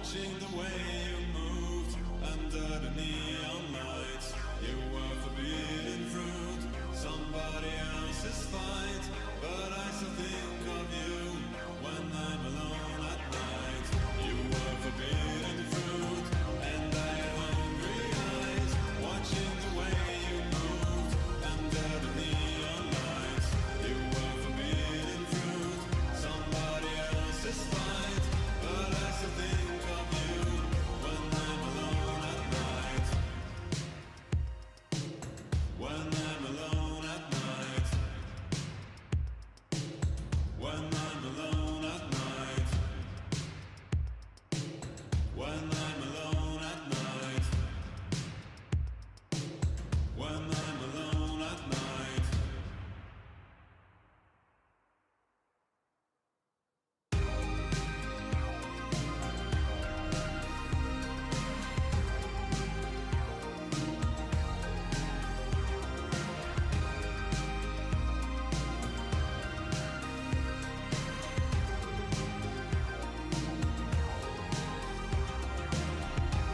watching the way you moved under the neon lights. You were forbidden fruit, somebody else's fight, but I still think of you when I'm alone at night. You were forbidden fruit, and I had hungry eyes, watching the way you moved under the neon lights. You were forbidden fruit, somebody else's fight, but I still think of you when I'm alone at night. When I'm alone at night. When I'm alone at night. When I'm alone at night. When I'm alone at night.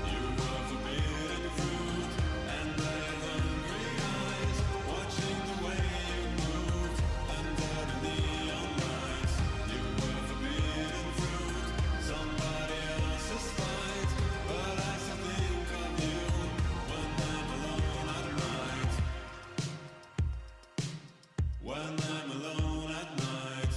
You were forbidden fruit, and I had hungry eyes, watching the way you moved under the neon lights. You were forbidden fruit, somebody else's fight, but I still think of you when I'm alone at night. When I'm alone at night.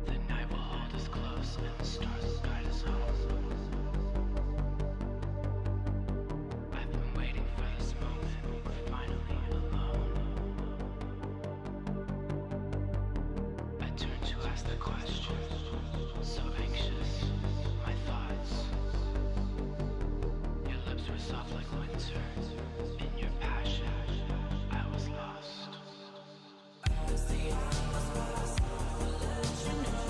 The night will hold us close and the stars will guide us home. I've been waiting for this moment, we're finally alone. I turn to ask the question, so anxious, my thoughts. Your lips were soft like winter, in your passion, I was lost. I was the hours past, I'll let you know.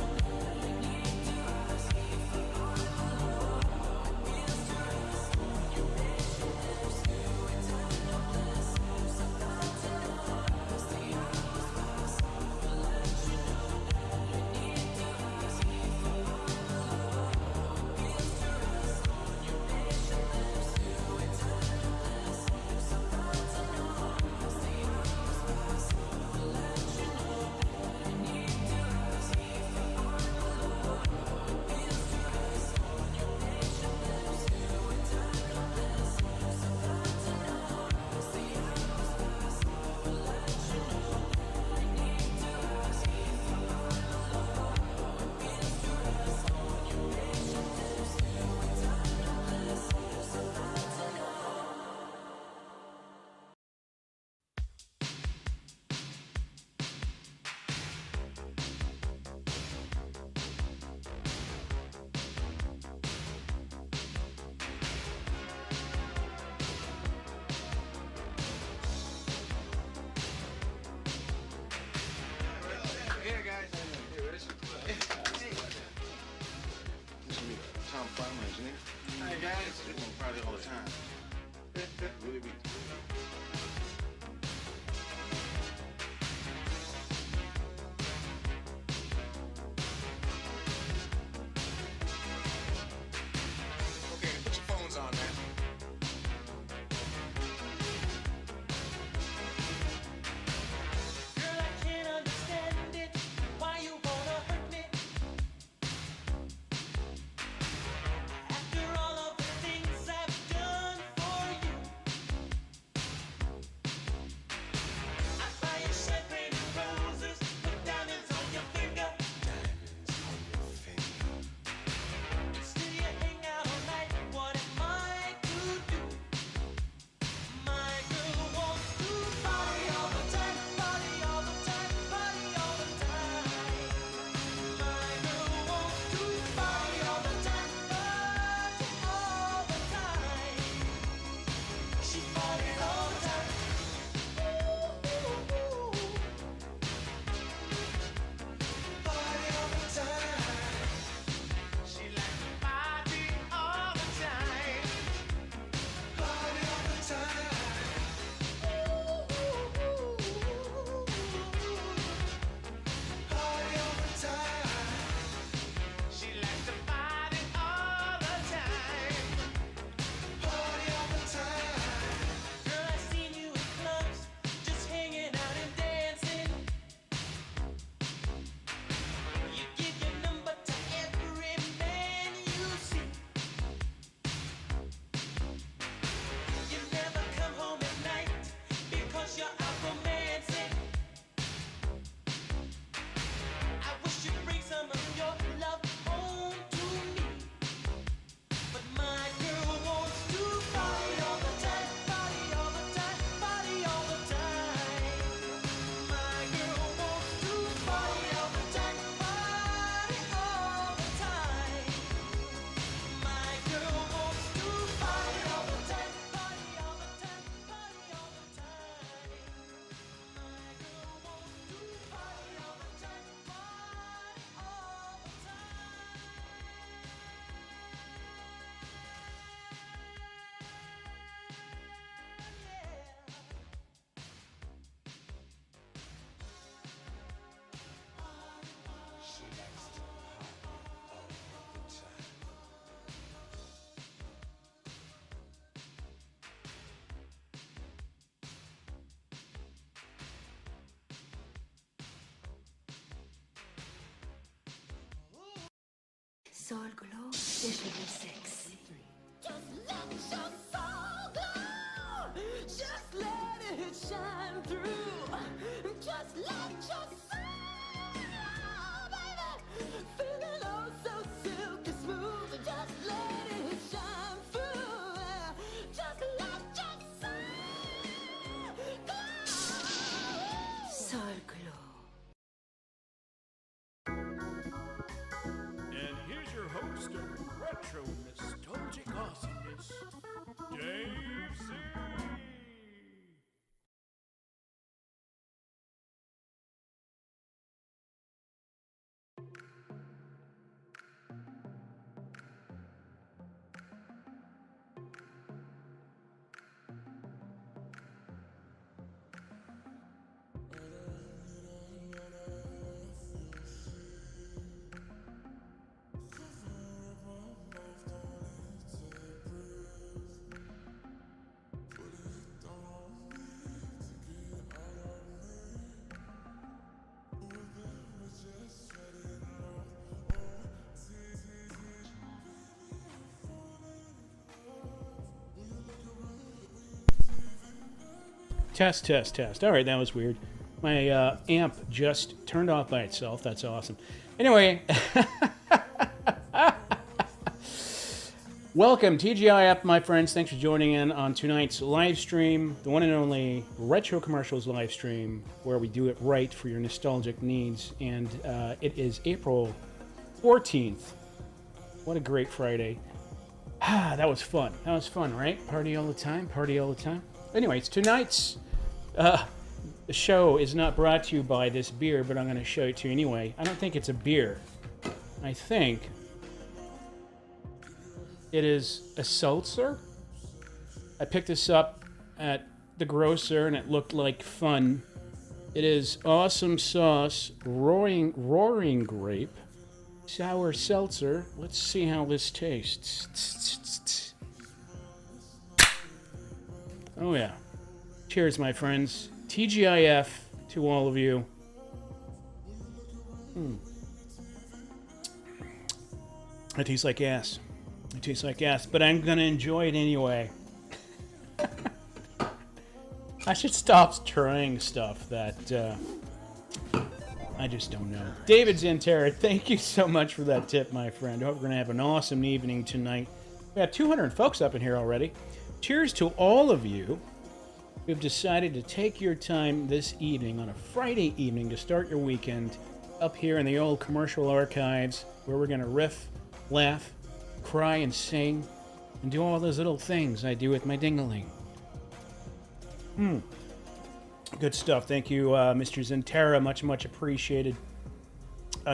Soul Glow, des cheveux sexy. Just let your soul glow. Just let it shine through. Just let your soul glow, baby. Feeling oh so silky smooth. Just let it shine through. Just let your soul glow. Soul Glow. And here's your host of Retro Nostalgic Awesomeness, Dave C. Test, test, test. All right, that was weird. My amp just turned off by itself. That's awesome. Anyway, welcome, TGIF, my friends. Thanks for joining in on tonight's live stream, the one and only Retro Commercials live stream, where we do it right for your nostalgic needs. And it is April 14th. What a great Friday. That was fun. That was fun, right? Party all the time. Party all the time. Anyways, tonight's the show is not brought to you by this beer, but I'm going to show it to you anyway. I don't think it's a beer. I think it is a seltzer. I picked this up at the grocer, and it looked like fun. It is Awesome Sauce Roaring Grape Sour Seltzer. Let's see how this tastes. Oh yeah. Cheers, my friends. TGIF to all of you. It tastes like gas. It tastes like gas, but I'm gonna enjoy it anyway. I should stop trying stuff that I just don't know. David Zantara, thank you so much for that tip, my friend. I hope we're gonna have an awesome evening tonight. We have 200 folks up in here already. Cheers to all of you who have decided to take your time this evening on a Friday evening to start your weekend up here in the old commercial archives, where we're going to riff, laugh, cry, and sing, and do all those little things I do with my ding-a-ling. Good stuff. Thank you, Mr. Zentera. Much, much appreciated.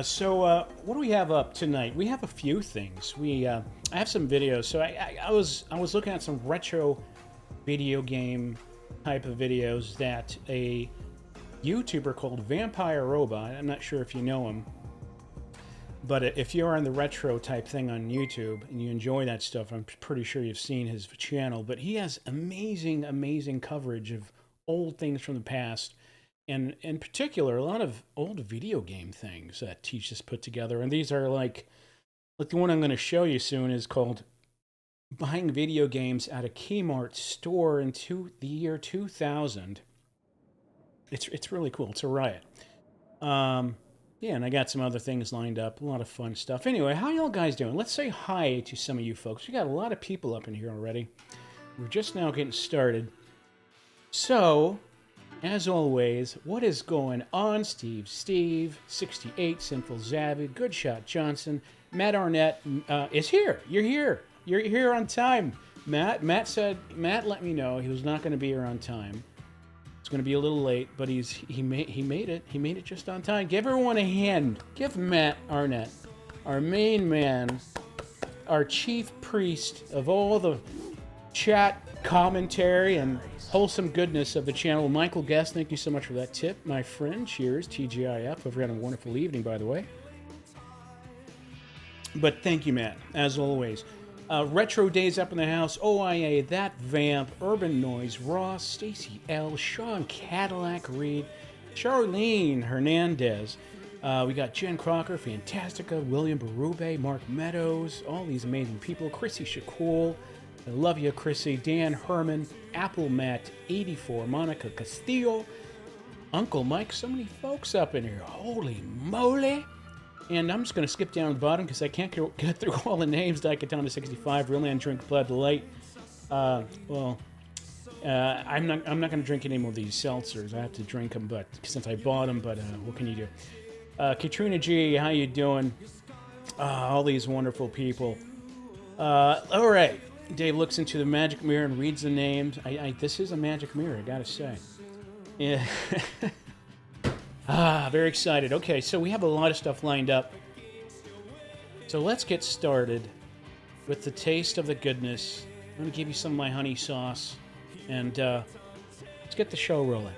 So what do we have up tonight? We have a few things. I have some videos. So I was looking at some retro video game type of videos that a YouTuber called Vampire Robot, I'm not sure if you know him, but if you're on the retro type thing on YouTube and you enjoy that stuff, I'm pretty sure you've seen his channel. But he has amazing coverage of old things from the past. And in particular, a lot of old video game things that he just put together. And these are like the one I'm going to show you soon is called Buying Video Games at a Kmart Store in the year 2000. It's really cool. It's a riot. Yeah, and I got some other things lined up. A lot of fun stuff. Anyway, how y'all guys doing? Let's say hi to some of you folks. We got a lot of people up in here already. We're just now getting started. So, as always, what is going on? Steve, 68, Sinful Zavid, Good Shot Johnson, Matt Arnett is here. You're here. You're here on time. Matt let me know he was not going to be here on time. It's going to be a little late, but he made it. He made it just on time. Give everyone a hand. Give Matt Arnett, our main man, our chief priest of all the chat, commentary, and wholesome goodness of the channel. Michael Guest, thank you so much for that tip, my friend. Cheers, TGIF. Hope you're having a wonderful evening, by the way. But thank you, Matt, as always. Retro Days up in the house, OIA, That Vamp, Urban Noise, Ross, Stacy L, Sean Cadillac Reed, Charlene Hernandez, We got Jen Crocker, Fantastica, William Berube, Mark Meadows, all these amazing people. Chrissy Shakul, I love you, Chrissy. Dan Herman, Apple Matt 84, Monica Castillo, Uncle Mike. So many folks up in here. Holy moly! And I'm just going to skip down to the bottom because I can't get through all the names. Daikatana 65, Real Man Drink Blood Light. I'm not going to drink any more of these seltzers. I have to drink them, but since I bought them. But what can you do? Katrina G, how you doing? All these wonderful people. All right. Dave looks into the magic mirror and reads the names. This is a magic mirror, I gotta say. Yeah. Very excited. Okay, so we have a lot of stuff lined up. So let's get started with the taste of the goodness. I'm gonna give you some of my honey sauce, and let's get the show rolling.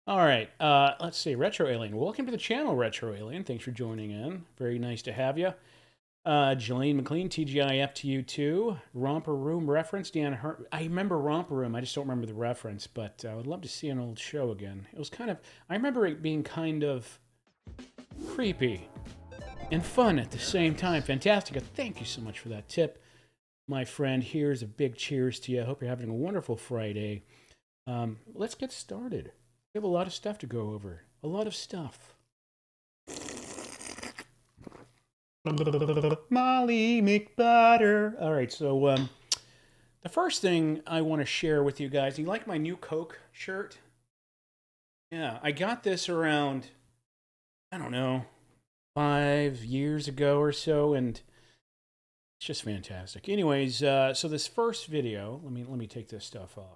All right, let's see. Retro Alien. Welcome to the channel, Retro Alien. Thanks for joining in. Very nice to have you. Jelaine McLean, TGIF to you too. Romper Room reference. Dan Hurt. I remember Romper Room. I just don't remember the reference, but I would love to see an old show again. It was kind of, I remember it being kind of creepy and fun at the same time. Fantastic. Thank you so much for that tip, my friend. Here's a big cheers to you. I hope you're having a wonderful Friday. Let's get started. We have a lot of stuff to go over. A lot of stuff. Molly McButter. All right, so the first thing I want to share with you guys, you like my new Coke shirt? Yeah, I got this around, I don't know, 5 years ago or so, and it's just fantastic. Anyways, so this first video, let me take this stuff off.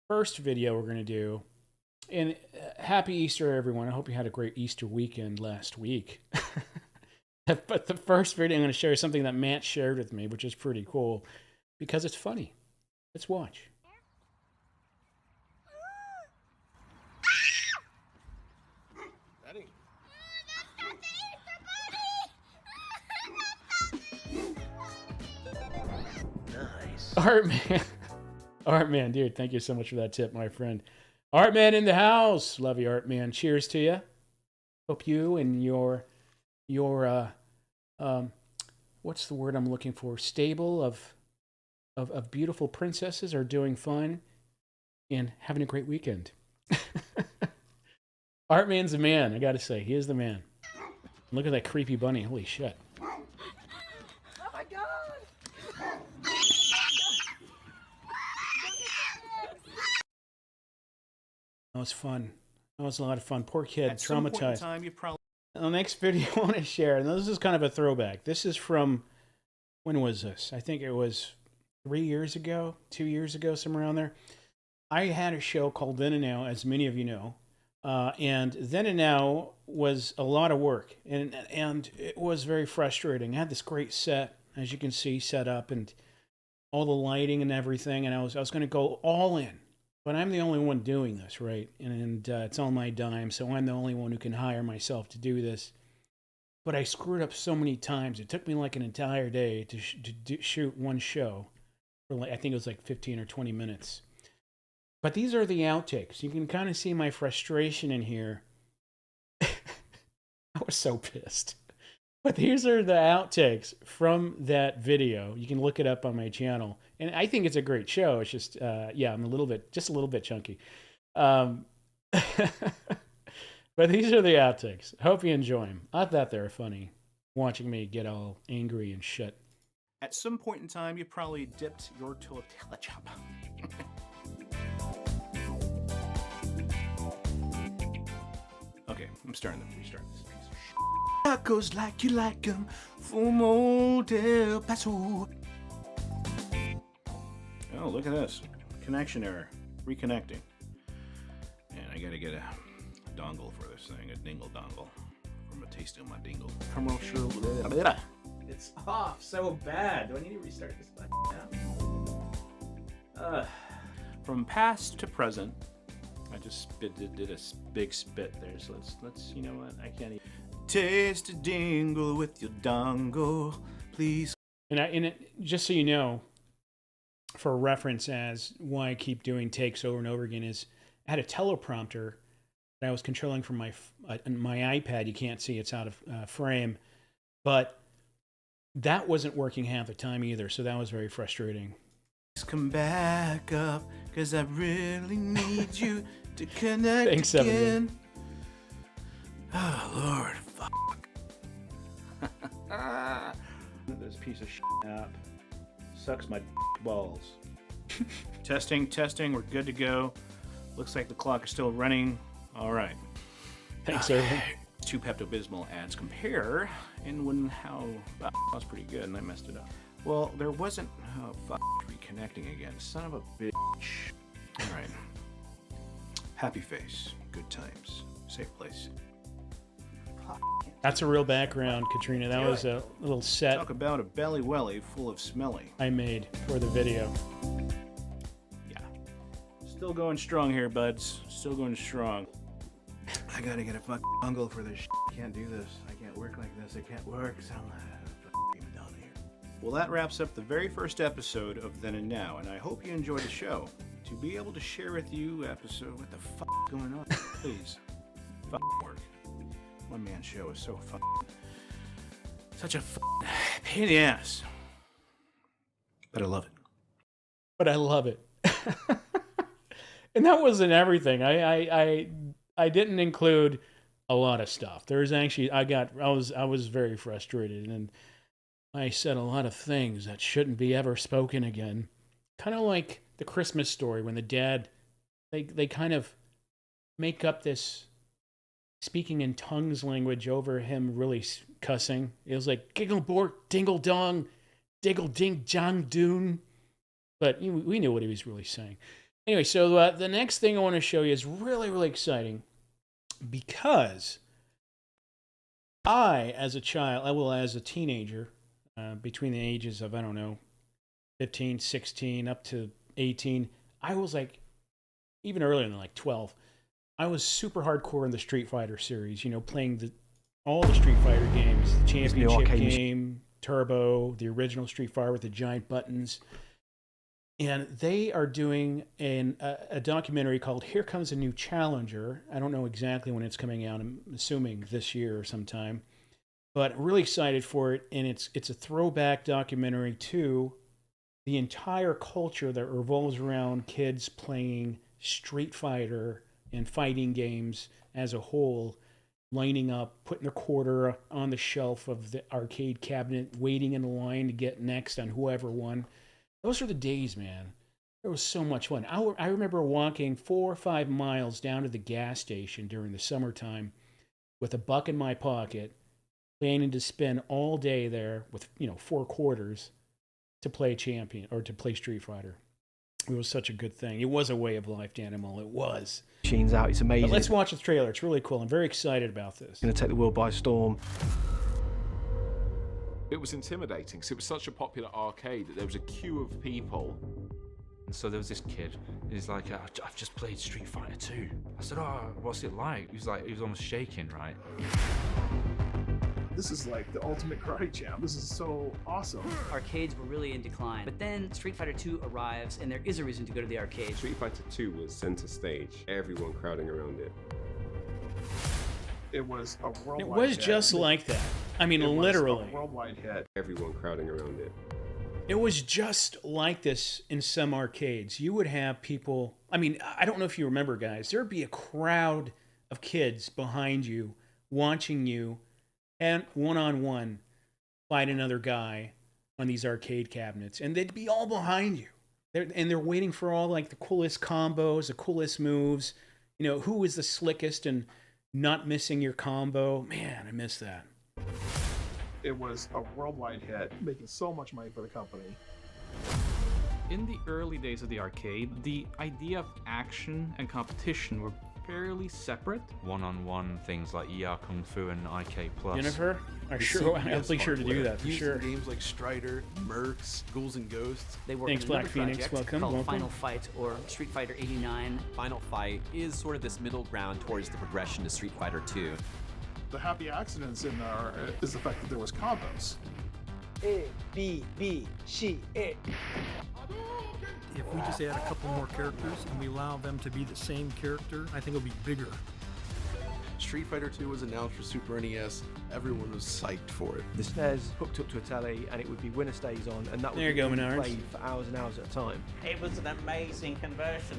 First video we're going to do, and happy Easter, everyone. I hope you had a great Easter weekend last week. But the first video I'm going to share is something that Matt shared with me, which is pretty cool because it's funny. Let's watch. Nice. Art Man. Art Man, dude, thank you so much for that tip, my friend. Art Man in the house. Love you, Art Man. Cheers to you. Hope you and your what's the word I'm looking for? Stable of beautiful princesses are doing fine and having a great weekend. Art Man's the man, I gotta say. He is the man. Look at that creepy bunny. Holy shit. Oh my god! That was fun. That was a lot of fun. Poor kid, At some point in traumatized. time, you probably The next video I want to share, and this is kind of a throwback. This is from, when was this? I think it was 3 years ago, 2 years ago, somewhere around there. I had a show called Then and Now, as many of you know. And Then and Now was a lot of work, and it was very frustrating. I had this great set, as you can see, set up, and all the lighting and everything, and I was going to go all in. But I'm the only one doing this, right? And it's on my dime, so I'm the only one who can hire myself to do this. But I screwed up so many times. It took me like an entire day to shoot one show. For like, I think it was like 15 or 20 minutes. But these are the outtakes. You can kind of see my frustration in here. I was so pissed. But these are the outtakes from that video. You can look it up on my channel. And I think it's a great show. It's just, yeah, I'm just a little bit chunky. But these are the outtakes. I hope you enjoy them. I thought they were funny, watching me get all angry and shit. at some point in time, you probably dipped your toe telechop. Okay, I'm starting to restart this. Tacos like you like them from old Del Paso. Oh, look at this. Connection error. Reconnecting. And I gotta get a dongle for this thing, a dingle dongle. From a taste of my dingle. Commercial. It's off so bad. Do I need to restart this button now? From past to present. I just did a big spit there, so let's you know what? I can't even. taste a dingle with your dongle, please. And just so you know, for reference as why I keep doing takes over and over again is I had a teleprompter that I was controlling from my iPad. You can't see, it's out of frame, but that wasn't working half the time either, so that was very frustrating. Come back up, cause I really need you to connect Thanks, again. Oh, Lord, fuck. This piece of shit app sucks my balls. Testing, we're good to go. Looks like the clock is still running. All right. Thanks, Irvin. 2 Pepto-Bismol ads compare, and that was pretty good, and I messed it up. Well, there wasn't, reconnecting again. Son of a bitch. All right. Happy face, good times, safe place. That's a real background, Katrina. That was a little set Talk about a belly welly full of smelly. I made for the video. Yeah. Still going strong here, buds. Still going strong. I gotta get a fucking bungle for this shit. I can't do this. I can't work like this. I can't work. I'm done here. Well, that wraps up the very first episode of Then and Now, and I hope you enjoyed the show. To be able to share with you episode, what the fuck is going on? Please. Fuck work. One man show is so such a pain in the ass. But I love it. And that wasn't everything. I didn't include a lot of stuff. There's actually I was very frustrated, and I said a lot of things that shouldn't be ever spoken again. Kind of like the Christmas Story when the dad they kind of make up this speaking in tongues language over him really cussing. It was like giggle bork dingle dong diggle ding jong doon, but we knew what he was really saying. Anyway, so the next thing I want to show you is really, really exciting because as a teenager, between the ages of, 15, 16, up to 18, I was like, even earlier than like 12, I was super hardcore in the Street Fighter series, playing all the Street Fighter games, the championship game, Turbo, the original Street Fighter with the giant buttons. And they are doing a documentary called Here Comes a New Challenger. I don't know exactly when it's coming out. I'm assuming this year or sometime. But really excited for it. And it's a throwback documentary to the entire culture that revolves around kids playing Street Fighter and fighting games as a whole, lining up, putting their quarter on the shelf of the arcade cabinet, waiting in line to get next on whoever won. Those are the days, man. It was so much fun. I remember walking 4 or 5 miles down to the gas station during the summertime with $1 in my pocket, planning to spend all day there with 4 quarters to play champion or to play Street Fighter. It was such a good thing. It was a way of life, Danimal. It was. Machines out. It's amazing. But let's watch the trailer. It's really cool. I'm very excited about this. It's going to take the world by storm. It was intimidating because it was such a popular arcade that there was a queue of people. And so there was this kid. He's like, I've just played Street Fighter 2. I said, what's it like? He was almost shaking, right? This is like the ultimate karate champ. This is so awesome. Arcades were really in decline. But then Street Fighter 2 arrives, and there is a reason to go to the arcade. Street Fighter 2 was center stage, everyone crowding around it. It was a worldwide It was hit. just like that. I mean, It was literally. a worldwide hit. Everyone crowding around it. It was just like this in some arcades. You would have people, I don't know if you remember, guys, there'd be a crowd of kids behind you watching you and one-on-one fight another guy on these arcade cabinets. And they'd be all behind you. They're waiting for all like the coolest combos, the coolest moves. Who is the slickest and not missing your combo. Man, I miss that. It was a worldwide hit, making so much money for the company. In the early days of the arcade, the idea of action and competition were fairly separate. One-on-one things like ER Kung Fu and IK Plus. Jennifer, I'll be sure to do that for sure. Games like Strider, Mercs, Ghouls and Ghosts. They work Thanks, on Black another Phoenix. project Welcome. called Final Fight or Street Fighter 89. Final Fight is sort of this middle ground towards the progression to Street Fighter 2. The happy accidents in there is the fact that there was combos. A, B, B, C, A. If we just add a couple more characters and we allow them to be the same character, I think it'll be bigger. Street Fighter 2 was announced for Super NES. Everyone was psyched for it. The SNES hooked up to a telly and it would be winner stays on, and that would There you be go, Menards. played for hours and hours at a time. It was an amazing conversion.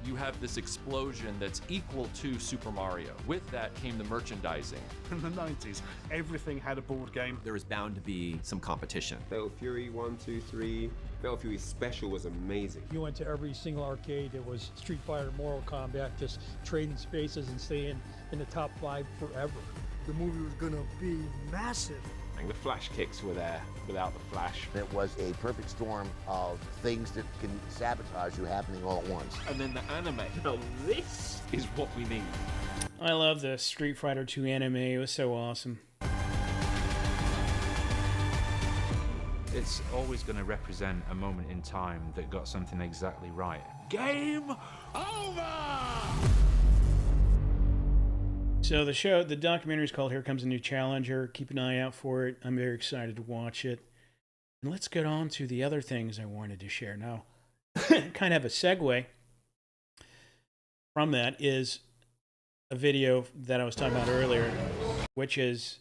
You have this explosion that's equal to Super Mario. With that came the merchandising. In the 90s, everything had a board game. There was bound to be some competition. Fatal Fury 1, 2, 3. Fatal Fury Special was amazing. You went to every single arcade. It was Street Fighter, Mortal Kombat, just trading spaces and staying in the top 5 forever. The movie was gonna be massive. And the flash kicks were there without the flash. It was a perfect storm of things that can sabotage you happening all at once. And then the anime. Now this is what we need. I love the Street Fighter 2 anime. It was so awesome. It's always going to represent a moment in time that got something exactly right. Game over! So the documentary is called Here Comes a New Challenger. Keep an eye out for it. I'm very excited to watch it. And let's get on to the other things I wanted to share. Now, kind of a segue from that is a video that I was talking about earlier, which is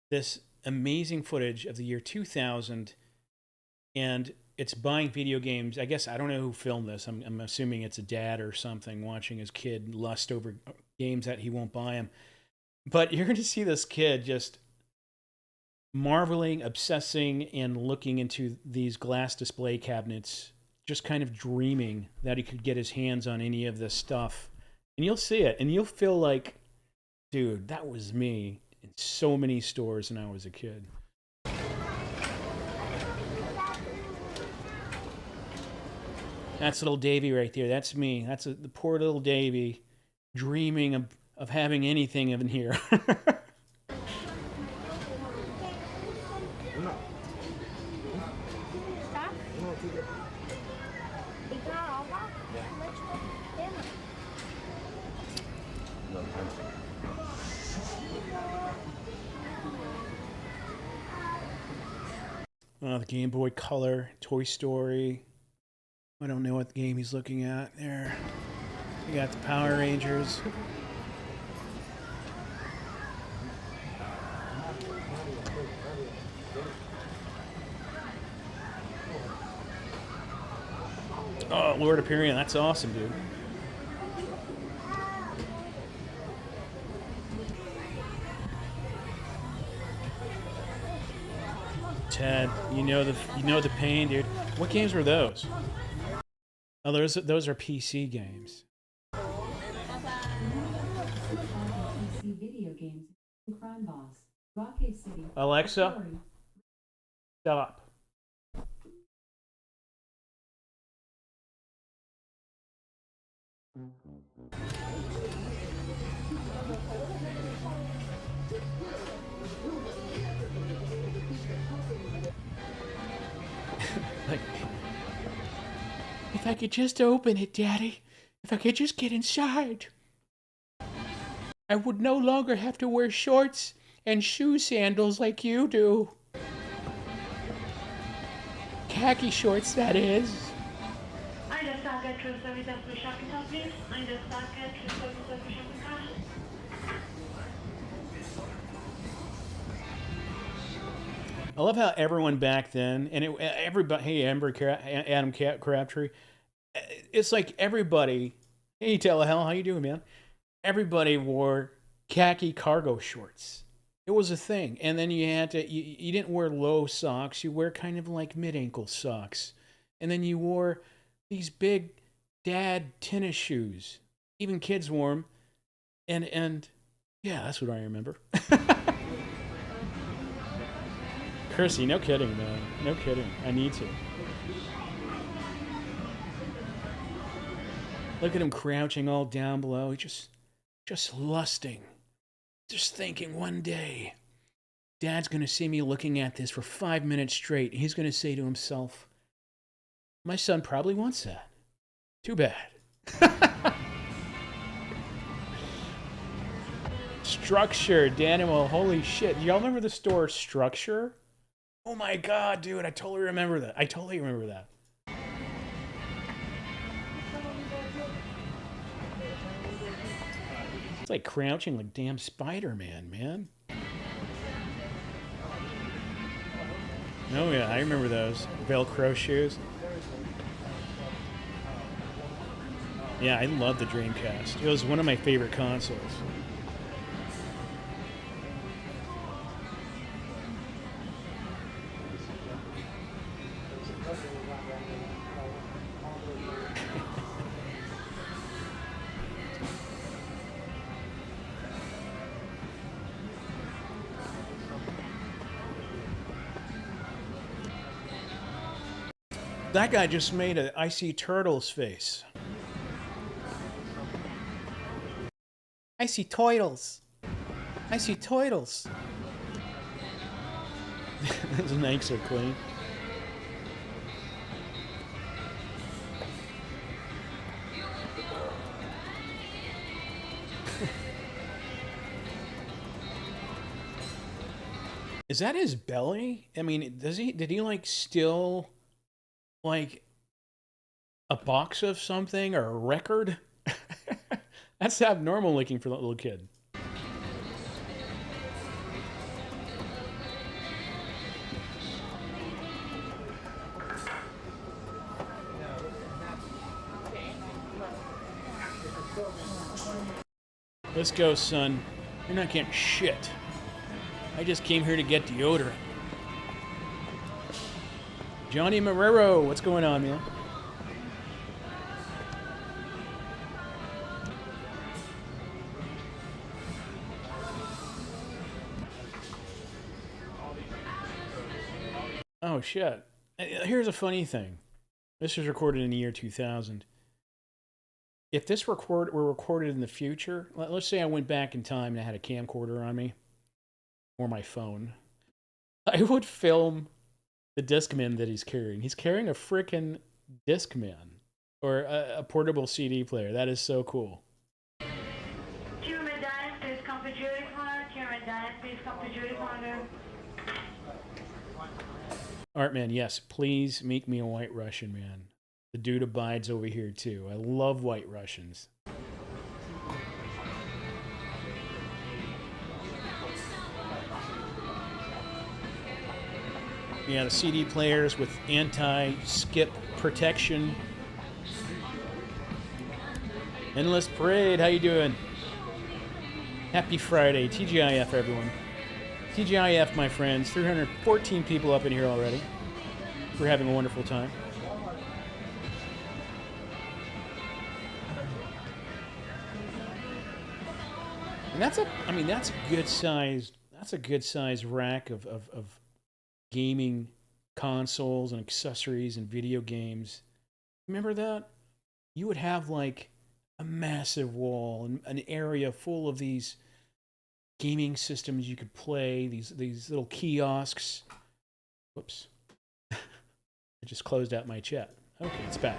this amazing footage of the year 2000, and it's buying video games. I guess I don't know who filmed this. I'm assuming it's a dad or something watching his kid lust over games that he won't buy him. But you're going to see this kid just marveling, obsessing, and looking into these glass display cabinets, just kind of dreaming that he could get his hands on any of this stuff. And you'll see it, and you'll feel like, dude, that was me in so many stores when I was a kid. That's little Davy right there. That's me. That's the poor little Davy dreaming of having anything in here. The Game Boy Color, Toy Story. I don't know what game he's looking at there. We got the Power Rangers. Oh, Lord of Hyperion, that's awesome, dude. Ted, you know the pain, dude. What games were those? Oh, those are PC games. PC video games. Crime Boss. Rocket City. Alexa, stop. Like, if I could just open it, Daddy. If I could just get inside. I would no longer have to wear shorts and shoe sandals like you do. Khaki shorts, that is. I love how everyone back then, and everybody, hey, Adam Crabtree, it's like everybody, hey, Telehell, how you doing, man? Everybody wore khaki cargo shorts. It was a thing. And then you had to, you didn't wear low socks, you wear kind of like mid-ankle socks. And then you wore these big dad tennis shoes. Even kids wore them. And yeah, that's what I remember. Kersey, no kidding, man. No kidding. I need to. Look at him crouching all down below. Just lusting. Just thinking one day, Dad's going to see me looking at this for 5 minutes straight. He's going to say to himself, my son probably wants that. Too bad. Structure, Danimal, holy shit. Y'all remember the store Structure? Oh my god, dude, I totally remember that. I totally remember that. It's like crouching like damn Spider-Man, man. Oh yeah, I remember those. Velcro shoes. Yeah, I love the Dreamcast. It was one of my favorite consoles. That guy just made an Icy Turtles face. I see turtles. I see turtles. Those necks are clean. Is that his belly? I mean, did he like steal like a box of something or a record? That's abnormal looking for that little kid. Let's go, son. You're not getting shit. I just came here to get deodorant. Johnny Marrero, what's going on, man? Oh, shit. Here's a funny thing. This was recorded in the year 2000. If this were recorded in the future, let's say I went back in time and I had a camcorder on me, or my phone, I would film the Discman that he's carrying. He's carrying a frickin' Discman, or a portable CD player. That is so cool. Please come to jury corner. Please come to jury corner. Artman, yes, please make me a White Russian, man. The dude abides over here, too. I love White Russians. Yeah, the CD players with anti-skip protection. Endless Parade, how you doing? Happy Friday. TGIF, everyone. TGIF, my friends. 314 people up in here already. We're having a wonderful time. And that's a good size rack of gaming consoles and accessories and video games. Remember that? You would have like a massive wall and an area full of these gaming systems you could play, these little kiosks. Whoops. I just closed out my chat. Okay, it's back.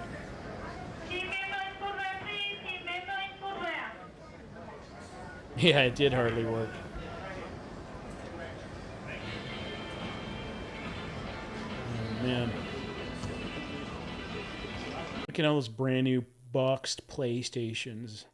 Yeah, it did hardly work. Oh, man. Look at all those brand new boxed PlayStations.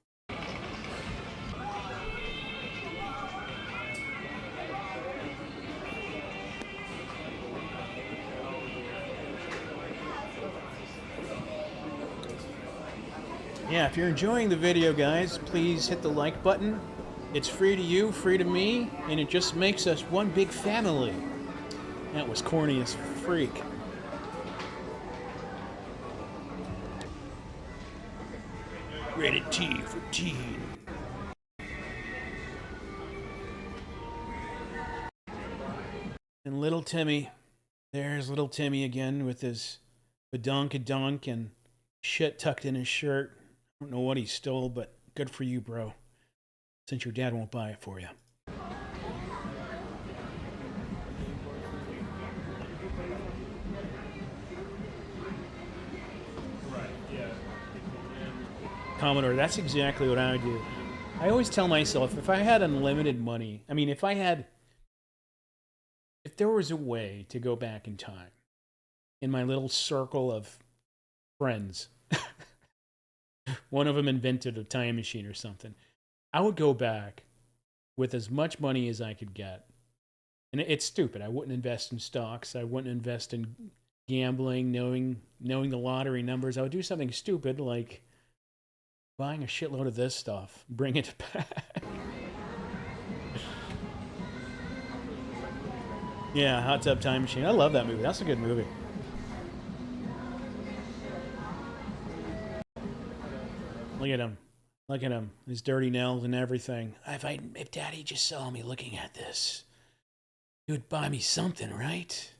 Yeah, if you're enjoying the video, guys, please hit the like button. It's free to you, free to me, and it just makes us one big family. That was corny as freak. Rated T for teen. And little Timmy, there's little Timmy again with his badonkadonk and shit tucked in his shirt. I don't know what he stole, but good for you, bro. Since your dad won't buy it for you. Commodore, that's exactly what I do. I always tell myself, if I had unlimited money, I mean, if there was a way to go back in time in my little circle of friends, one of them invented a time machine or something, I would go back with as much money as I could get. And it's stupid. I wouldn't invest in stocks. I wouldn't invest in gambling, knowing the lottery numbers. I would do something stupid like buying a shitload of this stuff, bring it back. Yeah, Hot Tub Time Machine. I love that movie. That's a good movie. Look at him. Look at him. His dirty nails and everything. If Daddy just saw me looking at this, he would buy me something, right?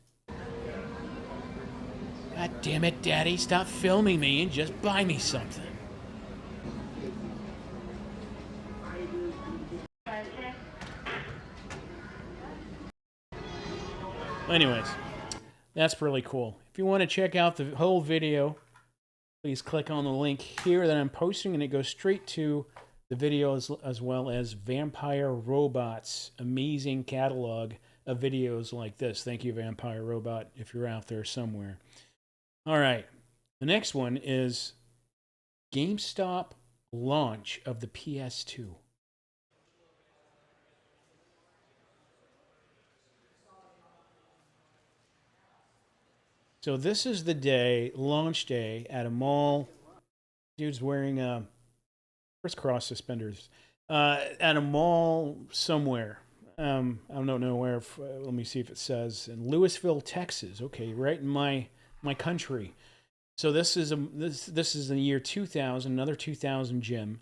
God damn it, Daddy. Stop filming me and just buy me something. Anyways, that's really cool. If you want to check out the whole video, please click on the link here that I'm posting, and it goes straight to the video as well as Vampire Robot's amazing catalog of videos like this. Thank you, Vampire Robot, if you're out there somewhere. All right, the next one is GameStop launch of the PS2. So this is the day, launch day, at a mall. Dude's wearing crisscross suspenders at a mall somewhere. I don't know where. Let me see if it says in Louisville, Texas. Okay, right in my country. So this is the year 2000, another 2000 gym.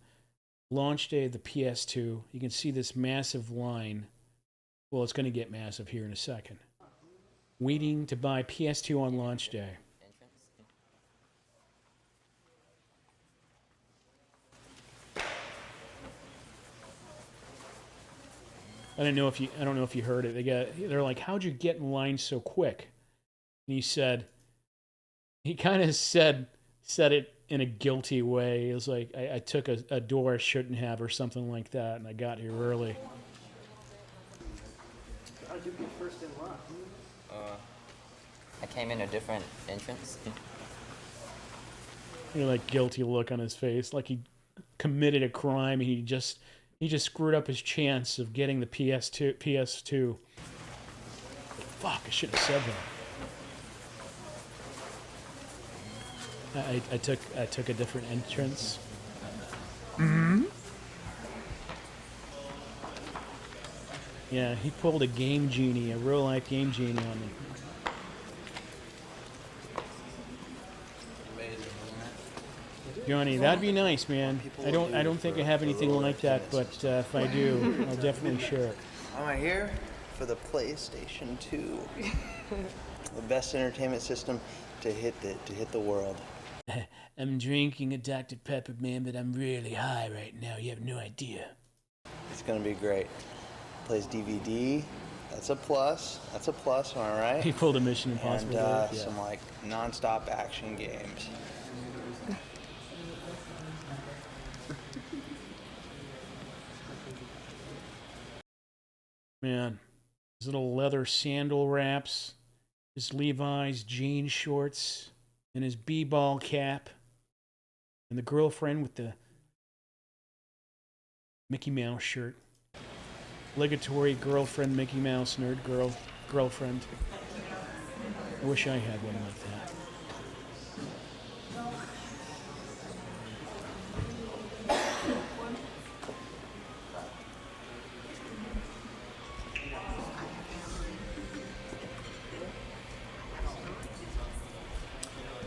Launch day of the PS2. You can see this massive line. Well, it's going to get massive here in a second. Waiting to buy PS2 on launch day. I don't know if you heard it. They're like, "How'd you get in line so quick?" And he kind of said it in a guilty way. It was like, I took a door I shouldn't have or something like that, and I got here early. How'd you be first in line? I came in a different entrance. Like guilty look on his face, like he committed a crime and he just screwed up his chance of getting the PS2. Fuck, I should have said that. I took a different entrance. Mm-hmm. Yeah, he pulled a game genie, a real life game genie on me. Johnny, that'd be nice, man. I don't think I have anything like that, but if I do, I'll definitely share it. I'm here for the PlayStation 2, the best entertainment system to hit the world. I'm drinking a Dr. Pepper, man, but I'm really high right now. You have no idea. It's gonna be great. Plays DVD. That's a plus. That's a plus. Am I right? He pulled a Mission Impossible. And some like non-stop action games. Man, his little leather sandal wraps, his Levi's jean shorts, and his b-ball cap, and the girlfriend with the Mickey Mouse shirt. Obligatory girlfriend, Mickey Mouse nerd girlfriend. I wish I had one like that.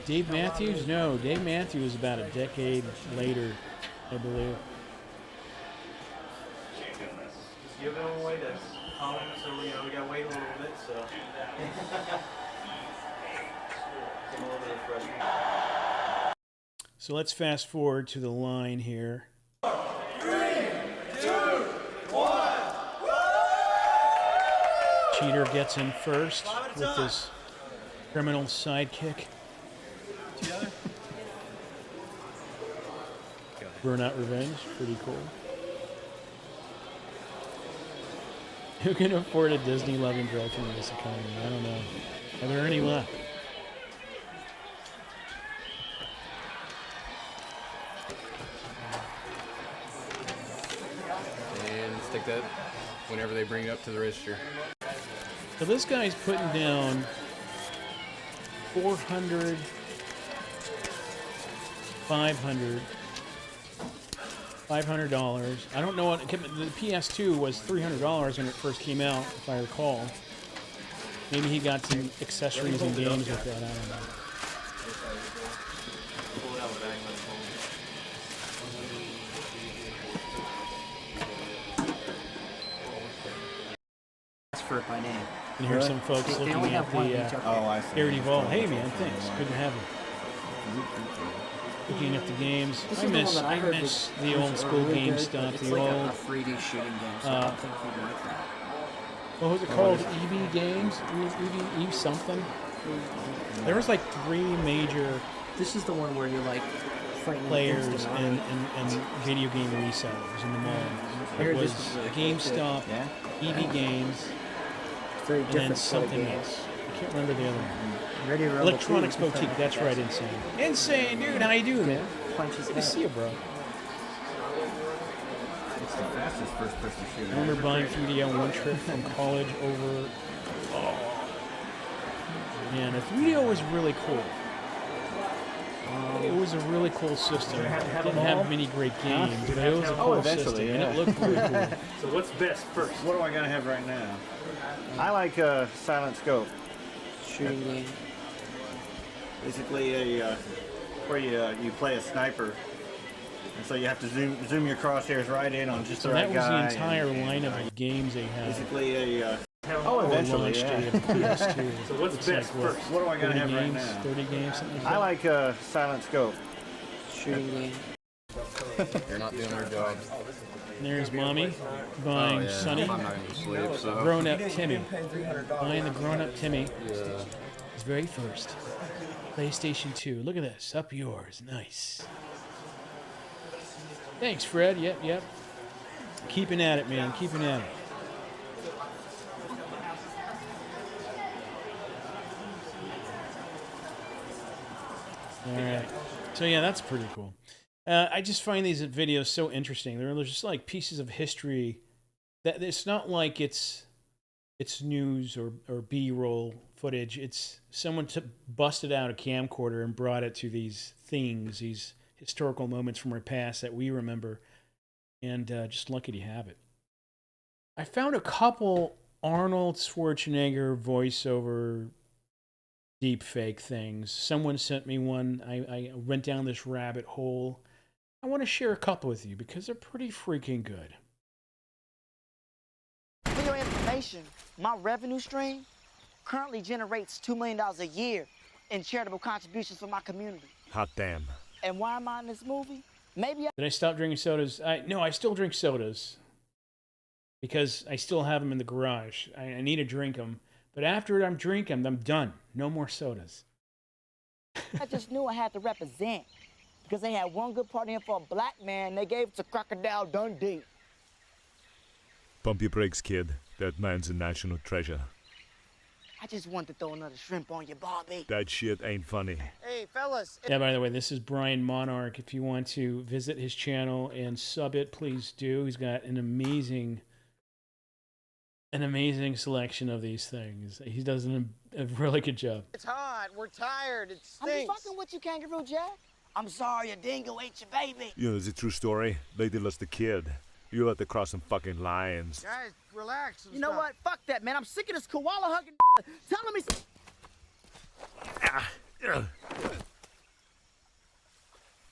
Dave Matthews? No, Dave Matthews was about a decade later, I believe. Just giving them away to comments, so we gotta wait a little bit, so. So let's fast forward to the line here. 3, 2, 1. Cheater gets in first with his criminal sidekick. Burnout Revenge, pretty cool. Who can afford a Disney loving girlfriend in this economy? I don't know. Are there any left? And stick that whenever they bring it up to the register. So this guy's putting down $400, $500. I don't know what the PS2 was $300 when it first came out, if I recall. Maybe he got some accessories and games with that. I don't know. Ask for it by name. And here's some folks They only looking at have one of each the up there. Air Evolve. Hey man, thanks. Good to have you. Looking at the games. This I is the one miss that I heard was the old school really game good. stuff. It's The like old a 3D shooting game, so I don't think you'd like that. what was it called? EB Games? EB something? There was like 3 major This is the one where you're like fighting players against an and army. video game resellers in the mall. I heard It this was was really cool, GameStop, too. EB Games, Very and then different sort of something games. else. I can't remember the other one. Ready to Rumble Electronics 2, you can Boutique, find that's that. right, Insane. Insane, dude, how you doing, man? Punches Good to see you, bro. It's the fastest first-person shooter. I remember buying 3DO one trip from college over. Oh, man, the 3DO was really cool. It was a really cool system. It didn't have many great games, but it was a cool system, and it looked really cool. So what's best first? What do I gotta have right now? I like Silent Scope. Shooting game. Basically a where you play a sniper, and so you have to zoom your crosshairs right in on just So the right that was guy. the entire lineup of games they had. Basically a eventually, launch day of the PS2. So what's It's best like, what, first? What do I gotta 30 have right games, now? 30 games, something like I that. like Silent Scope. Shooting game. You're not doing your job. And there's Mommy buying Sonny. I'm not gonna sleep, so. Grown up Timmy. Buying the grown up Timmy. His very first PlayStation 2. Look at this. Up yours. Nice. Thanks, Fred. Yep. Keeping at it, man. Keeping at it. All right. So yeah, that's pretty cool. I just find these videos so interesting. They're just like pieces of history. That it's not like it's news or B-roll footage. It's someone busted out a camcorder and brought it to these things, these historical moments from our past that we remember, and just lucky to have it. I found a couple Arnold Schwarzenegger voiceover deep fake things. Someone sent me one. I went down this rabbit hole. I want to share a couple with you because they're pretty freaking good. For your information, my revenue stream currently generates $2 million a year in charitable contributions for my community. Hot damn. And why am I in this movie? Maybe Did I stop drinking sodas? No, I still drink sodas because I still have them in the garage. I need to drink them. But after I'm drinking, I'm done. No more sodas. I just knew I had to represent because they had one good party in for a black man. They gave it to Crocodile Dundee. Pump your brakes, kid. That man's a national treasure. I just wanted to throw another shrimp on you, Bobby. That shit ain't funny. Hey, fellas. Yeah, by the way, this is Brian Monarch. If you want to visit his channel and sub it, please do. He's got an amazing selection of these things. He does a really good job. It's hot. We're tired. It stinks. I'm just fucking with you, Kangaroo Jack. I'm sorry a dingo ate your baby. You know, it's a true story. Lady lost a kid. You had to cross some fucking lines. Guys, relax. You know what? Fuck that, man. I'm sick of this koala hugging telling me.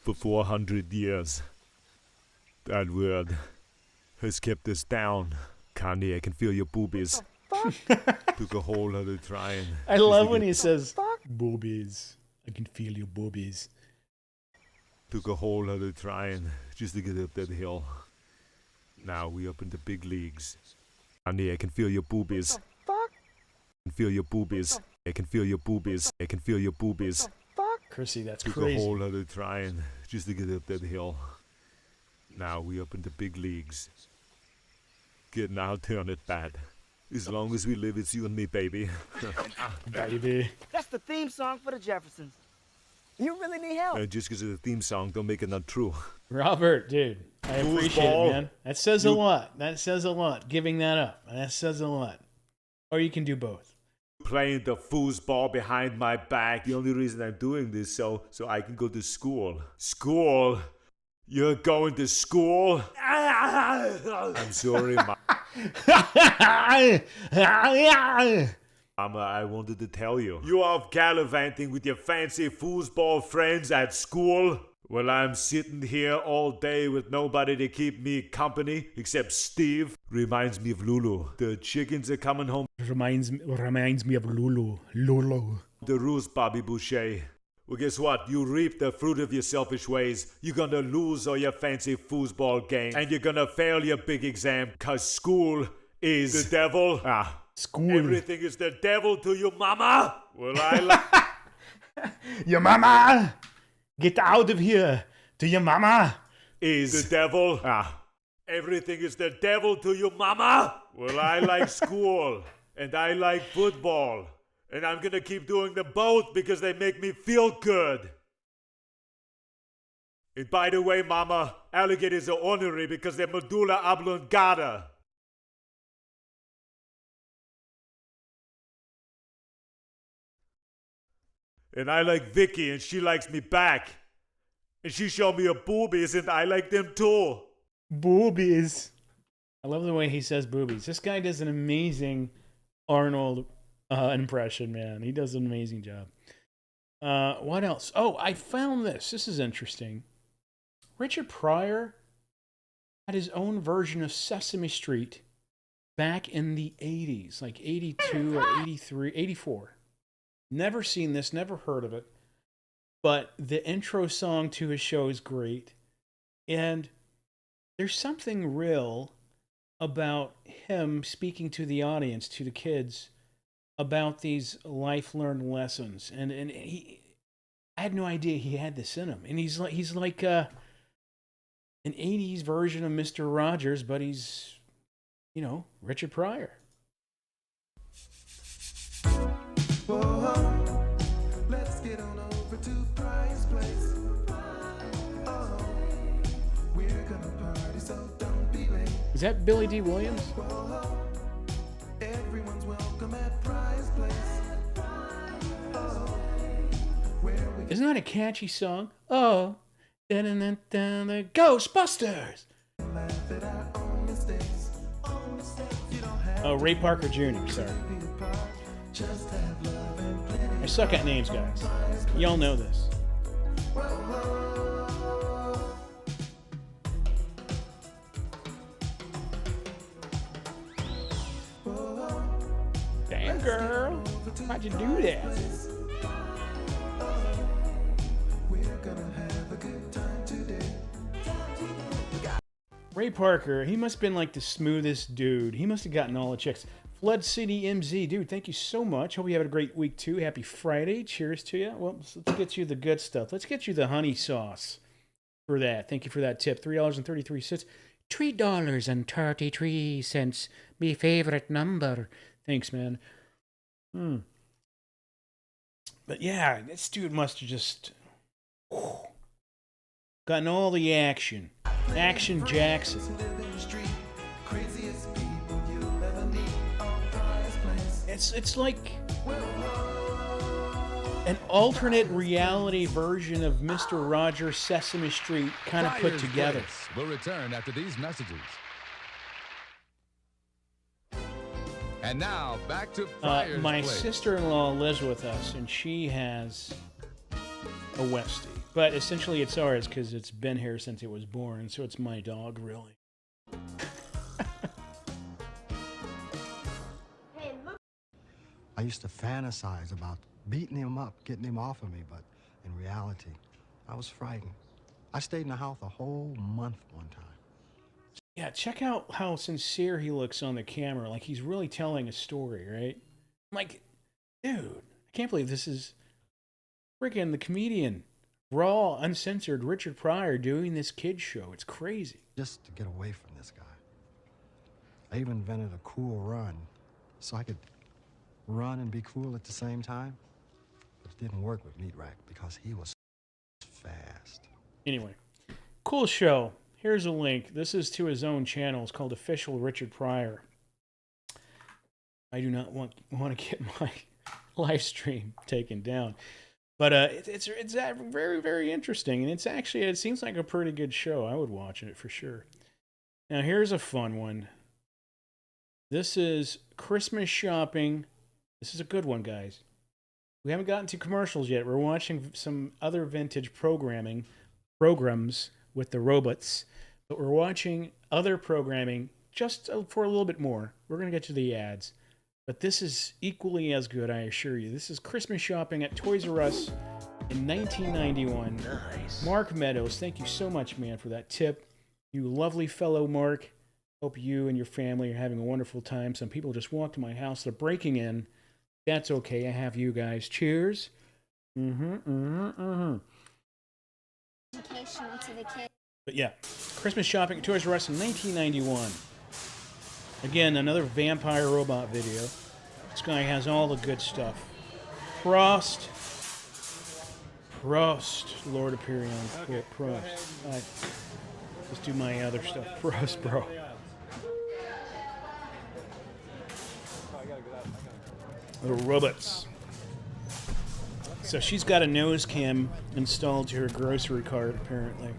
For 400 years, that word has kept us down. Candy, I can feel your boobies. Took a whole lot of trying. I love when he says, boobies. I can feel your boobies. Took a whole lot of trying just to get up that hill. Now we up in the big leagues. Candy, I can feel your boobies. I can feel your boobies. I can feel your boobies. I can feel your boobies. Chrissy, that's Took crazy. a whole lot of trying just to get up that hill. Now we up in the big leagues. Getting out there on it bad. As long as we live, it's you and me, baby. Baby. That's the theme song for the Jeffersons. You really need help. Just because of the theme song, don't make it not true. Robert, dude, I appreciate it, man. That says a lot. That says a lot. Giving that up. That says a lot. Or you can do both. Playing the foosball behind my back. The only reason I'm doing this so I can go to school. School? You're going to school? I'm sorry, Mama, I wanted to tell you. You off gallivanting with your fancy foosball friends at school? Well, I'm sitting here all day with nobody to keep me company except Steve. Reminds me of Lulu. The chickens are coming home. Reminds me of Lulu. Lulu. The roost, Bobby Boucher. Well, guess what? You reap the fruit of your selfish ways. You're gonna lose all your fancy foosball games. And you're gonna fail your big exam. Cause school is the devil. School. Everything is the devil to you, mama. Well, I like... Your mama! Get out of here! To your mama! Is the devil. Everything is the devil to you, mama. Well, I like school. And I like football. And I'm gonna keep doing them both because they make me feel good. And by the way, mama, alligators are ornery because they're medulla oblongata. And I like Vicky, and she likes me back. And she showed me her boobies, and I like them too. Boobies. I love the way he says boobies. This guy does an amazing Arnold impression, man. He does an amazing job. What else? Oh, I found this. This is interesting. Richard Pryor had his own version of Sesame Street back in the 80s, like 82 or 83, 84. Never seen this, never heard of it. But the intro song to his show is great. And there's something real about him speaking to the audience, to the kids, about these life learned lessons. And he, I had no idea he had this in him. And he's like an 80s version of Mr. Rogers, but he's, you know, Richard Pryor. Whoa, let's get on over to Pryor's place. Oh, we're gonna party, so don't be late. Is that Billy D. Williams? Whoa, everyone's welcome at Pryor's place. Oh, Isn't that a catchy song? Oh, the Ghostbusters. Oh, Ray Parker Jr., sorry. I suck at names, guys. Y'all know this. Damn, girl. Why'd you do that? Ray Parker, he must have been like the smoothest dude. He must have gotten all the chicks. Flood City MZ, dude, thank you so much. Hope you have a great week too. Happy Friday. Cheers to you. Well, let's get you the good stuff. Let's get you the honey sauce for that. Thank you for that tip. $3.33. $3.33. Me favorite number. Thanks, man. But yeah, this dude must have just gotten all the action. Action Jackson. It's like an alternate reality version of Mr. Rogers' Sesame Street kind of put together. We'll return after these messages. And now back to Friar's my Place. sister-in-law lives with us, and she has a Westie. But essentially it's ours because it's been here since it was born, so it's my dog, really. I used to fantasize about beating him up, getting him off of me, but in reality, I was frightened. I stayed in the house a whole month one time. Yeah, check out how sincere he looks on the camera. Like he's really telling a story, right? I'm like, dude, I can't believe this is freaking the comedian, raw, uncensored Richard Pryor doing this kid show. It's crazy. Just to get away from this guy. I even invented a cool run so I could run and be cool at the same time. But it didn't work with Meat Rack because he was fast. Anyway, cool show. Here's a link. This is to his own channel. It's called Official Richard Pryor. I do not want to get my live stream taken down. But it's very, very interesting. And it's actually, it seems like a pretty good show. I would watch it for sure. Now, here's a fun one. This is Christmas shopping. This is a good one, guys. We haven't gotten to commercials yet. We're watching some other vintage programs with the robots. But we're watching other programming just for a little bit more. We're going to get to the ads. But this is equally as good, I assure you. This is Christmas shopping at Toys R Us in 1991. Nice. Mark Meadows, thank you so much, man, for that tip. You lovely fellow, Mark. Hope you and your family are having a wonderful time. Some people just walked to my house. They're breaking in. That's okay. I have you guys. Cheers. Educational to the kids. But yeah, Christmas shopping at Toys R Us in 1991. Again, another vampire robot video. This guy has all the good stuff. Prost, Lord Aperion. Okay, Prost. Let's do my other stuff. Prost, bro. The robots. So she's got a nose cam installed to her grocery cart, apparently.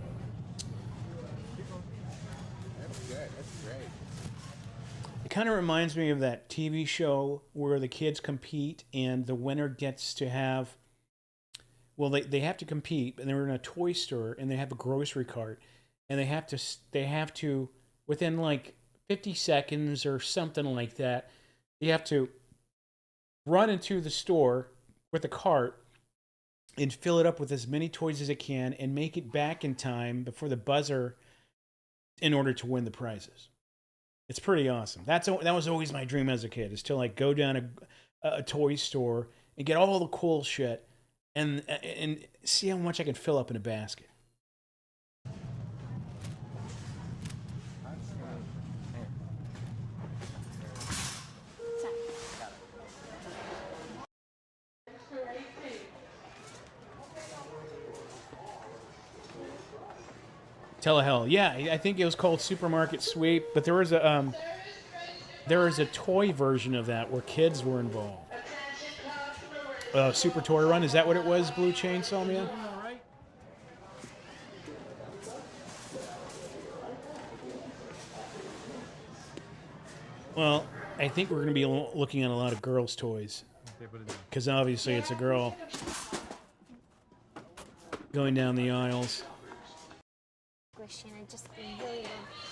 It kind of reminds me of that TV show where the kids compete and the winner gets to have, well, they have to compete, and they're in a toy store and they have a grocery cart, and they have to within like 50 seconds or something like that, you have to run into the store with a cart and fill it up with as many toys as it can and make it back in time before the buzzer in order to win the prizes. It's pretty awesome. That was always my dream as a kid, is to like go down a toy store and get all the cool shit and see how much I can fill up in a basket. Telehell, yeah, I think it was called Supermarket Sweep, but there was a toy version of that where kids were involved. Super Toy Run, is that what it was, Blue Chainsaw Man? Well, I think we're going to be looking at a lot of girls' toys, because obviously it's a girl going down the aisles. And I just really want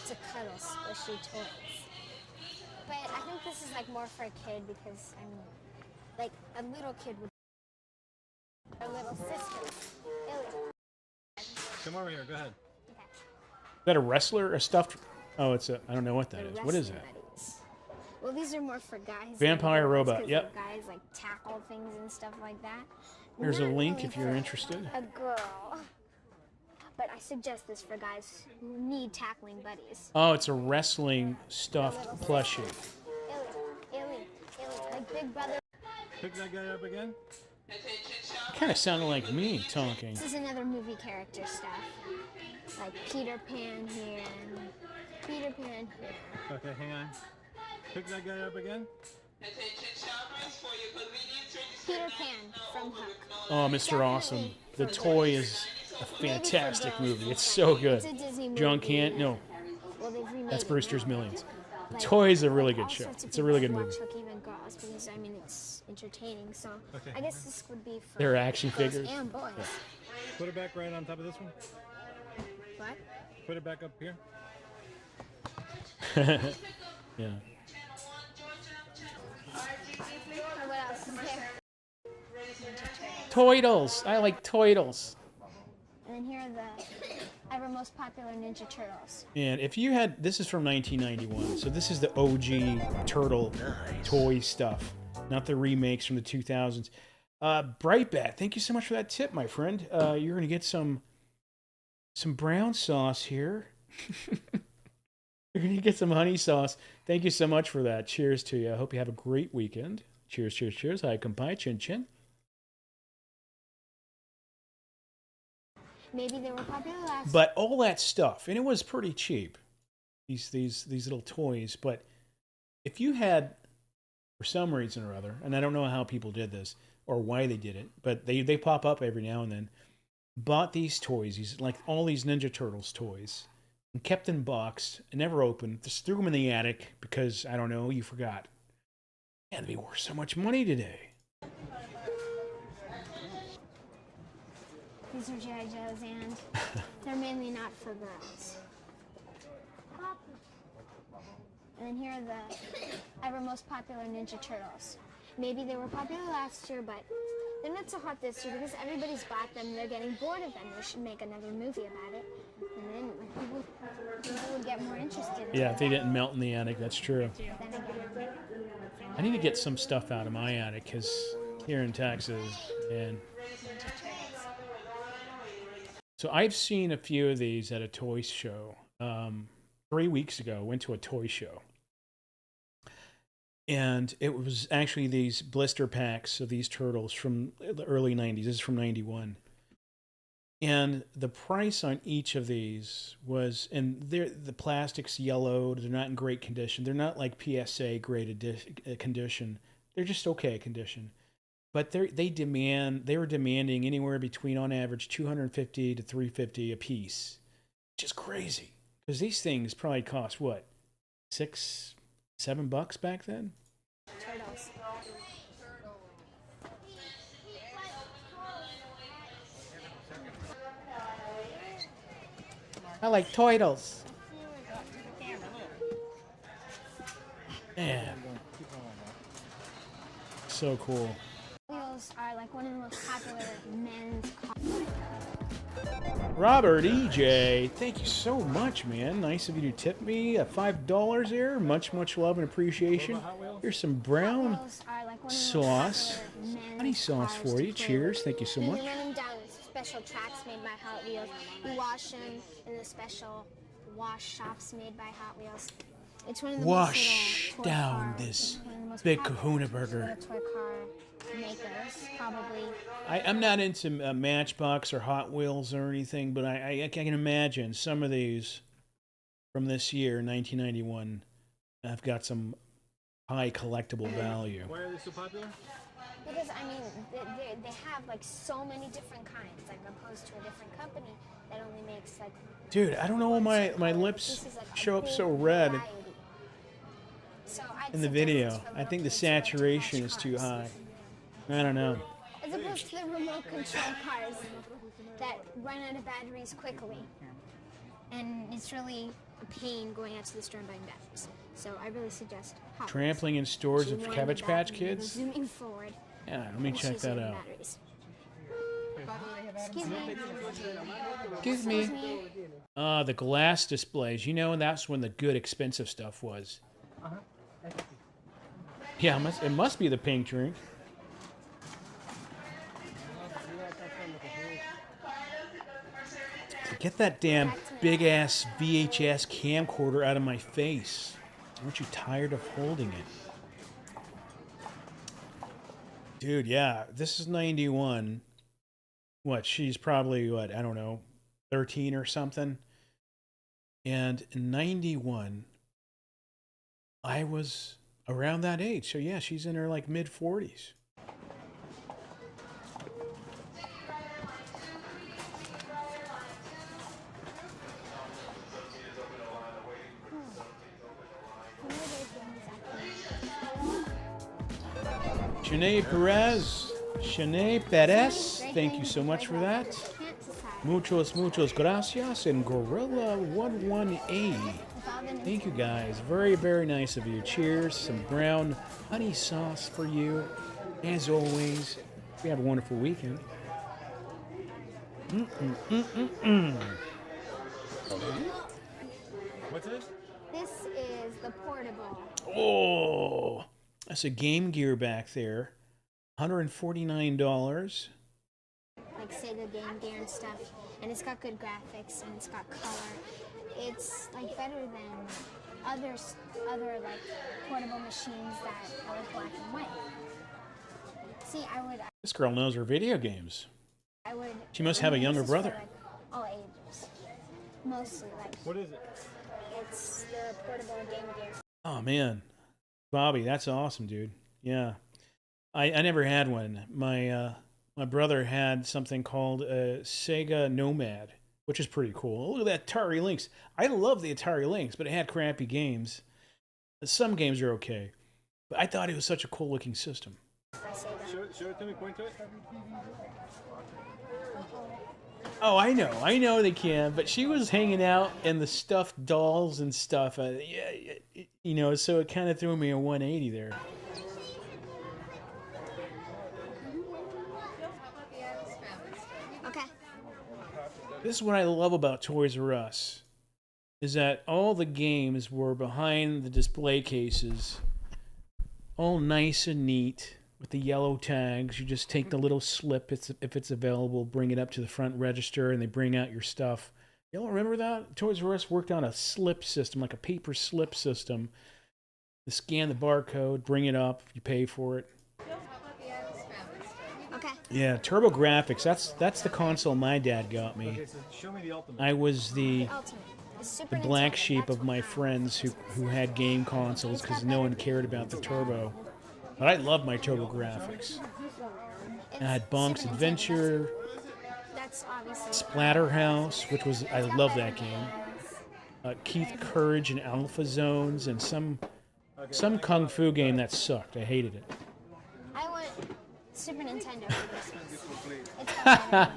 to cuddle squishy toys. But I think this is like more for a kid because, I mean, like a little kid would. Our little sister. Come over here, go ahead. Okay. Is that a wrestler? A stuffed? Oh, it's a. I don't know what that is. What is that? Buddies. Well, these are more for guys. Vampire robot. Yep. Guys like tackle things and stuff like that. Here's a Not link really if you're for interested. A girl. But I suggest this for guys who need tackling buddies. Oh, it's a wrestling stuffed plushie. Illy, like Big Brother. Pick that guy up again. Kind of sounded like me talking. This is another movie character stuff. Like Peter Pan here and Peter Pan here. Okay, hang on. Pick that guy up again. Peter Pan from Hook. Oh, Mr. Awesome. The toy is a fantastic movie. It's so good. John Can't? No. Well, they've remade That's it Brewster's now. Millions. The Like, toy is a really good all show. sorts of It's a really good people movie. watch Hook, even girls, because I mean it's entertaining. So Okay. I guess this would be for They're action girls figures. and boys. Put it back right on top of this one. What? Put it back up here. Yeah. Or what else is there? Toidles. I like Toidles. And then here are the ever most popular Ninja Turtles. And if you had, this is from 1991, so this is the OG Turtle toy stuff, not the remakes from the 2000s. Brightbat, thank you so much for that tip, my friend. You're gonna get some brown sauce here. You're going to get some honey sauce. Thank you so much for that. Cheers to you. I hope you have a great weekend. Cheers, cheers, cheers. Hi, kumpai, chin chin. Maybe they were popular last. But all that stuff, and it was pretty cheap. These little toys, but if you had, for some reason or other, and I don't know how people did this or why they did it, but they pop up every now and then, bought these toys, like all these Ninja Turtles toys, and kept them boxed and never opened, just threw them in the attic because, I don't know, you forgot. Man, they'd be worth so much money today. These are G.I. Joes, and they're mainly not for girls. And then here are the ever most popular Ninja Turtles. Maybe they were popular last year, but they're not so hot this year because everybody's bought them. They're getting bored of them. They should make another movie about it. And then people would get more interested in Yeah, it. if they didn't melt in the attic, that's true. Then again, I need to get some stuff out of my attic because here in Texas, and so I've seen a few of these at a toy show. 3 weeks ago, went to a toy show. And it was actually these blister packs of these turtles from the early 90s. This is from 91. And the price on each of these was, and the plastic's yellowed. They're not in great condition. They're not like PSA grade condition. They're just okay condition. But they were demanding anywhere between, on average, $250 to $350 a piece, which is crazy. Because these things probably cost, what, $6, $7 back then? turtles. I like turtles. Man. So cool. Wheels are like one of the most popular men's Robert EJ, thank you so much, man. Nice of you to tip me $5 there. Much, much love and appreciation. Here's some brown sauce, honey sauce for you. Cheers. Thank you so much. You run them down with special tracks made by Hot Wheels. You wash them in the special wash shops made by Hot Wheels. It's one of the Wash most little toy down car, this one of the most big popular kahuna burger. toy car makers, probably. I'm not into Matchbox or Hot Wheels or anything, but I can imagine some of these from this year, 1991, have got some high collectible value. Why are they so popular? Because, I mean, they have, like, so many different kinds, like, opposed to a different company that only makes, like... Dude, I don't know why my lips show up so red So I'd in the suggest video. it's for I think the little kids who like to saturation watch is too cars. high. I don't know. As opposed to the remote control cars that run out of batteries quickly. And it's really a pain going out to the store and buying batteries. So I really suggest Hot Wheels. Trampling in stores You of wind Cabbage it Patch back and you go Kids? Zooming forward. Yeah, let me and check choosing that out. batteries. Excuse me. Excuse me. The glass displays. You know, that's when the good expensive stuff was. Yeah, it must be the pink drink. Get that damn big-ass VHS camcorder out of my face. Aren't you tired of holding it? Dude, yeah, this is 91. What, she's probably, what, I don't know, 13 or something? And in 91, I was around that age. So yeah, she's in her like mid-40s. Shanae Perez, thank you so much for that. Muchos gracias. And Gorilla11A, thank you guys. Very, very nice of you. Cheers. Some brown honey sauce for you. As always, we have a wonderful weekend. What's this? This is the portable. Oh, that's a Game Gear back there. $149. Like Sega Game Gear and stuff. And it's got good graphics and it's got color. It's like better than other like portable machines that are like black and white. See, This girl knows her video games. I would. She must have a younger this is for, brother. like, all ages, mostly like. What is it? It's the portable Game Gear. Oh man, Bobby, that's awesome, dude. Yeah, I never had one. My brother had something called a Sega Nomad, which is pretty cool. Look at that Atari Lynx. I love the Atari Lynx, but it had crappy games. Some games are okay, but I thought it was such a cool looking system. Show it to me, point to it. Oh, I know they can, but she was hanging out in the stuffed dolls and stuff. So it kind of threw me a 180 there. Okay. This is what I love about Toys R Us, is that all the games were behind the display cases, all nice and neat. With the yellow tags, you just take the little slip if it's available, bring it up to the front register, and they bring out your stuff. Y'all remember that? Toys R Us worked on a slip system, like a paper slip system. You scan the barcode, bring it up, you pay for it. Okay. Yeah, TurboGrafx. That's the console my dad got me. Okay, so show me the ultimate. I was the Super black Nintendo, sheep that's of my friends who had game consoles because no one cared about the Turbo. But I love my TurboGrafx. I had Bonk's Adventure, That's obviously. Splatterhouse, which was, I love that game. Keith Courage and Alpha Zones, and some Kung Fu game that sucked. I hated it. I want Super Nintendo for Christmas. It's better.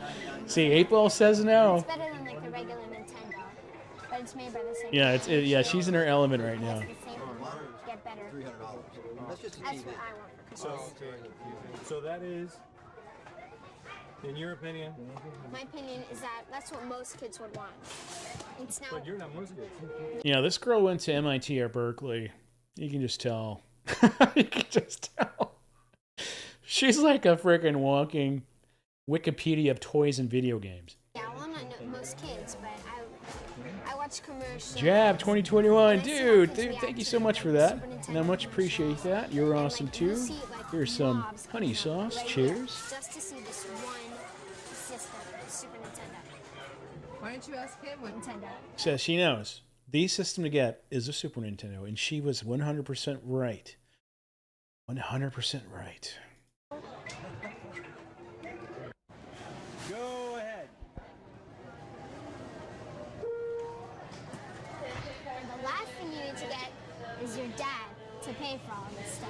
See, 8 Ball says no. It's better than like the regular Nintendo, but it's made by the same. Yeah, yeah, she's in her element right now. It's the same. Get better. That's what I want for Christmas. So that is, in your opinion? My opinion is that that's what most kids would want. It's now. But you're not most kids. Yeah, this girl went to MIT or Berkeley. You can just tell. You can just tell. She's like a freaking walking Wikipedia of toys and video games. Yeah, well, I'm not most kids, but I watch commercials. Jab 2021, dude, thank you so much for that. And I much appreciate that. You're awesome too. Here's some honey sauce. Cheers. Just to see this one system, Super Nintendo. Why don't you ask him what Nintendo? Says she knows the system to get is a Super Nintendo, and she was 100% right. 100% right. Go ahead. The last thing you need to get is your dad to pay for all this stuff.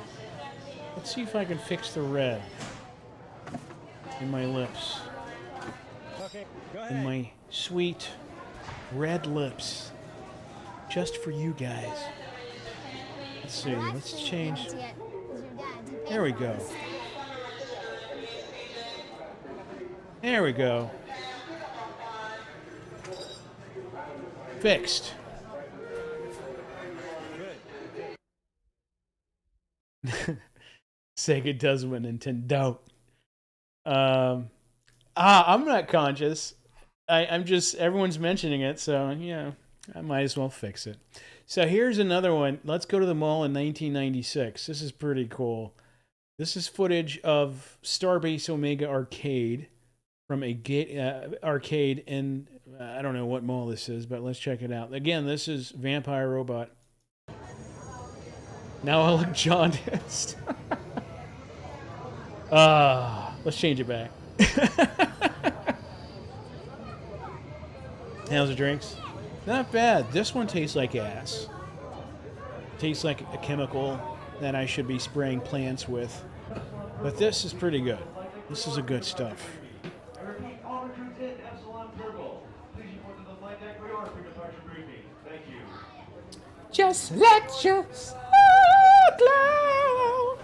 Let's see if I can fix the red in my lips. Okay, go ahead. In my sweet red lips. Just for you guys. Let's see, let's change. There we go. There we go. Fixed. Sega does what Nintendo don't. I'm not conscious. I'm just, everyone's mentioning it, so yeah, I might as well fix it. So here's another one. Let's go to the mall in 1996. This is pretty cool. This is footage of Starbase Omega Arcade from a arcade in, I don't know what mall this is, but let's check it out. Again, this is Vampire Robot. Now I look jaundiced. Let's change it back. How's the drinks? Not bad. This one tastes like ass. Tastes like a chemical that I should be spraying plants with. But this is pretty good. This is a good stuff. Just let your soul glow.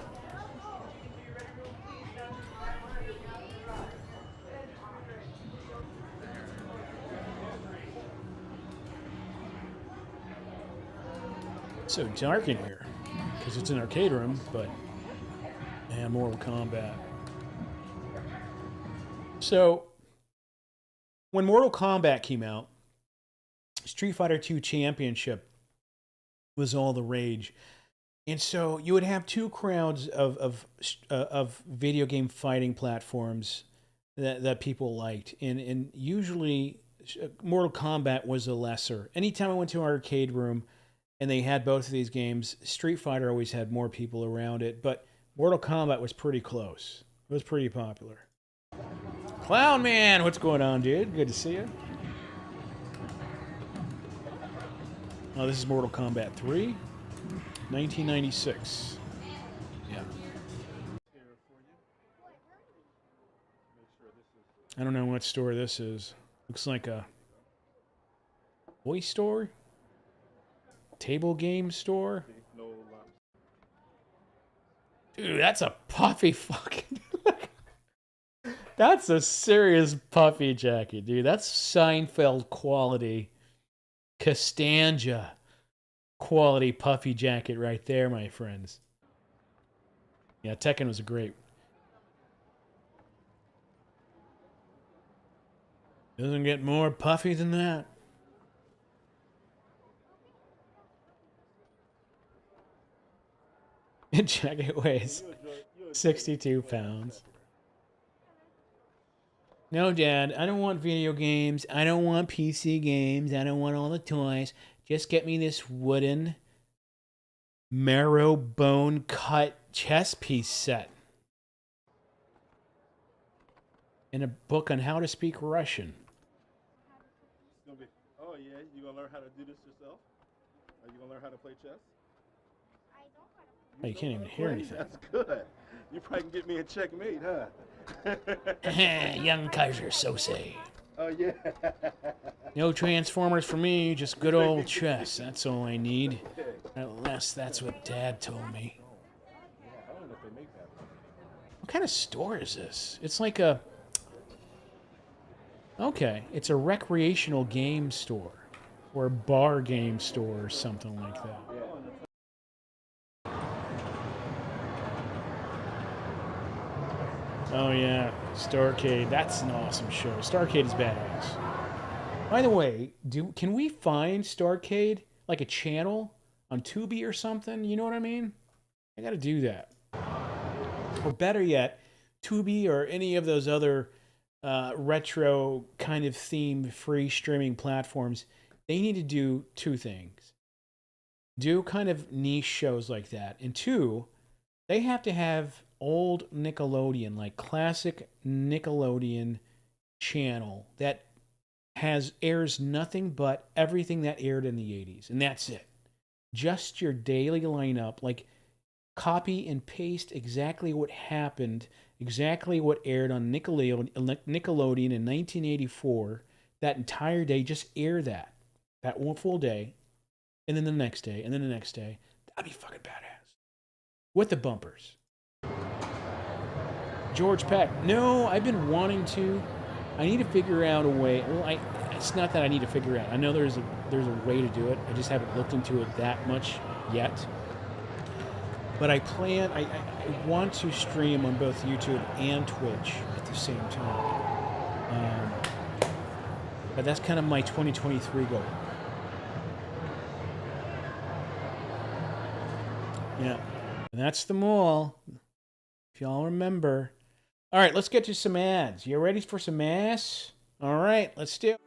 It's so dark in here because it's an arcade room, but and Mortal Kombat. So when Mortal Kombat came out, Street Fighter II Championship was all the rage. And so you would have two crowds of video game fighting platforms that people liked. And usually Mortal Kombat was the lesser. Anytime I went to an arcade room and they had both of these games, Street Fighter always had more people around it, but Mortal Kombat was pretty close. It was pretty popular. Clown Man, what's going on, dude? Good to see you. Oh, this is Mortal Kombat 3, 1996. Yeah. I don't know what store this is. Looks like a toy store? Table game store? Dude, that's a puffy fucking... That's a serious puffy jacket, dude. That's Seinfeld quality. Costanza quality puffy jacket right there, my friends. Yeah, Tekken was a great. Doesn't get more puffy than that. Jacket weighs 62 pounds. No, Dad, I don't want video games. I don't want PC games. I don't want all the toys. Just get me this wooden marrow bone cut chess piece set. And a book on how to speak Russian. Oh yeah, you gonna learn how to do this yourself? Are you gonna learn how to play chess? Oh, you can't even hear anything. That's good. You probably can get me a checkmate, huh? Young Kaiser Sose. Oh yeah. No Transformers for me, just good old chess. That's all I need. At least that's what Dad told me. What kind of store is this? It's like a... Okay, it's a recreational game store. Or a bar game store or something like that. Oh yeah, Starcade. That's an awesome show. Starcade is badass. By the way, can we find Starcade like a channel on Tubi or something? You know what I mean? I gotta do that. Or better yet, Tubi or any of those other retro kind of themed free streaming platforms, they need to do two things. Do kind of niche shows like that. And two, they have to have old Nickelodeon, like classic Nickelodeon channel that airs nothing but everything that aired in the 80s. And that's it. Just your daily lineup, like copy and paste exactly what happened, exactly what aired on Nickelodeon in 1984. That entire day, just air that one full day, and then the next day, and then the next day. That'd be fucking badass. With the bumpers. George Peck. No, I've been wanting to. I need to figure out a way. Well, it's not that I need to figure out. I know there's a way to do it. I just haven't looked into it that much yet. But I want to stream on both YouTube and Twitch at the same time. But that's kind of my 2023 goal. Yeah. And that's the mall. If y'all remember. All right, let's get to some ads. You ready for some ass? All right, let's do it.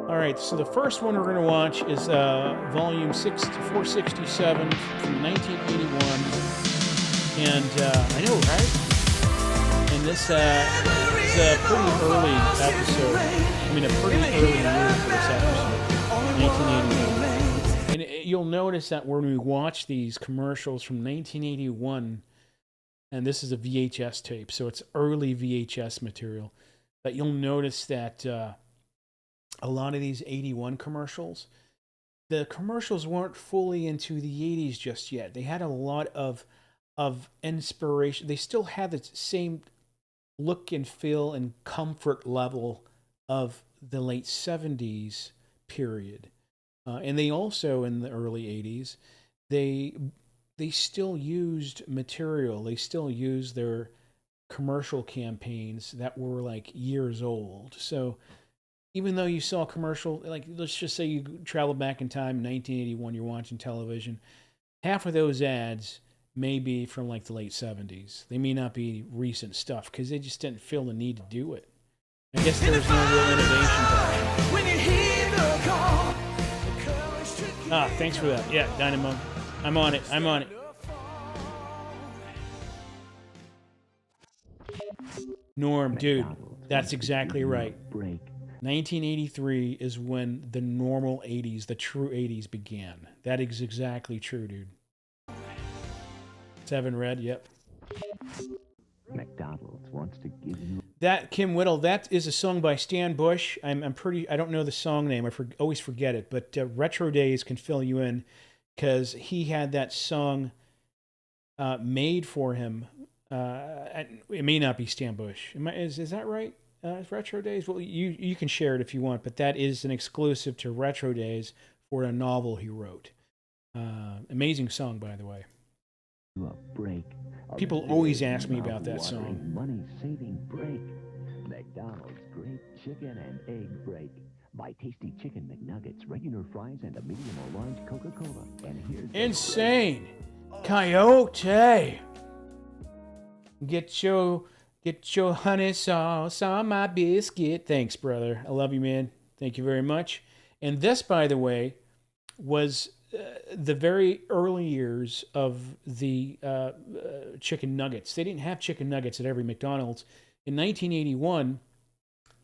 All right, so the first one we're going to watch is volume 467 from 1981. And I know, right? And this is a pretty early episode. I mean, a pretty early year for this episode. 1981. And you'll notice that when we watch these commercials from 1981, and this is a VHS tape, so it's early VHS material, that you'll notice that a lot of these 81 commercials, the commercials weren't fully into the 80s just yet. They had a lot of inspiration. They still had the same look and feel and comfort level of the late 70s period. And they also, in the early 80s, they they still used material. They still used their commercial campaigns that were like years old. So even though you saw commercial, like let's just say you travel back in time, 1981, you're watching television, half of those ads may be from like the late 70s. They may not be recent stuff because they just didn't feel the need to do it. I guess there was no real innovation to that. Thanks for that. Yeah, Dynamo. I'm on it. I'm on it. Norm, dude, that's exactly right. 1983 is when the normal 80s, the true 80s began. That is exactly true, dude. 7 Red, yep. McDonald's wants to give you That, Kim Whittle, that is a song by Stan Bush. I don't know the song name. I always forget it, but Retro Days can fill you in because he had that song made for him. It may not be Stan Bush. Is that right? Retro Days? Well, you can share it if you want, but that is an exclusive to Retro Days for a novel he wrote. Amazing song, by the way. a break. People always ask me about that song. Money-saving break. McDonald's Great Chicken and Egg Break. Buy tasty chicken McNuggets, regular fries, and a medium or large Coca-Cola. And here's Insane! Coyote! Get your honey sauce on my biscuit. Thanks, brother. I love you, man. Thank you very much. And this, by the way, was the very early years of the chicken nuggets. They didn't have chicken nuggets at every McDonald's. In 1981,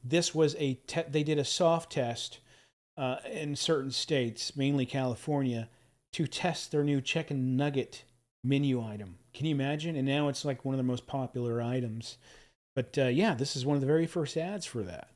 this was they did a soft test in certain states, mainly California, to test their new chicken nugget menu item. Can you imagine? And now it's like one of the most popular items. But yeah, this is one of the very first ads for that.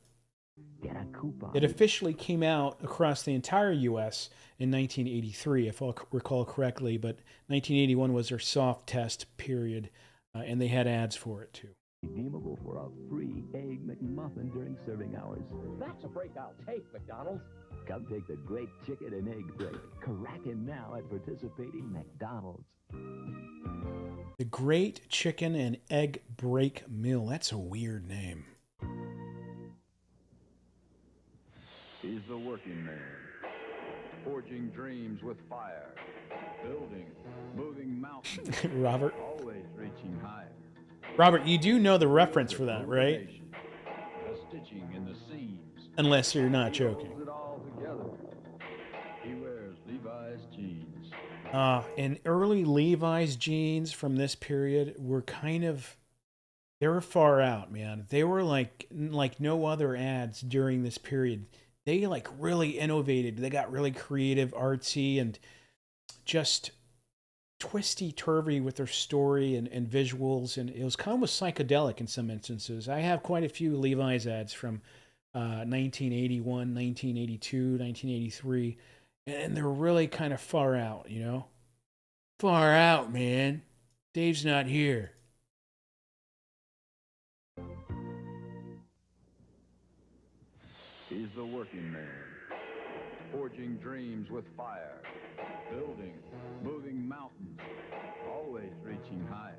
Get a coupon. It officially came out across the entire U.S. in 1983, if I recall correctly, but 1981 was their soft test period, and they had ads for it too. Redeemable for a free Egg McMuffin during serving hours. That's a break I'll take, McDonald's. Come take the Great Chicken and Egg Break. Kraken now at participating McDonald's. The Great Chicken and Egg Break Meal. That's a weird name. He's the working man, forging dreams with fire, building, moving mountains, Robert. always reaching higher. Robert, you do know the reference for that, right? The stitching in the seams. Unless you're not joking. Holds it all together. He wears Levi's jeans. And early Levi's jeans from this period were they were far out, man. They were like no other ads during this period. They like really innovated. They got really creative, artsy, and just twisty-turvy with their story and visuals. And it was kind of psychedelic in some instances. I have quite a few Levi's ads from 1981, 1982, 1983. And they're really kind of far out, you know? Far out, man. Dave's not here. He's the working man, forging dreams with fire, building, moving mountains, always reaching higher.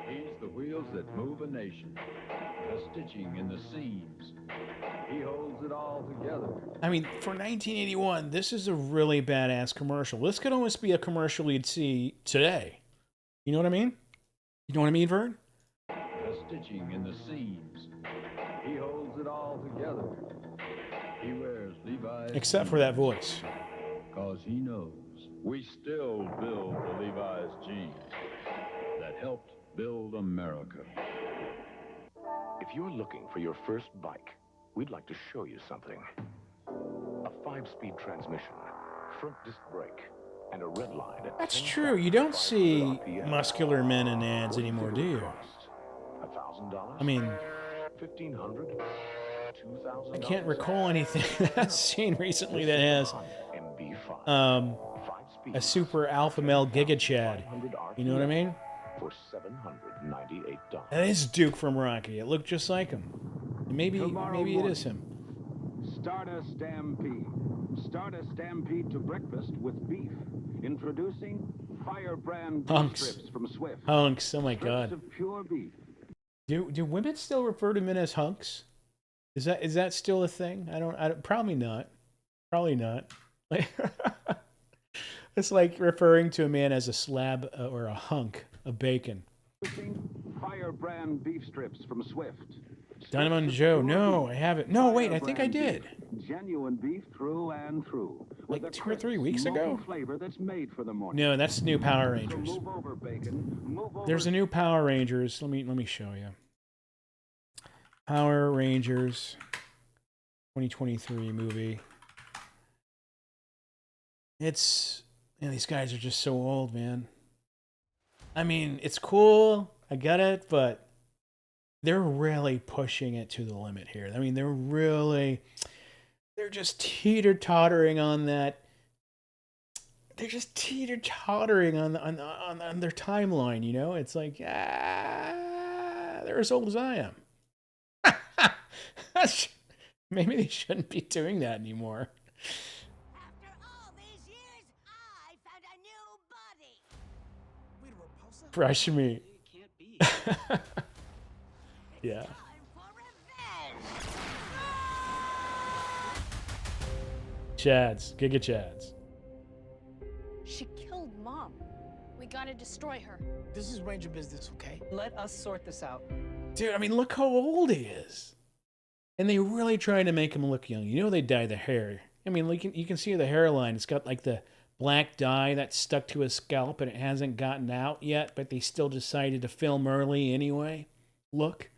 He's the wheels that move a nation, the stitching in the seams. He holds it all together. I mean, for 1981, this is a really badass commercial. This could almost be a commercial you'd see today. You know what I mean? You know what I mean, Vern? The stitching in the seams. He holds it all together. He wears Levi's. Except for that voice. Because he knows we still build the Levi's jeans that helped build America. If you're looking for your first bike, we'd like to show you something. A 5-speed transmission, front disc brake, and a red line. That's true. You don't see muscular men in ads anymore, do you? $1,000? I mean, $1,500? $2,000? I can't recall anything I've seen recently that has a super alpha male Giga Chad. You know what I mean? For $798. That is Duke from Rocky. It looked just like him. Maybe it is him. Start a stampede. Start a stampede to breakfast with beef. Introducing Firebrand beef Hunks. strips from Swift. Hunks. Oh my Strips God. of pure beef. Do women still refer to men as hunks? Is that still a thing? I don't probably not. Probably not. Like, it's like referring to a man as a slab or a hunk of bacon. Firebrand beef strips from Swift. Dynamite Joe. No, I haven't. No, wait. I think I did. Genuine beef through and through. Like 2 or 3 weeks ago. Flavor that's made for the morning. No, that's new Power Rangers. Move over, bacon. Move over. There's a new Power Rangers. Let me show you. Power Rangers 2023 movie. It's, these guys are just so old, man. I mean, it's cool. I get it, but they're really pushing it to the limit here. I mean, they're just teeter-tottering on that. They're just teeter-tottering on their timeline, you know? It's like, they're as old as I am. Maybe they shouldn't be doing that anymore. Fresh meat. Yeah. Chads. Giga Chads. She killed Mom. We gotta destroy her. This is Ranger business, okay? Let us sort this out. Dude, I mean, look how old he is. And they really trying to make him look young. You know they dye the hair. I mean, you can see the hairline. It's got like the black dye that's stuck to his scalp and it hasn't gotten out yet, but they still decided to film early anyway. Look.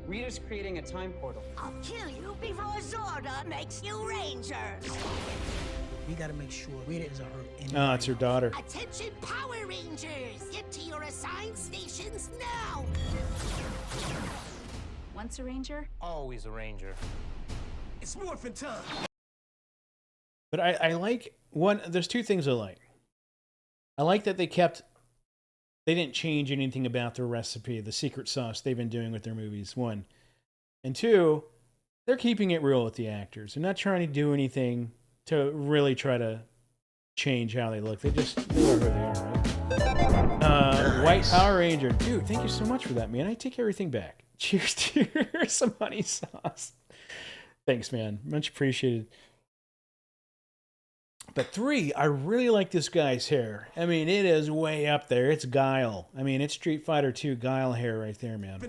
Rita's creating a time portal. I'll kill you before Zorda makes you Rangers. We gotta make sure Rita isn't hurt anybody. Oh, it's her daughter. Attention, Power Rangers! Get to your assigned stations now! Once a ranger, Always a ranger. It's morphin' time. But I like there's 2 things I like. I like that they didn't change anything about their recipe, the secret sauce they've been doing with their movies, 1. And 2, they're keeping it real with the actors. They're not trying to do anything to really try to change how they look. They are who they are, right? White Power Ranger. Dude, thank you so much for that, man. I take everything back. Cheers to some honey sauce. Thanks, man. Much appreciated. But 3, I really like this guy's hair. I mean, it is way up there. It's Guile. I mean, it's Street Fighter 2 Guile hair right there, man.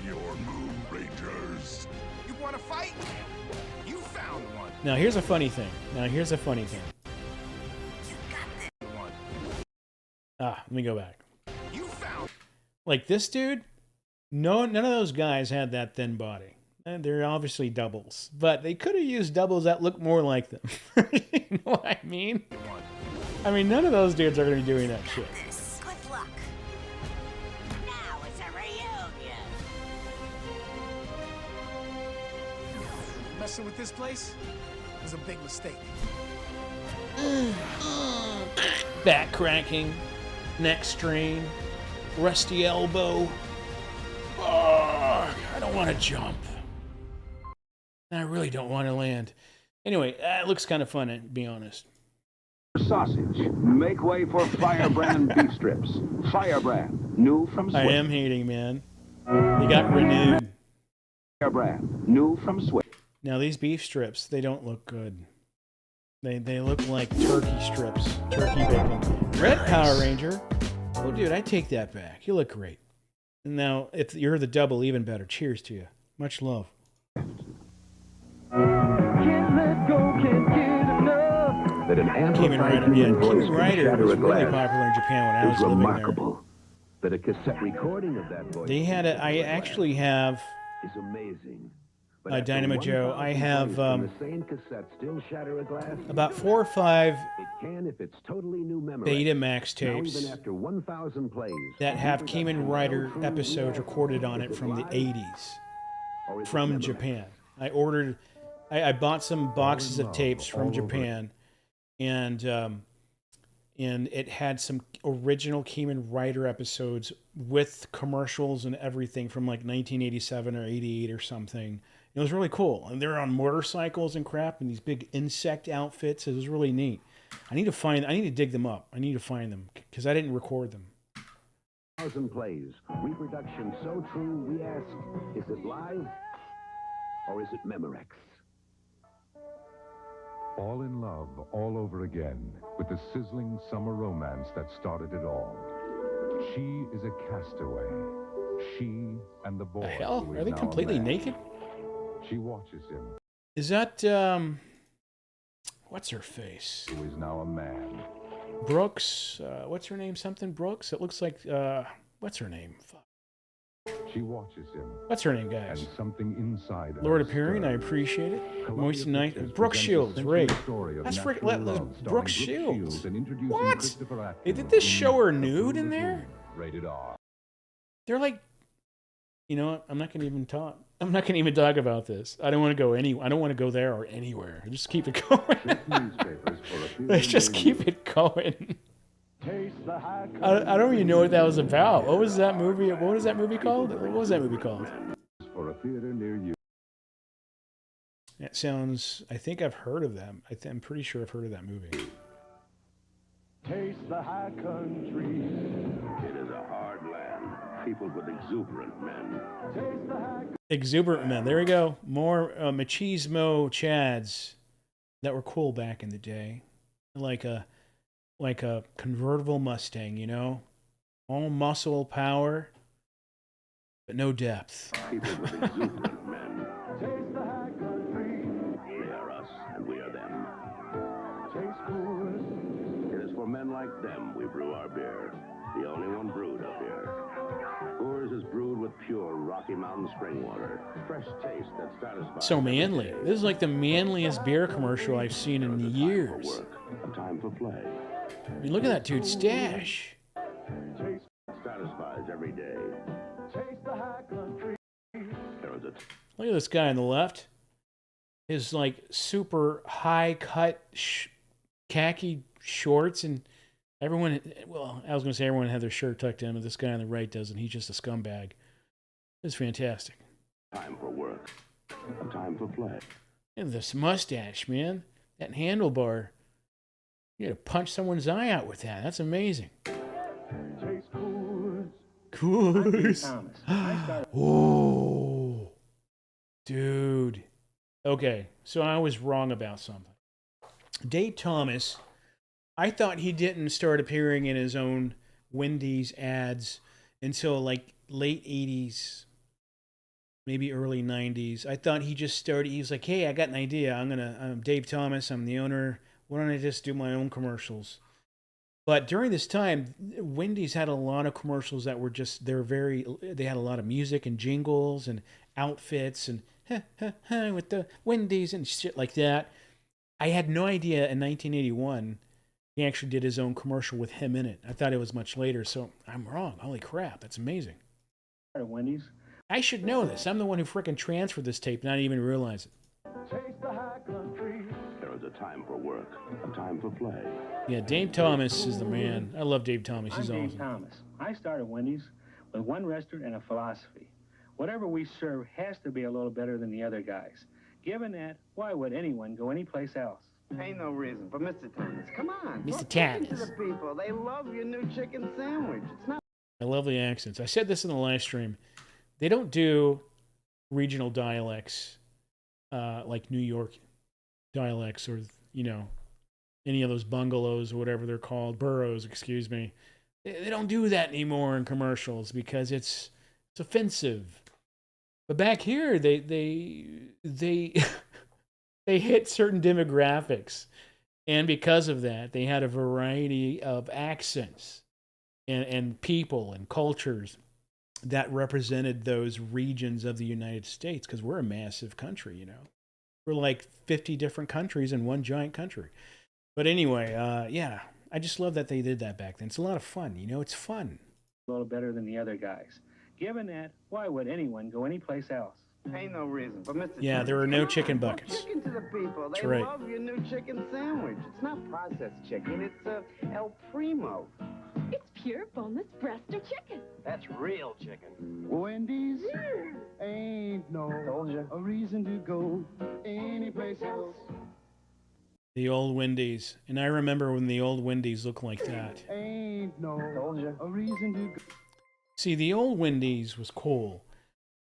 Your move, Rangers. You wanna fight? You found one. Now, here's a funny thing. Let me go back. You found. Like this dude, none of those guys had that thin body. And they're obviously doubles, but they could have used doubles that look more like them. You know what I mean? I mean, none of those dudes are going to be doing that shit. Good luck. Now it's a reunion. Messing with this place was a big mistake. Back cracking, neck strain, rusty elbow. Oh, I don't want to jump. I really don't want to land. Anyway, it looks kind of fun, to be honest. Sausage. Make way for Firebrand beef strips. Firebrand. New from Swift. I am hating, man. They got renewed. Firebrand. New from Swift. Now, these beef strips, they don't look good. They look like turkey strips. Turkey bacon. Red Power Ranger. Oh, dude, I take that back. You look great. And now, if you're the double, even better. Cheers to you. Much love. That an Kamen Rider, yeah, Kamen Rider was really popular in Japan when I was living remarkable. That a cassette recording of that voice. there. They had I actually have is amazing. Dynamo Joe. I have the same cassette still shatter a glass. about 4 or 5 It can if it's totally new memory. Betamax Now, tapes even after 1,000 plays, that have Kamen Rider episodes recorded on it from the 80s from Japan. I bought some boxes of tapes from Japan, and and it had some original Kamen Rider episodes with commercials and everything from like 1987 or 88 or something. It was really cool, and they're on motorcycles and crap, and these big insect outfits. It was really neat. I need to dig them up. I need to find them because I didn't record them. Thousand plays, reproduction so true we ask, is it live or is it Memorex? Fall in love all over again with the sizzling summer romance that started it all. She is a castaway. She and the boy. The hell? who Are is they now a completely man. naked? She watches him, Is that what's her face? who is now a man. Brooks. What's her name? Something Brooks. It looks like what's her name? Fuck. She watches him. What's her name, guys? And something inside her Lord appearing. I stirs. appreciate it. Columbia Moist Night. Pictures Brooke presents a Shields. sensual Right. story of That's natural freaking. love, Brooke starring Shields. and introducing What? Christopher They Atkins did this in show her A nude in Fool there? Rated R. They're like, you know what? I'm not gonna even talk. I'm not gonna even talk about this. I don't want to go I don't want to go there or anywhere. Just keep it going. Let's just keep it going. I don't even know what that was about. What was that movie? What was that movie called? What was that movie called? For a theater near you. That sounds. I think I've heard of that. I'm pretty sure I've heard of that movie. Taste the high country. It is a hard land, peopled with exuberant men. Taste the high Exuberant Men. There we go. More machismo chads that were cool back in the day, like a convertible Mustang, you know, all muscle power, but no depth. People with exuberant men. Taste the high country. They are us, and we are them. Taste Coors. It is for men like them we brew our beer. The only one brewed up here. Coors is brewed with pure Rocky Mountain spring water. Fresh taste that satisfies. So manly. This is like the manliest beer commercial I've seen in years. A time for play. I mean, look at that dude's stash. Taste satisfies every day. Taste the high country. There is a Look at this guy on the left. His like super high cut khaki shorts, and everyone. Well, I was going to say everyone had their shirt tucked in, but this guy on the right doesn't. He's just a scumbag. It's fantastic. time for work. A time for play. And this mustache, man. That handlebar. You gotta punch someone's eye out with that. That's amazing. Taste Coors. Coors. Oh, dude. Okay, so I was wrong about something. Dave Thomas, I thought he didn't start appearing in his own Wendy's ads until like late 80s, maybe early 90s. I thought he just started, he was like, hey, I got an idea. I'm Dave Thomas. I'm the owner. Why don't I just do my own commercials? But during this time, Wendy's had a lot of commercials that were just, they had a lot of music and jingles and outfits and with the Wendy's and shit like that. I had no idea in 1981 he actually did his own commercial with him in it. I thought it was much later, so I'm wrong. Holy crap, that's amazing. Wendy's. I should know this. I'm the one who frickin' transferred this tape, not even realize it. Taste the high country. There is a time for work, a time for play. Yeah, Dave Thomas is the man. I love Dave Thomas. He's I'm Dave awesome. Thomas. I started Wendy's with one restaurant and a philosophy. Whatever we serve has to be a little better than the other guys. Given that, why would anyone go anyplace else? Ain't no reason. But Mr. Thomas, come on. Mr. Talk to Thomas. the people. They love your new chicken sandwich. It's not. I love the accents. I said this in the live stream. They don't do regional dialects like New York dialects or, you know, any of those bungalows or whatever they're called, boroughs, excuse me. They don't do that anymore in commercials because it's offensive. But back here, they hit certain demographics, and because of that, they had a variety of accents and people and cultures that represented those regions of the United States, because we're a massive country, you know. We're like 50 different countries in one giant country. But anyway, yeah, I just love that they did that back then. It's a lot of fun, you know, it's fun. A little better than the other guys. Given that, why would anyone go anyplace else? Ain't no reason. But Mr. Yeah, there are no chicken buckets. Chicken to the people. That's They right. love your new chicken sandwich. It's not processed chicken. It's El Primo. It's pure boneless breast of chicken. That's real chicken. Wendy's ain't no a reason to go anyplace else. The old Wendy's. And I remember when the old Wendy's looked like that. Ain't no a reason to go. See, the old Wendy's was cool.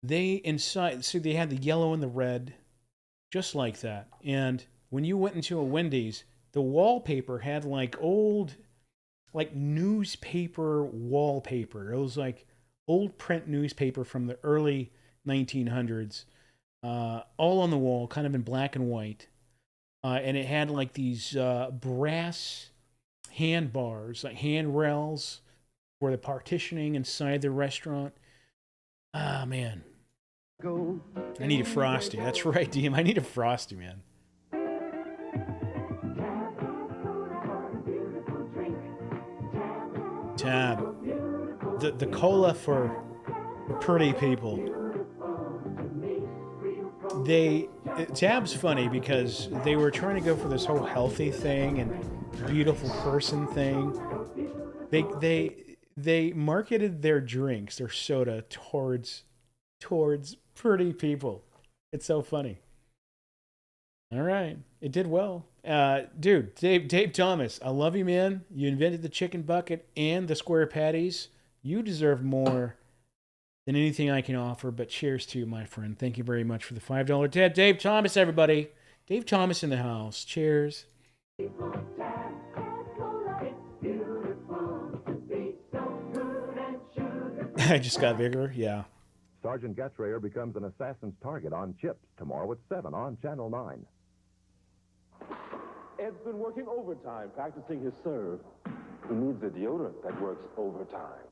They inside, see, they had the yellow and the red, just like that. And when you went into a Wendy's, the wallpaper had like old, like newspaper wallpaper. It was like old print newspaper from the early 1900s, all on the wall, kind of in black and white. And it had like these brass handbars, like handrails for the partitioning inside the restaurant. Ah, man. I need a Frosty. That's right, DM. I need a Frosty, man. Tab. The cola for pretty people. Tab's funny because they were trying to go for this whole healthy thing and beautiful person thing. They marketed their drinks, their soda, towards pretty people. It's so funny. All right, it did well, dude. Dave Thomas, I love you, man. You invented the chicken bucket and the square patties. You deserve more than anything I can offer. But cheers to you, my friend. Thank you very much for the $5 tip, Dave Thomas. Everybody, Dave Thomas in the house. Cheers. I just got bigger, yeah. Sergeant Gatrayer becomes an assassin's target on Chips tomorrow at 7 on Channel 9. Ed's been working overtime practicing his serve. He needs a deodorant that works overtime.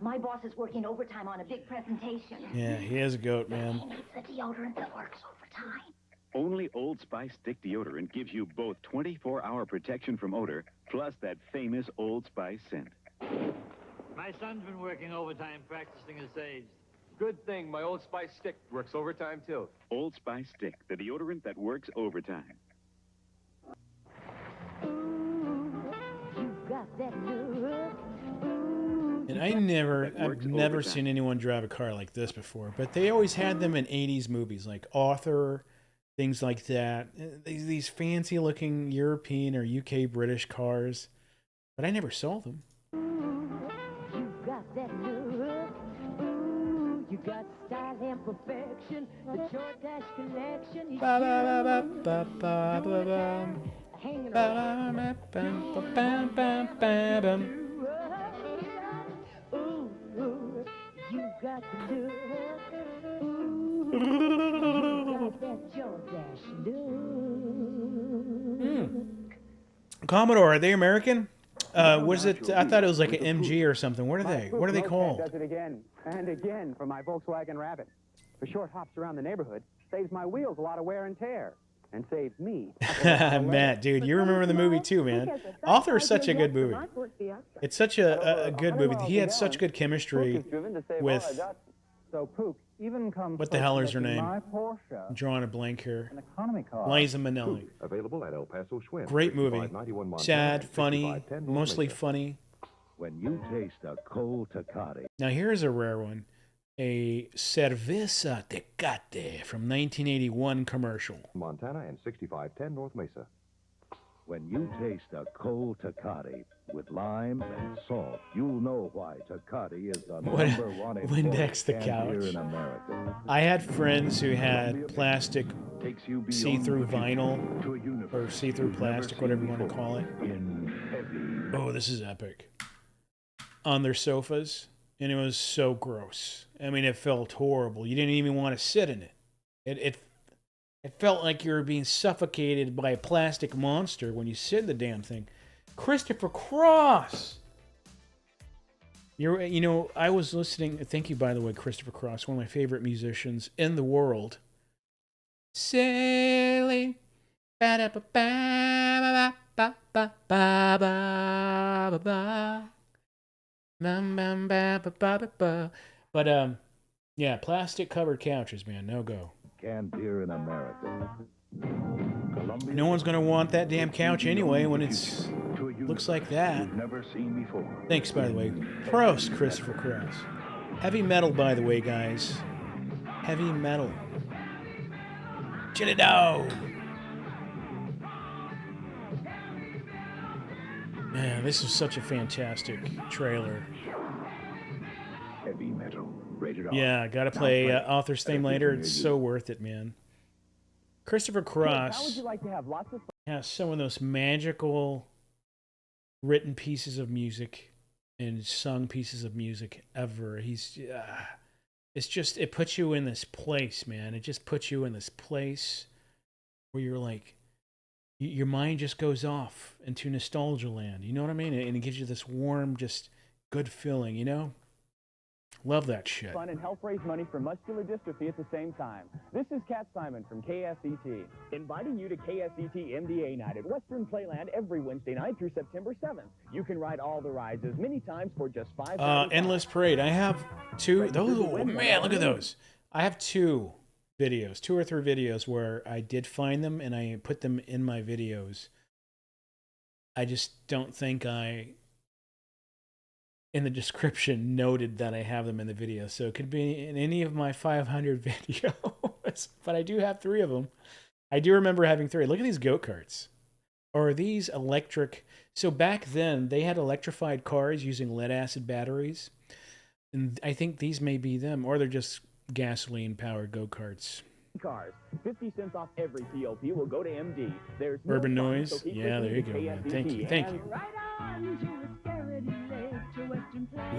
My boss is working overtime on a big presentation. Yeah, he is a goat, He man. needs a deodorant that works overtime. Only Old Spice Stick Deodorant gives you both 24-hour protection from odor, plus that famous Old Spice scent. My son's been working overtime practicing his saves. Good thing my Old Spice stick works overtime, too. Old Spice Stick, the deodorant that works overtime. And I've never seen anyone drive a car like this before, but they always had them in 80s movies, like Author, things like that. These fancy looking European or UK British cars, but I never saw them. You got that look. Ooh, you got style and perfection. The Jordache collection. You Ba ba ba ba ba ba ba. hanging Ba around. ba ba ba ba ba ba. Ooh, ooh, you got the look. Ooh, you got that Jordache look. Commodore, are they American? Was it? I thought it was like an MG or something. What are they? What are they called? Does it again and again for my Volkswagen Rabbit. For short hops around the neighborhood, saves my wheels a lot of wear and tear, and saves me. Matt, dude, you remember the movie too, man. Author is such a good movie. It's such a good movie. He had such good chemistry with. So Pook even comes. What the hell is her name? My Porsche. I'm drawing a blank here. An economy car. Liza Minnelli. Available at El Paso Schwinn. Great movie. 6591 Montana, Sad, and funny, 6510 North mostly Mesa. funny. When you taste a cold Tecate. Now here's a rare one. A Cerveza Tecate from 1981 commercial. Montana and 6510 North Mesa. When you taste a cold Tecate with lime and salt, you'll know why Tecate is the What- number one Windex the imported can here couch. in America. I had friends who had plastic Takes you beyond see-through what you vinyl to a universe or see-through you've never plastic, seen whatever you want to before. call it. In heavy. Oh, this is epic. On their sofas, and it was so gross. I mean, it felt horrible. You didn't even want to sit in it. It felt like you were being suffocated by a plastic monster when you sit in the damn thing. Christopher Cross. You know, I was listening. Thank you, by the way, Christopher Cross, one of my favorite musicians in the world. Sailing. Ba-da-ba-ba-ba-ba-ba-ba-ba-ba. But Yeah, plastic covered couches, man. No go. Canned beer in America. No one's gonna want that damn couch anyway when it's looks like that. Never seen before. Thanks, by the way. Prost, Christopher Cross. Heavy metal, by the way, guys. Heavy metal. Chill it out. Man, this is such a fantastic trailer. Heavy metal. Rated R. Yeah, gotta play author's theme later. It's so worth it, man. Christopher Cross. How would you like to have lots of fun? Yeah, some of those magical written pieces of music and sung pieces of music ever. He's, it's just, it puts you in this place, man. It just puts you in this place where you're like, your mind just goes off into nostalgia land. You know what I mean? And it gives you this warm, just good feeling, you know? Love that shit. Fun and help raise money for muscular dystrophy at the same time. This is Cat Simon from KSET, inviting you to KSET MDA Night at Western Playland every Wednesday night through September 7th. You can ride all the rides as many times for just $5. Endless Parade. I have two. Those, oh man, look at those. I have two videos, 2 or 3 videos where I did find them and I put them in my videos. I just don't think I, in the description, noted that I have them in the video. So it could be in any of my 500 videos, but I do have 3 of them. I do remember having 3. Look at these go-karts. Or these electric. So back then, they had electrified cars using lead-acid batteries. And I think these may be them, or they're just gasoline-powered go-karts. Cars. 50 cents off every POP will go to MD. There's no Urban fun, Noise. so keep Yeah, there you listening go, to man. KSET. Thank you. Thank you.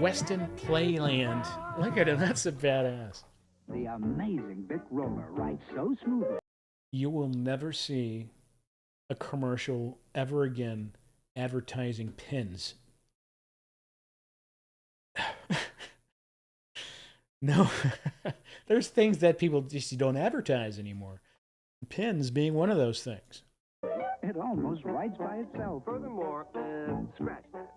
Western Playland. Look at it. That's a badass. The amazing Bic roller rides so smoothly. You will never see a commercial ever again advertising pins. No. There's things that people just don't advertise anymore. Pins being one of those things. It almost rides by itself. Furthermore, scratch that.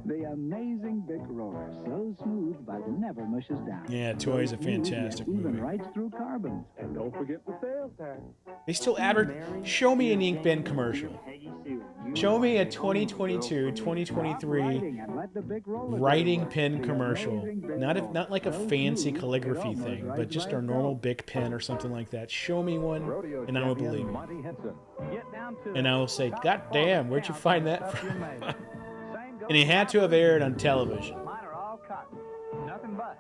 The amazing Bic roller, so smooth but never mushes down. Yeah, Toy's a fantastic Even movie. rides through carbons. And don't forget the sales tax. They still advertise. Show me an ink pen commercial. Show me a 2022, 2023 writing pen commercial. Not like a fancy calligraphy thing, but just a normal Bic pen or something like that. Show me one, and I will believe it. And I will say, God damn, where'd you find that from? And it had to have aired on television. Mine are all cotton. Nothing but.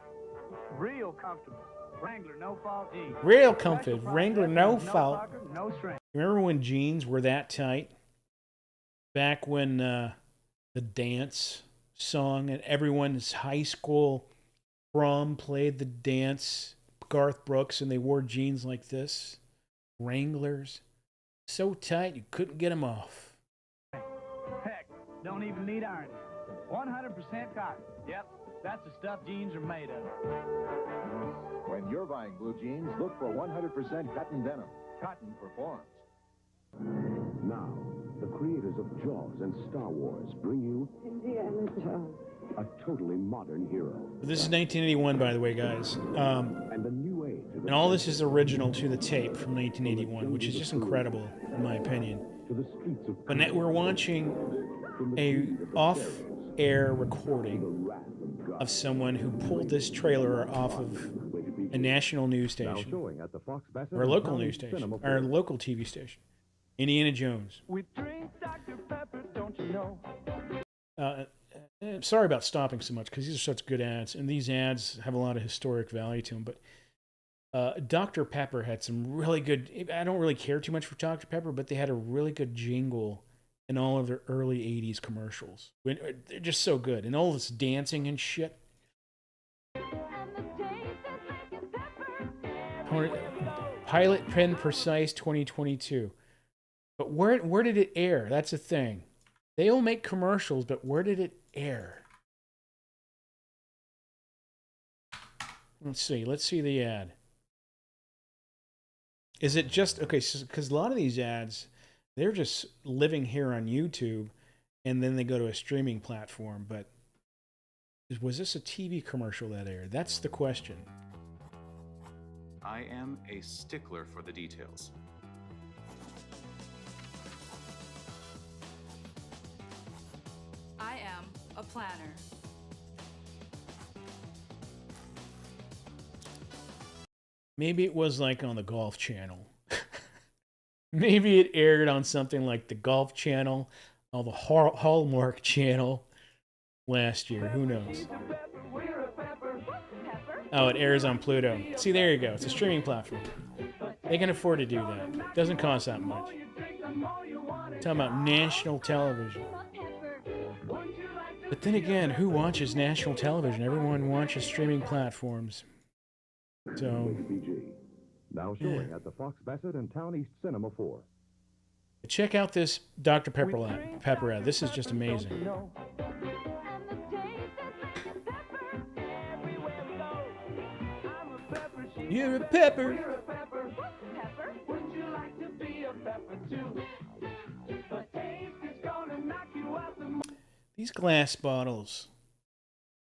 Real comfortable. Wrangler no fault jeans. Real comfort. Wrangler no fault. No shrink. Remember when jeans were that tight? Back when the dance song and everyone's high school prom played the dance, Garth Brooks, and they wore jeans like this. Wranglers. So tight you couldn't get them off. Heck, don't even need ironing. 100% cotton. Yep, that's the stuff jeans are made of. When you're buying blue jeans, look for 100% cotton denim. Cotton performs. Now, the creators of Jaws and Star Wars bring you Indiana Jones. a totally modern hero. This is 1981, by the way, guys. And a new age of And all this is original to the tape from 1981, which is just incredible, in my opinion. But now we're watching a off-air recording of someone who pulled this trailer off of a national news station, or a local news station, or a local TV station. Indiana Jones. We drink Dr. Pepper, don't you know? Sorry about stopping so much, because these are such good ads, and these ads have a lot of historic value to them, but Dr. Pepper had some really good, I don't really care too much for Dr. Pepper, but they had a really good jingle in all of their early 80s commercials. They're just so good. And all this dancing and shit. Pilot Pen Precise 2022. But where did it air? That's the thing. They all make commercials, but where did it air? Let's see the ad. Is it just, okay, because a lot of these ads, they're just living here on YouTube, and then they go to a streaming platform, but was this a TV commercial that aired? That's the question. I am a stickler for the details. I am a planner. Maybe it was like on the Golf Channel. Maybe it aired on something like the Golf Channel or the Hallmark Channel last year. Who knows? Oh, it airs on Pluto. See, there you go. It's a streaming platform. They can afford to do that. Doesn't cost that much. Talking about national television. But then again, who watches national television? Everyone watches streaming platforms. So, now showing at the Fox Bassett and Town East Cinema 4. Check out this Dr. Pepper ad. This is just amazing. You're a pepper. These glass bottles.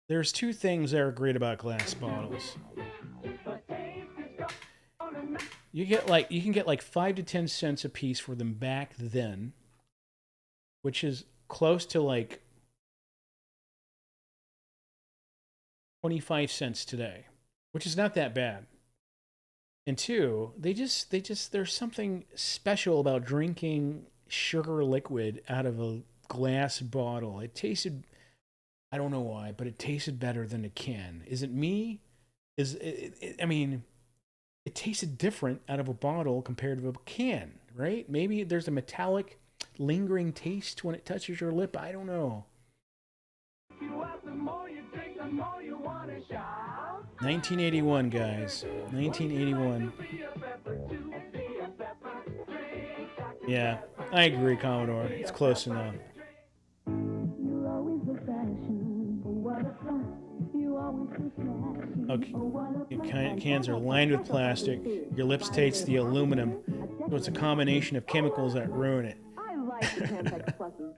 There's two things that are great about glass bottles. You can get like 5 to 10 cents a piece for them back then, which is close to like 25 cents today, which is not that bad. And two, there's something special about drinking sugar liquid out of a glass bottle. It tasted, I don't know why, but it tasted better than a can. Is it me? I mean, it tasted different out of a bottle compared to a can, right? Maybe there's a metallic, lingering taste when it touches your lip. I don't know. 1981, guys. 1981. Yeah, I agree, Commodore. It's close enough. Okay, cans are lined with plastic. Your lips taste the aluminum. So it's a combination of chemicals that ruin it. I like the Tampax pluses.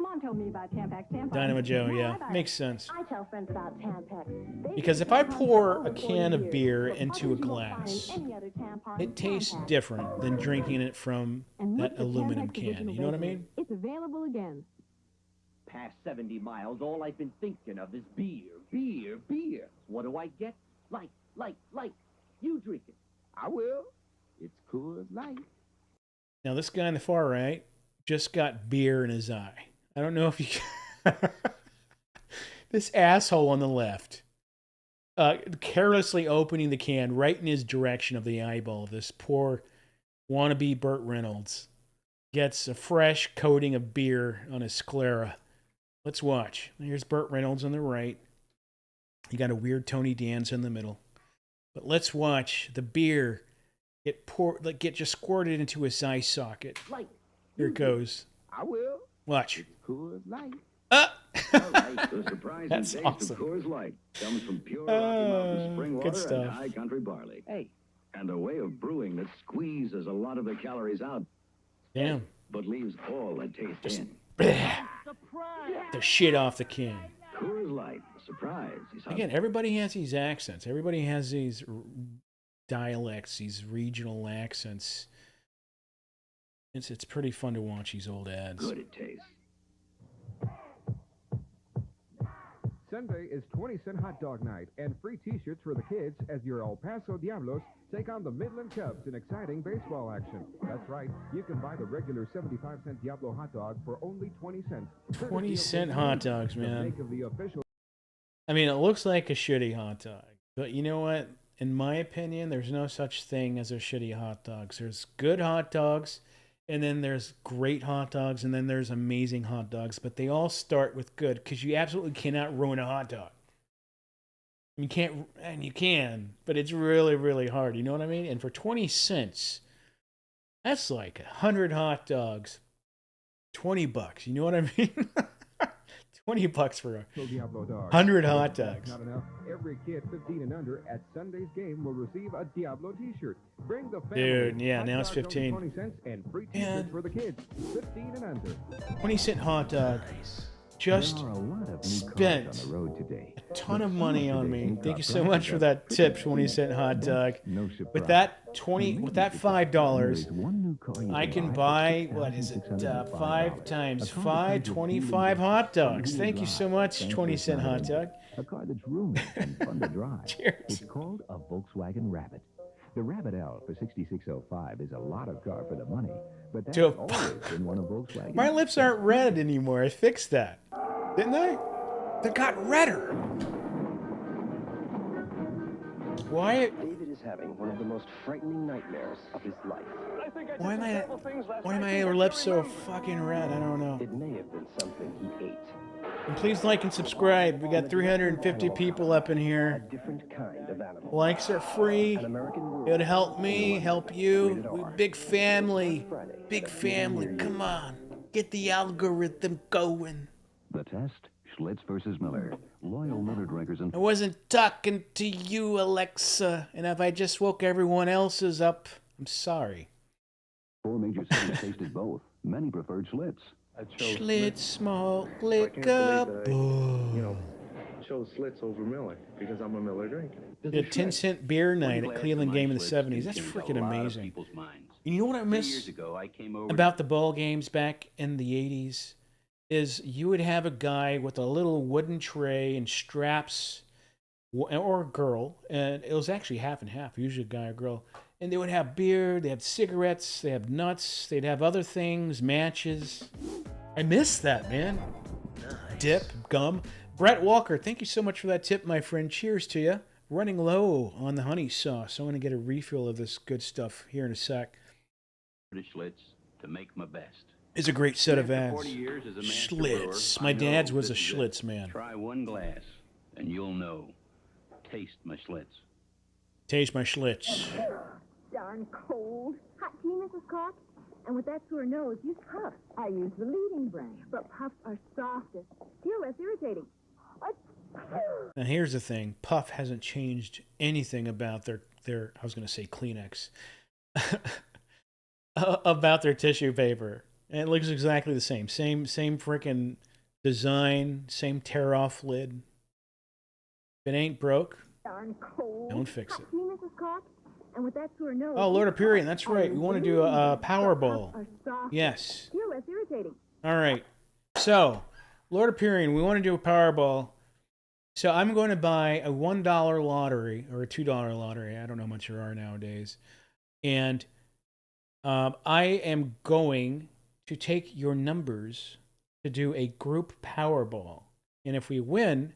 Mom told me about Tampax tampons. Dynamo Joe, yeah, makes sense. I tell friends about Tampax. Because if I pour a can of beer into a glass, it tastes different than drinking it from that aluminum can. You know what I mean? It's available again. Past 70 miles, all I've been thinking of is beer, beer, beer. What do I get? Like. You drink it. I will. It's Coors Light. Now, this guy on the far right just got beer in his eye. I don't know if you... This asshole on the left, carelessly opening the can right in his direction of the eyeball. This poor wannabe Burt Reynolds gets a fresh coating of beer on his sclera. Let's watch. Here's Burt Reynolds on the right. You got a weird Tony Danza in the middle. But let's watch the beer get just squirted into his eye socket. Here it goes. I will. Watch. Coors Light. The surprising That's taste awesome. of Coors Light comes from pure Rocky Mountain spring good water stuff. and high country barley. Hey, and a way of brewing that squeezes a lot of the calories out, Damn. but leaves all the taste in. The shit off the can. Coors Light, surprise. Again, everybody has these accents. Everybody has these dialects, these regional accents. It's pretty fun to watch these old ads. Good it tastes. Sunday is 20-cent hot dog night and free T-shirts for the kids as your El Paso Diablos take on the Midland Cubs in exciting baseball action. That's right. You can buy the regular 75-cent Diablo hot dog for only 20 cents. 20-cent hot dogs, man. I mean, it looks like a shitty hot dog. But you know what? In my opinion, there's no such thing as a shitty hot dogs. There's good hot dogs, and then there's great hot dogs, and then there's amazing hot dogs. But they all start with good, because you absolutely cannot ruin a hot dog. You can't, and you can, but it's really, really hard. You know what I mean? And for 20 cents, that's like 100 hot dogs. $20. You know what I mean? $20 for 100 hot dogs. Not enough. Every kid 15 and under at Sunday's game will receive a Diablo T-shirt. Bring the family. Dude, yeah, Hot now it's dogs only 15. 20 cents and free T-shirts for the kids. 15 and under. 20-cent hot dog. just There are a lot of new cars spent on the road today. a ton of But money some of on today me. ain't Thank you got so much prices for up that pretty tip, good. 20-cent hot dog. No surprise. With that 20, with that $5, One new car you I can buy, what is it, 5 times 5, 25 hot dogs. Thank you so much, 20-cent hot dog. A car that's roomy and fun to drive. Cheers. It's called a Volkswagen Rabbit. The Rabbit L for 6605 is a lot of car for the money, but that's To- always been one of Volkswagen. My lips aren't red anymore. I fixed that. Didn't I? They got redder. Why? David is having one of the most frightening nightmares of his life. Why am my lips so fucking red? I don't know. It may have been something he ate. And please like and subscribe. We got 350 people up in here. Different kind of animal. Likes are free. It'd help me, help you. We big family. Big family. Come on. Get the algorithm going. The test, Schlitz versus Miller. Loyal Miller drinkers and I wasn't talking to you, Alexa. And if I just woke everyone else's up, I'm sorry. 4 major cities tasted both. Many preferred Schlitz. Schlitz, small, I lick can't believe up. that chose Schlitz over Miller because I'm a Miller drinker. The 10-cent beer night at Cleveland game in the 70s. That's freaking amazing. And you know what I miss about the ball games back in the 80s? Is you would have a guy with a little wooden tray and straps, or a girl, and it was actually half and half, usually a guy or girl. And they would have beer, they have cigarettes, they have nuts, they'd have other things, matches. I miss that, man. Dip, gum. Brett Walker, thank you so much for that tip, my friend. Cheers to you. Running low on the honey sauce. I want to get a refill of this good stuff here in a sec. Schlitz to make my best. It's a great set of After ads. 40 years as a master brewer, Schlitz. I My know dad's was a this is it. Schlitz man. Try one glass, and you'll know. Taste my Schlitz. Taste my Schlitz. Darn cold. Hot tea, Mrs. Cox? And with that sore nose, use Puffs. I use the leading brand, but Puffs are softest. Feel less irritating. Now here's the thing. Puff hasn't changed anything about their I was going to say Kleenex. About their tissue paper. And it looks exactly the same. Same freaking design, same tear-off lid. If it ain't broke, Darn cold. don't fix it. Hot tea, Mrs. Cox? And with that sore nose. Oh, Lord of Purian, that's right. We want to do a Powerball. Are soft. Yes. Feel less irritating. All right. So, Lord of Purian, we want to do a Powerball. So I'm going to buy a $1 lottery or a $2 lottery. I don't know how much there are nowadays. And I am going to take your numbers to do a group Powerball. And if we win,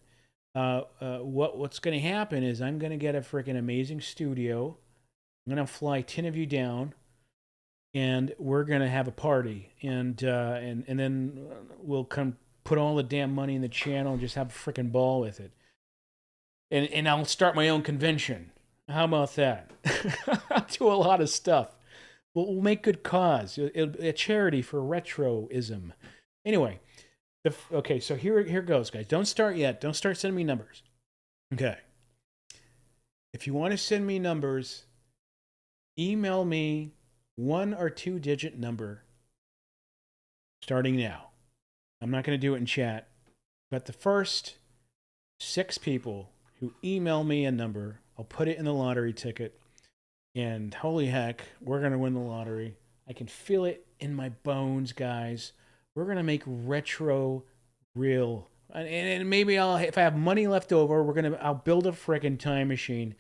what's going to happen is I'm going to get a freaking amazing studio. I'm going to fly 10 of you down, and we're going to have a party. And then we'll come put all the damn money in the channel and just have a freaking ball with it. And I'll start my own convention. How about that? I'll do a lot of stuff. We'll make good cause. A charity for retroism. Anyway, okay, so here goes, guys. Don't start yet. Don't start sending me numbers. Okay. If you want to send me numbers, email me 1 or 2 digit number starting now. I'm not going to do it in chat, but the first 6 people who email me a number, I'll put it in the lottery ticket. And holy heck, we're going to win the lottery. I can feel it in my bones, guys. We're going to make retro real. And maybe if I have money left over, I'll build a frickin' time machine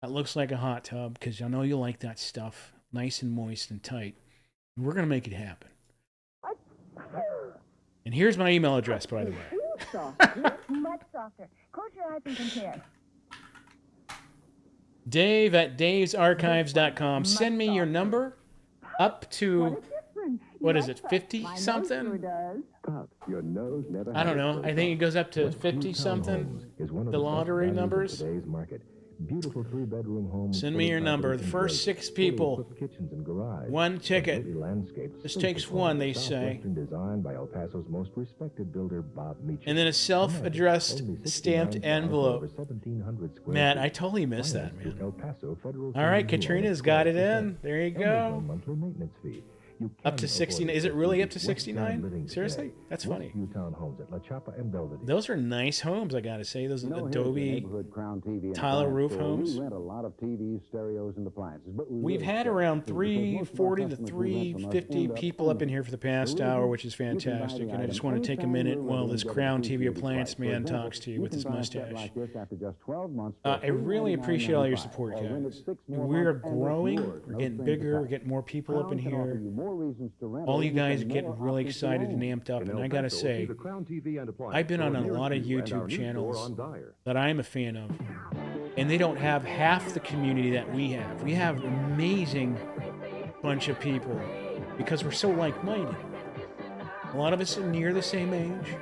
that looks like a hot tub, because I know you like that stuff. Nice and moist and tight. And we're going to make it happen. And here's my email address, by the way. Much softer. Close your eyes and compare. Dave at davesarchives.com. Send me your number up to, what is it, 50-something? Your nose never I don't know. I think it goes up to 50-something, the lottery numbers. Today's market. Beautiful 3-bedroom homes. Send me your number. The first 6 people, kitchens and garage. 1 ticket. Landscapes. This takes 1, they say. Designed by El Paso's most respected builder, Bob Meacham. And then a self-addressed stamped envelope. Matt, I totally missed that, man. All right, Katrina's got it in. There you go. Monthly maintenance fee. Up to 69. Is it really up to 69? Seriously? That's funny. Townhomes at La Chapa and Belvedere. Those are nice homes, I gotta say. Those Adobe Crown TV tile roof homes. We rent a lot of TVs, stereos, and appliances. But We've had around 340 to 350 people up in here for the past hour, which is fantastic. And I just want to take a minute while this Crown TV appliance man talks to you with his mustache. I really appreciate all your support, guys. We're growing, we're getting bigger, we're getting more people up in here. All you guys are getting really excited and amped up. And I gotta say, I've been on a lot of YouTube channels that I'm a fan of, and they don't have half the community that we have. We have an amazing bunch of people because we're so like-minded. A lot of us are near the same age.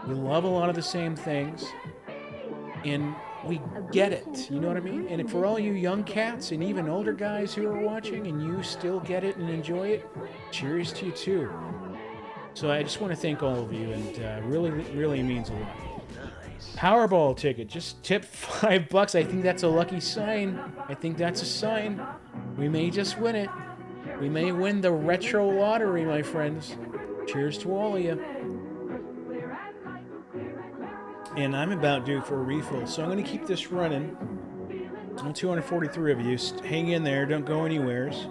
We love a lot of the same things, and we get it. You know what I mean? And for all you young cats and even older guys who are watching and you still get it and enjoy it, cheers to you too. So I just want to thank all of you, and really means a lot. Powerball ticket, just tip $5. I think that's a lucky sign. I think that's a sign. We may just win it. We may win the retro lottery, my friends. Cheers to all of you. And I'm about due for a refill, so I'm going to keep this running. 243 of you. Hang in there. Don't go anywheres.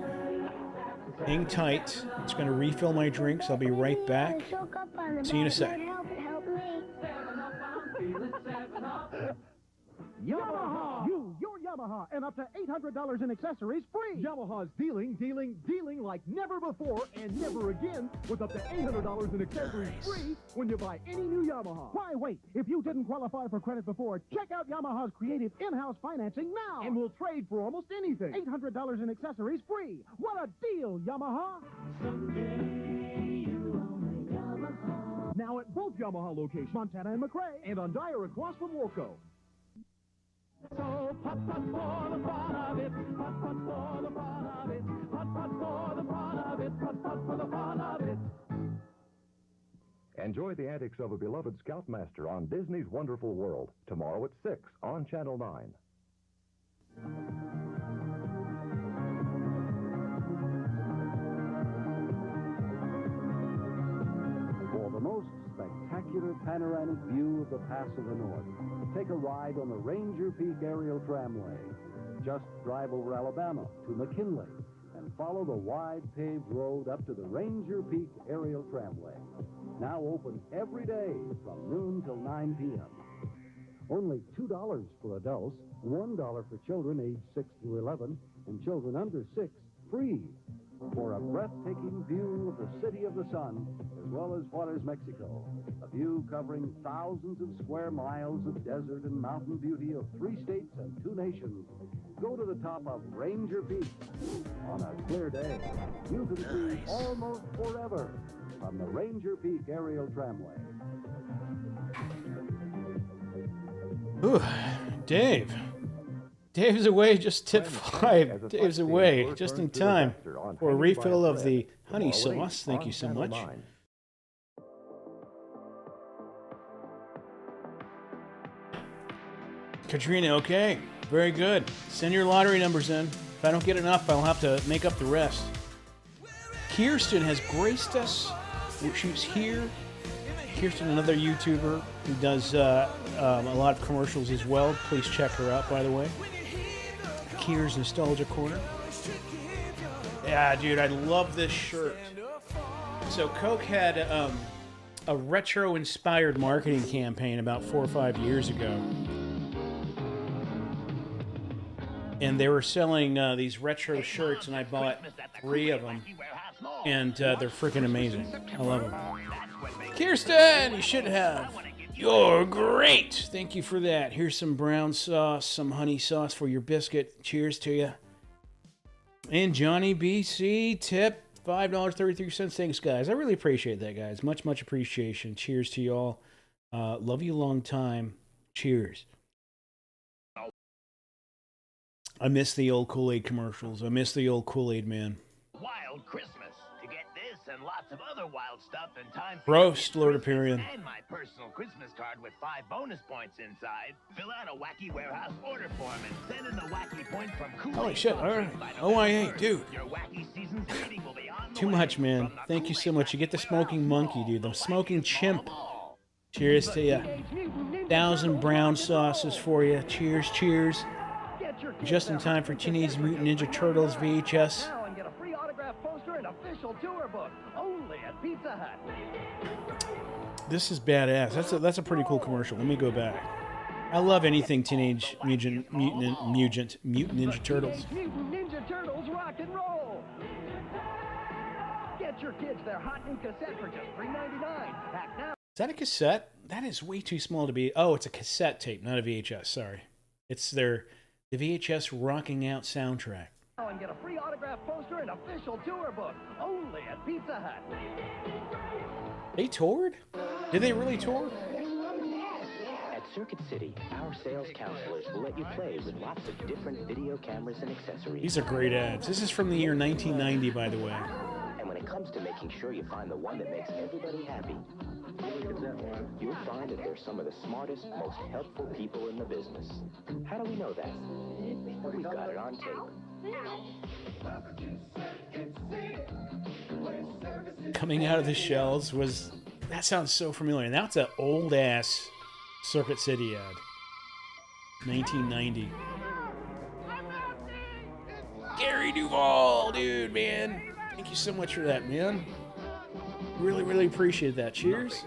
Hang tight. It's going to refill my drinks. I'll be right back. See you in a sec. Yamaha! Your Yamaha, and up to $800 in accessories free! Yamaha's dealing like never before and never again with up to $800 in accessories free when you buy any new Yamaha. Why wait? If you didn't qualify for credit before, check out Yamaha's creative in-house financing now! And we'll trade for almost anything. $800 in accessories free! What a deal, Yamaha! Now at both Yamaha locations, Montana and McRae, and on Dyer across from Wolco. So putt-putt for the fun of it, putt-putt for the fun of it, putt-putt for the fun of it, putt-putt for the fun of it. Enjoy the antics of a beloved Scoutmaster on Disney's Wonderful World, tomorrow at 6 on Channel 9. For the most spectacular panoramic view of the Pass of the North, take a ride on the Ranger Peak Aerial Tramway. Just drive over Alabama to McKinley and follow the wide paved road up to the Ranger Peak Aerial Tramway. Now open every day from noon till 9 p.m. Only $2 for adults, $1 for children aged 6 through 11, and children under 6 free. For a breathtaking view of the City of the Sun, as well as Juarez, Mexico. A view covering thousands of square miles of desert and mountain beauty of 3 states and 2 nations. Go to the top of Ranger Peak. On a clear day, you can see almost forever from the Ranger Peak Aerial Tramway. Ooh, Dave. Dave's away, just tip 5. Dave's away, just in time for a refill of the honey sauce. Thank you so much. Katrina, okay. Very good. Send your lottery numbers in. If I don't get enough, I'll have to make up the rest. Kirsten has graced us. She's here. Kirsten, another YouTuber who does a lot of commercials as well. Please check her out, by the way. Kier's Nostalgia Corner. Yeah, dude, I love this shirt. So Coke had a retro-inspired marketing campaign about 4 or 5 years ago. And they were selling these retro shirts, and I bought 3 of them. And they're freaking amazing. I love them. Kirsten, you should have. You're great. Thank you for that. Here's some brown sauce, some honey sauce for your biscuit. Cheers to you. And Johnny BC, tip $5.33. Thanks, guys. I really appreciate that, guys. Much, much appreciation. Cheers to you all. Love you a long time. Cheers. I miss the old Kool-Aid commercials. I miss the old Kool-Aid man. Wild Christmas. To get this and lots of other wild stuff in time for Roast, Lord Aperion. and my personal Christmas card with 5 bonus points inside, fill out a Wacky Warehouse order form and send in the Wacky points from Kool-Aid. Holy shit, all right. OIA, dude. Your Wacky Season's greeting will be on the Too much, man. Thank you so much. You get the smoking monkey, dude. The smoking chimp. Cheers to you. 1,000 brown sauces for you. Cheers, cheers. Just in time for Teenage Mutant Ninja Turtles VHS. Now and get a free autograph poster and official tour book only at Pizza Hut. This is badass. That's a pretty cool commercial. Let me go back. I love anything Teenage Mutant Ninja Turtles. Mutant Ninja Turtles rock and roll. Get your kids their hot new cassette for just $3.99. Act now. Is that a cassette? That is way too small to be. Oh, it's a cassette tape, not a VHS. Sorry. It's the VHS Rocking Out soundtrack. Now and get a free autograph poster and official tour book only at Pizza Hut. They toured? Did they really tour? At Circuit City, our sales counselors will let you play with lots of different video cameras and accessories. These are great ads. This is from the year 1990, by the way. And when it comes to making sure you find the one that makes everybody happy, you'll find that they're some of the smartest, most helpful people in the business. How do we know that? We've got it on tape. Coming out of the shells was... That sounds so familiar. Now it's an old-ass Circuit City ad. 1990. Gary Duvall, dude, man. Thank you so much for that, man. Really, really appreciate that. Cheers.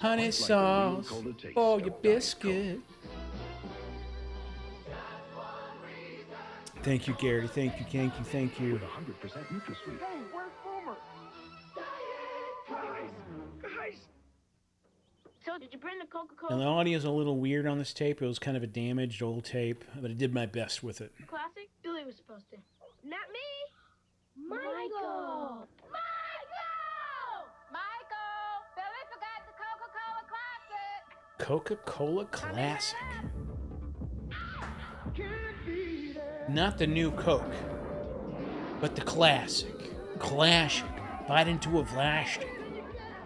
Honey sauce for your biscuit. Thank you, Gary. Thank you, thank you, thank you. 100% NutraSweet. Hey, where's Boomer? Guys. So, did you bring the Coca-Cola? And the audio's a little weird on this tape. It was kind of a damaged old tape, but I did my best with it. Classic? Billy was supposed to. Not me. Michael! Michael! Billy forgot the Coca-Cola Classic. Coca-Cola Classic. Not the new Coke, but the classic. Classic. Bite into a plastic.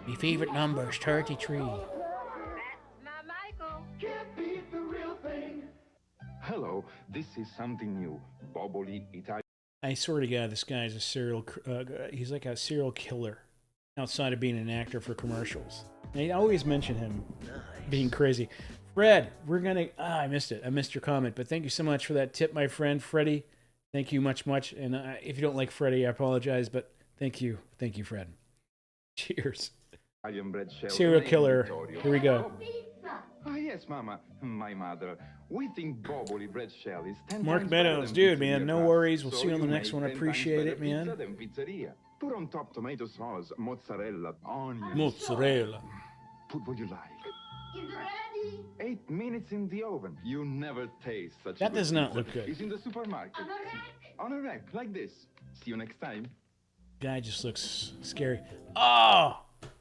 My favorite number is 33. That's my Michael. Can't beat the real thing. Hello, this is something new. Boboli Italian. I swear to God, this guy's a he's like a serial killer outside of being an actor for commercials. And I always mention him being crazy. Fred, we're going to... I missed it. I missed your comment, but thank you so much for that tip, my friend. Freddie, thank you much. And if you don't like Freddie, I apologize, but thank you. Thank you, Fred. Cheers. Serial killer. Here we go. Ah, yes, Mama. My mother. We think Boboli bread shell is 10 Mark times Meadows, better dude, than man, pizzeria no crust. worries. We'll So see you on the you next make one. I 10 times appreciate better it, man. pizza than pizzeria. Put on top tomato sauce, mozzarella, onions. Mozzarella. Put what you like. 8 minutes in the oven. You never taste such That a does good not pizza. look good. It's in the supermarket. On a rack, like this. See you next time. Guy just looks scary. Oh,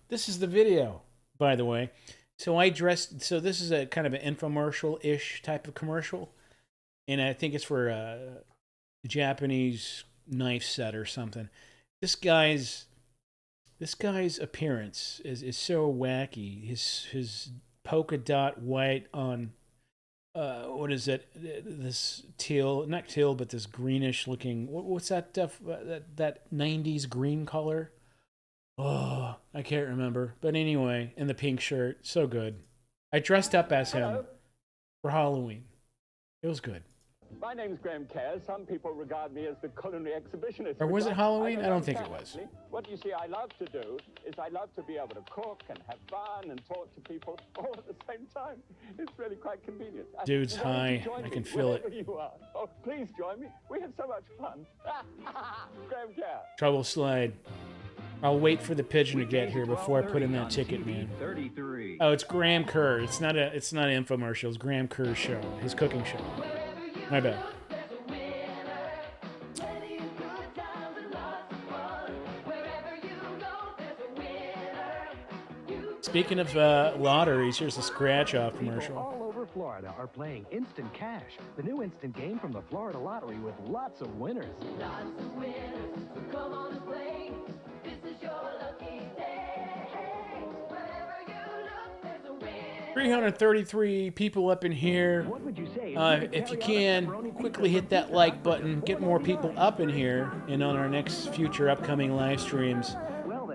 this is the video, by the way. So I dressed. So this is a kind of an infomercial-ish type of commercial, and I think it's for a Japanese knife set or something. This guy's appearance is so wacky. His polka dot white on what is it? This teal, not teal, but this greenish looking. What's that stuff? That 90s green color. Oh, I can't remember. But anyway, in the pink shirt, so good. I dressed up as him for Halloween. It was good. My name's Graham Kerr. Some people regard me as the culinary exhibitionist. Or was it which Halloween? I don't know think it exactly. was. What you see I love to do is I love to be able to cook and have fun and talk to people all at the same time. It's really quite convenient. Dude's Why don't you high. join I can me feel it. wherever you are. Oh, please join me. We have so much fun. Graham Kerr. Trouble slide. I'll wait for the pigeon to get here before I put in that ticket, man. 33. Oh, it's Graham Kerr. It's not an infomercial. It's Graham Kerr's show, his cooking show. My bad. Speaking of lotteries, here's the scratch-off commercial. All over Florida are playing Instant Cash, the new instant game from the Florida Lottery with lots of winners. Lots of winners, come on and play. This is your lucky day. Wherever you look, there's a winner. 333 people up in here. If you can, quickly hit that like button. Get more people up in here and on our next future upcoming live streams.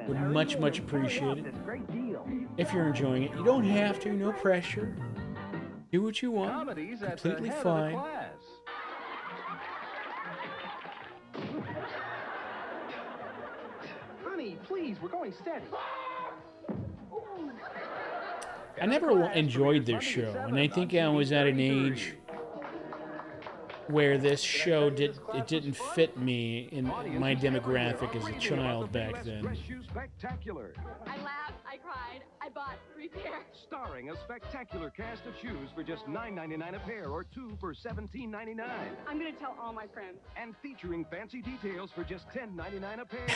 Would much appreciate it. If you're enjoying it, you don't have to. No pressure. Do what you want. Completely fine. Honey, please, we're going steady. I never enjoyed this show, and I think I was at an age where this show didn't fit me in my demographic as a child back then. Spectacular. I laughed, I cried, I bought 3 pairs. Starring a spectacular cast of shoes for just $9.99 a pair or 2 for $17.99. I'm gonna tell all my friends. And featuring fancy details for just $10.99 a pair.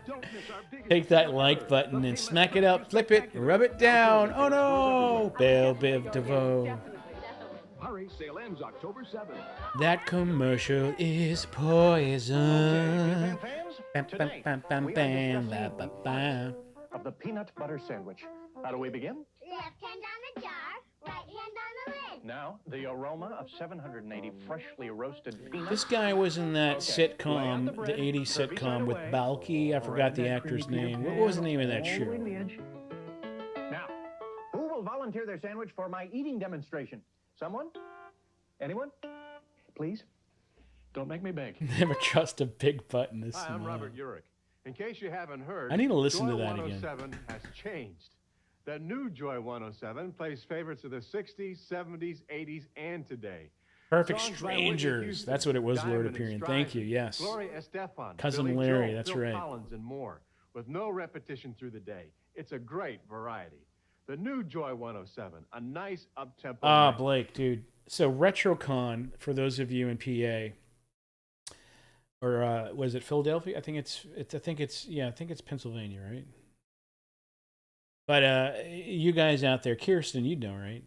Don't miss our biggest... Take that like button and smack it up, flip it, rub it down. Oh no! Belle Biv DeVoe. Hurry, sale ends October 7th. That commercial is poison. Of the peanut butter sandwich. How do we begin? Left hand on the jar, right hand on the lid. Now, the aroma of 780 freshly roasted peanuts. This guy was in that sitcom, the 80s sitcom with Balky. I forgot the actor's name. What was the name of that show? Now, who will volunteer their sandwich for my eating demonstration? Someone? Anyone? Please? Don't make me beg. Never trust a big button this Hi, I'm Robert Urich. In case you haven't heard, I need to listen to Joy that again. 107 has changed. The new Joy 107 plays favorites of the 60s, 70s, 80s, and today. Perfect Songs by Whitney Strangers. Houston, That's what it was, Lord Diamond and Appearing. Stryper, Thank you, yes. Gloria Estefan, Cousin Billy Larry, Joel, that's Phil right. Collins, and more, with no repetition through the day. It's a great variety. The new Joy 107, a nice up-tempo. Ah, mix. Blake, dude. So RetroCon, for those of you in PA, or was it Philadelphia? I think it's Pennsylvania, right? But you guys out there, Kirsten, you know, right?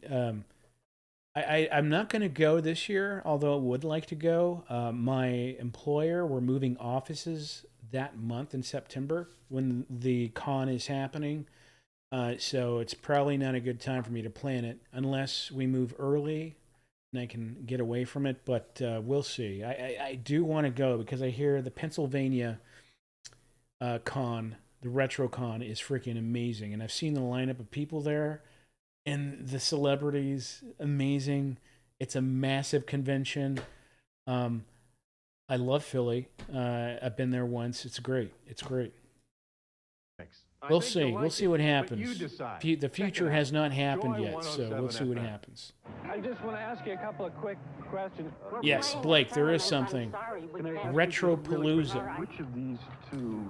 I'm not going to go this year, although I would like to go. My employer, we're moving offices that month in September when the con is happening. So it's probably not a good time for me to plan it unless we move early and I can get away from it. But we'll see. I do want to go because I hear the Pennsylvania con, the RetroCon, is freaking amazing. And I've seen the lineup of people there and the celebrities, amazing. It's a massive convention. I love Philly. I've been there once. It's great. It's great. We'll see. We'll see what happens. The future has not happened yet, so we'll see what happens. I just want to ask you a couple of quick questions. Yes, Blake, there is something. Retropalooza. Which of these two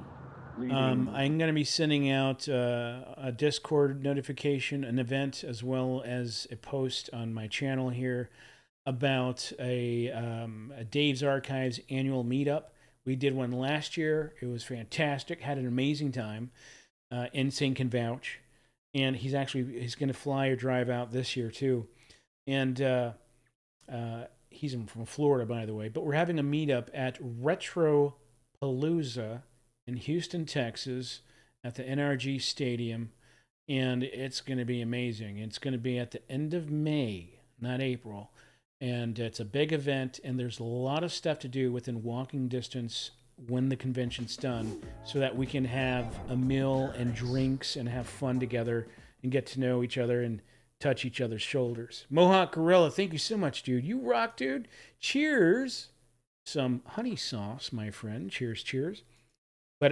I'm going to be sending out a Discord notification, an event, as well as a post on my channel here about a Dave's Archives annual meetup. We did one last year. It was fantastic. Had an amazing time. Insane can vouch. And he's going to fly or drive out this year too. And he's from Florida, by the way. But we're having a meetup at Retropalooza in Houston, Texas, at the NRG Stadium, and it's going to be amazing. It's going to be at the end of May, not April, and it's a big event, and there's a lot of stuff to do within walking distance when the convention's done, so that we can have a meal and drinks and have fun together and get to know each other and touch each other's shoulders. Mohawk Gorilla, thank you so much, dude. You rock, dude. Cheers. Some honey sauce, my friend. Cheers, cheers. But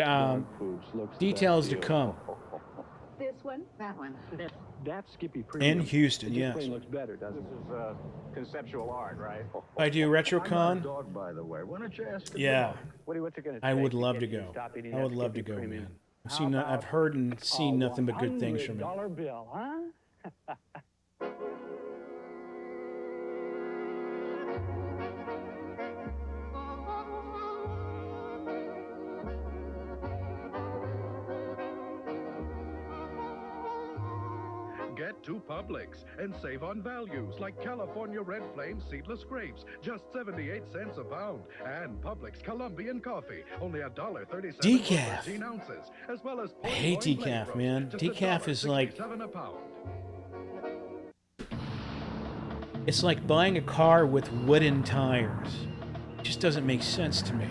details to come. This one? That one. That's Skippy In Houston, the yes. plane looks better, doesn't it? This is conceptual art, right? I do RetroCon. Dog, by the way. Why don't you ask the Yeah. dog? What's it going I would love to go. I would love to go, man. I've heard and seen nothing but good things from it. $100 bill, huh? Get to Publix and save on values like California Red Flame seedless grapes, just 78 cents a pound, and Publix Colombian coffee, only $1.37 Decaf. for 13 ounces, as well as I hate decaf, man. Decaf is like $1.67 a pound. It's like buying a car with wooden tires. It just doesn't make sense to me.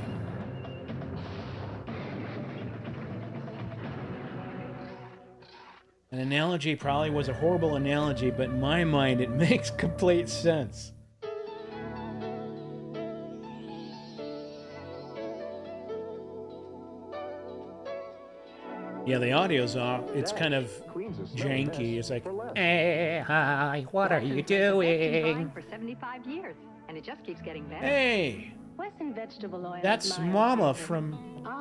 An analogy probably was a horrible analogy, but in my mind it makes complete sense. Yeah, the audio's off. It's kind of janky. It's like, hey, hi, what are you doing? For 75 years, and it just keeps getting better. Hey, Wesson vegetable oil. that's Mama from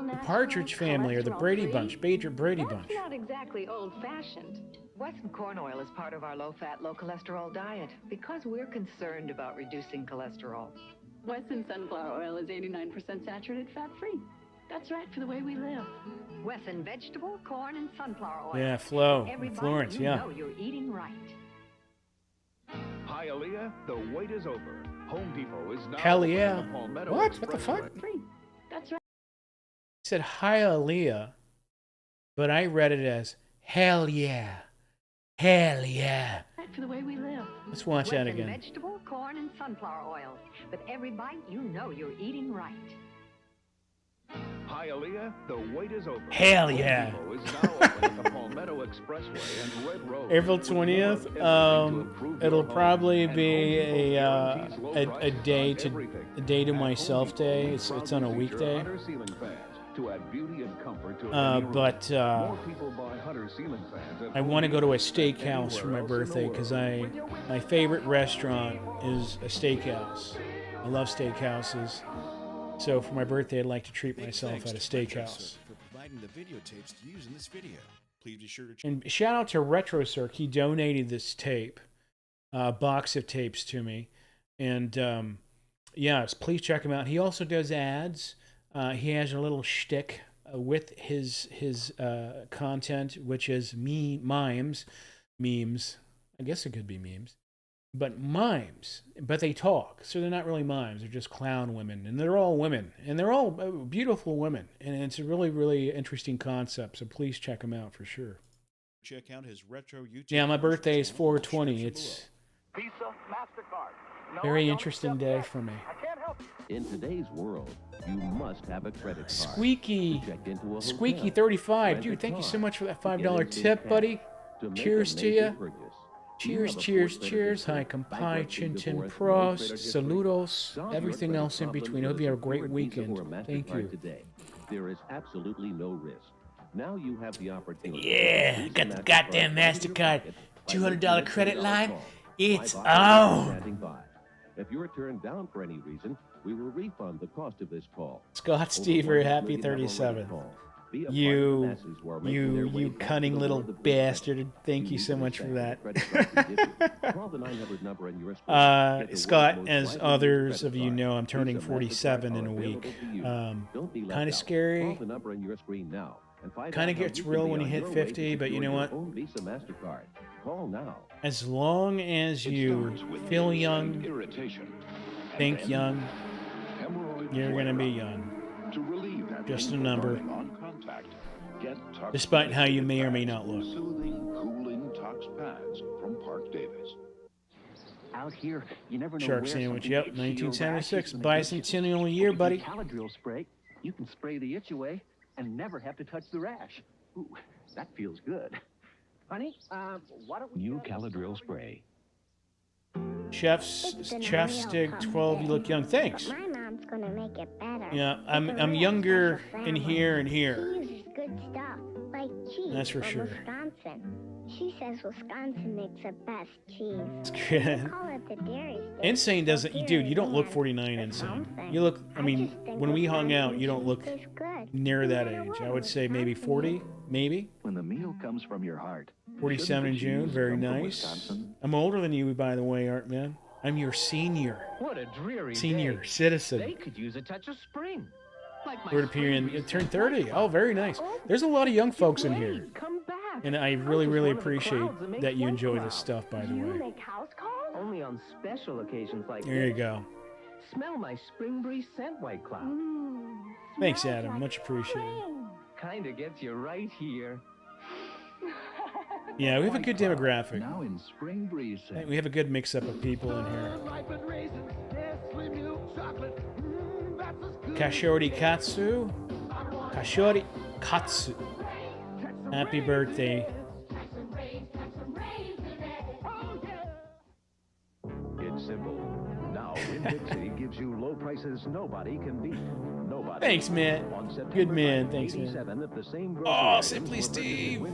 the Partridge Family or the Brady Bunch, Brady Bunch. That's not exactly old-fashioned. Wesson corn oil is part of our low-fat, low-cholesterol diet because we're concerned about reducing cholesterol. Wesson sunflower oil is 89% saturated fat-free. That's right for the way we live. Wesson vegetable, corn, and sunflower oil. Yeah, Flo, Everybody, Florence, you yeah. know you're eating right. Hialeah, the wait is over. Home Depot is now Hell open in yeah. the Palmetto What? What the fuck? Expressway. Free. That's right. He said Hialeah, but I read it as hell yeah. Hell yeah. Right for the way we live. Let's watch that Wesson again. vegetable, corn, and sunflower oil. With every bite, you know you're eating right. Hialeah, the wait is over. Hell Home yeah. Depot is now open at the Palmetto Expressway and Red Road. April 20th. It'll probably be a day to myself day. It's on a weekday. Hunter ceiling fans to add beauty and comfort to But more people buy Hunter ceiling fans at I want to go to a steakhouse for my birthday because my favorite restaurant is a steakhouse. I love steakhouses. So for my birthday, I'd like to treat myself at a steakhouse. For providing the videotapes to use in this video. Please be sure to And shout out to RetroCirc. He donated this tape, box of tapes to me. And yes, please check him out. He also does ads. He has a little shtick with his content, which is memes. I guess it could be memes. But mimes, but they talk, so they're not really mimes. They're just clown women, and they're all women, and they're all beautiful women, and it's a really, really interesting concept. So please check them out for sure. check out his retro YouTube. Yeah, my birthday is 4/20. It's Visa, MasterCard. very interesting day for me. In today's world, you must have a credit card. Squeaky, To check into a Squeaky hotel, 35, rent dude. a Thank you car, so much for that to get $5 into tip, cash, buddy. to make a Cheers to major you. purchase. Cheers, You have a cheers, full cheers. credit Hi, history, compai, bankruptcy, chin, divorce, pros, credit history. saludos, Solve your everything credit else in problems between. I hope with you a have a great secured Visa weekend. or Thank MasterCard you. Today. There is absolutely no risk. Now you have the opportunity. Yeah, to use got the MasterCard goddamn right in your MasterCard. pocket by $200 making a credit $10 line. call. It's My boss is on. standing by. If you're turned down for any reason, we will refund the cost of this call. Scott Stever, happy 37. You cunning little bastard. Thank you so much for that. Scott, as others of you know, I'm turning 47 in a week. Kind of scary. Kind of gets real when you hit 50, but you know what? As long as you feel young, think young, you're going to be young. Just a number. Despite how you may or may not look. Cooling Tox pads from Park Davis. Out here, you never know Shark where sandwich, something yep, itchy or rashy 1976, is gonna get you. bicentennial year, buddy. Caladriel spray, you can spray the itch away and never have to touch the rash. Ooh, that feels good. Honey, why don't we... New Caladriel spray. Chef's Stick 12, you look young. Thanks. My mom's gonna make it better. Yeah, I'm younger in here and here. She uses good stuff, like cheese That's for from sure. Wisconsin. She says Wisconsin makes the best cheese. It's They good. call it the dairy state. Insane doesn't, dude, you don't look 49 Insane. You look, I mean, when we hung out, you don't look near that age. I would say maybe 40, maybe. When the meal comes from your heart. 47 in June, very nice. I'm older than you, by the way, Art Man. I'm your senior. What a dreary Senior day. citizen. They could use a touch of spring. Like my Word appearing, it turned 30. Oh, very nice. There's a lot of young folks in here. Come back. And I really, really appreciate that you enjoy this stuff, by the way. make house calls? Only on special occasions like There you this. go. Smell my spring breeze scent, White Cloud. Thanks, Adam. Much appreciated. Kinda gets you right here. Yeah, we have a good demographic. Now in Spring Breeze scent. We have a good mix-up of people in here. Kashori Katsu. Kashori Katsu. Happy birthday. It's simple. Now Winn-Dixie gives you low prices nobody can beat. Nobody. Thanks, man. Good man. Thanks, man. Oh, Simply Steve.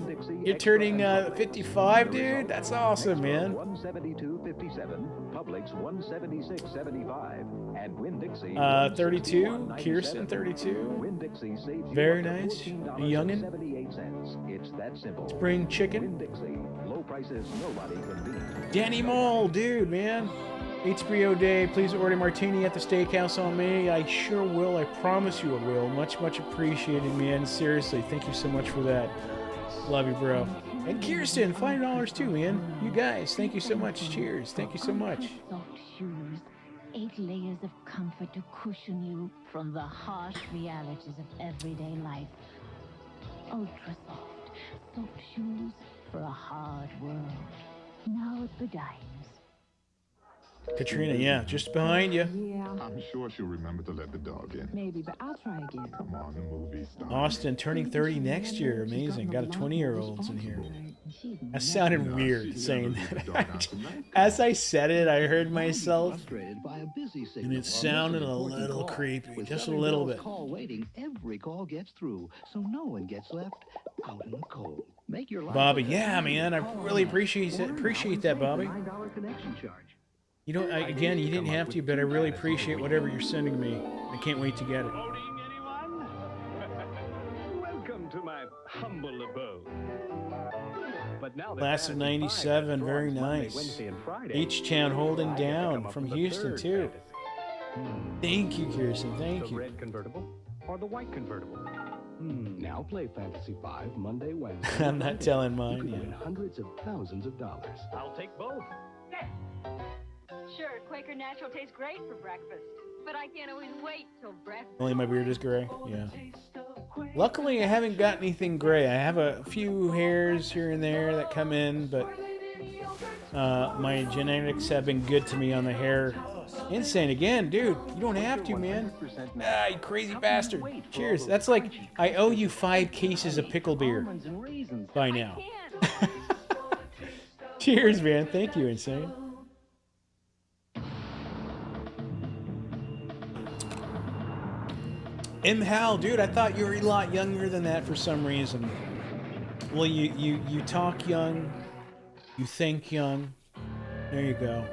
You're turning 55, dude? That's awesome, man. 172.57, Publix 176.75, and Winn-Dixie 32, Kirsten 32. Very nice. A youngin. It's that simple. Spring chicken. Winn-Dixie, low prices nobody can beat. Danny Mole, dude, man. HBO Day, please order martini at the steakhouse on me. I sure will. I promise you I will. Much, much appreciated, man. Seriously, thank you so much for that. Love you, bro. And Kirsten, $5 too, man. You guys, thank you so much. Cheers. Thank you so much. Soft shoes, 8 layers of comfort to cushion you from the harsh realities of everyday life. Ultra soft, soft shoes for a hard world. Now at Godine's. Katrina, yeah, just behind you. Yeah. I'm sure she'll remember to let the dog in. Maybe, but I'll try again. Come on, the movie star. Austin turning 30 next year. Amazing. Got a 20-year-olds in here. That sounded weird saying that. As I said it, I heard myself, and it sounded a little creepy, just a little bit. Call waiting, every call gets through, so no one gets left out in the cold. Make your life Bobby, yeah, man, I really appreciate that, Bobby. $9 connection charge. You know, again, you didn't have to, but I really appreciate whatever you're sending me. I can't wait to get it. Welcome to my humble abode. But now Class of 97, very nice. H-Town holding down from Houston, too. Thank you, Kirsten, thank The you. red convertible or the white convertible? Now play Fantasy 5 Monday, Wednesday. I'm not telling mine You could yet. win hundreds of thousands of dollars. I'll take both. Sure, Quaker Natural tastes great for breakfast, but I can't always wait till breakfast. Only my beard is gray, yeah. Luckily, I haven't got anything gray. I have a few hairs here and there that come in, but my genetics have been good to me on the hair. Insane again, dude. You don't have to, man. Ah, you crazy bastard. Cheers. That's like I owe you 5 cases of pickle beer by now. Cheers, man. Thank you, Insane. M. Hal, dude, I thought you were a lot younger than that for some reason. Well, you talk young, you think young. There you go.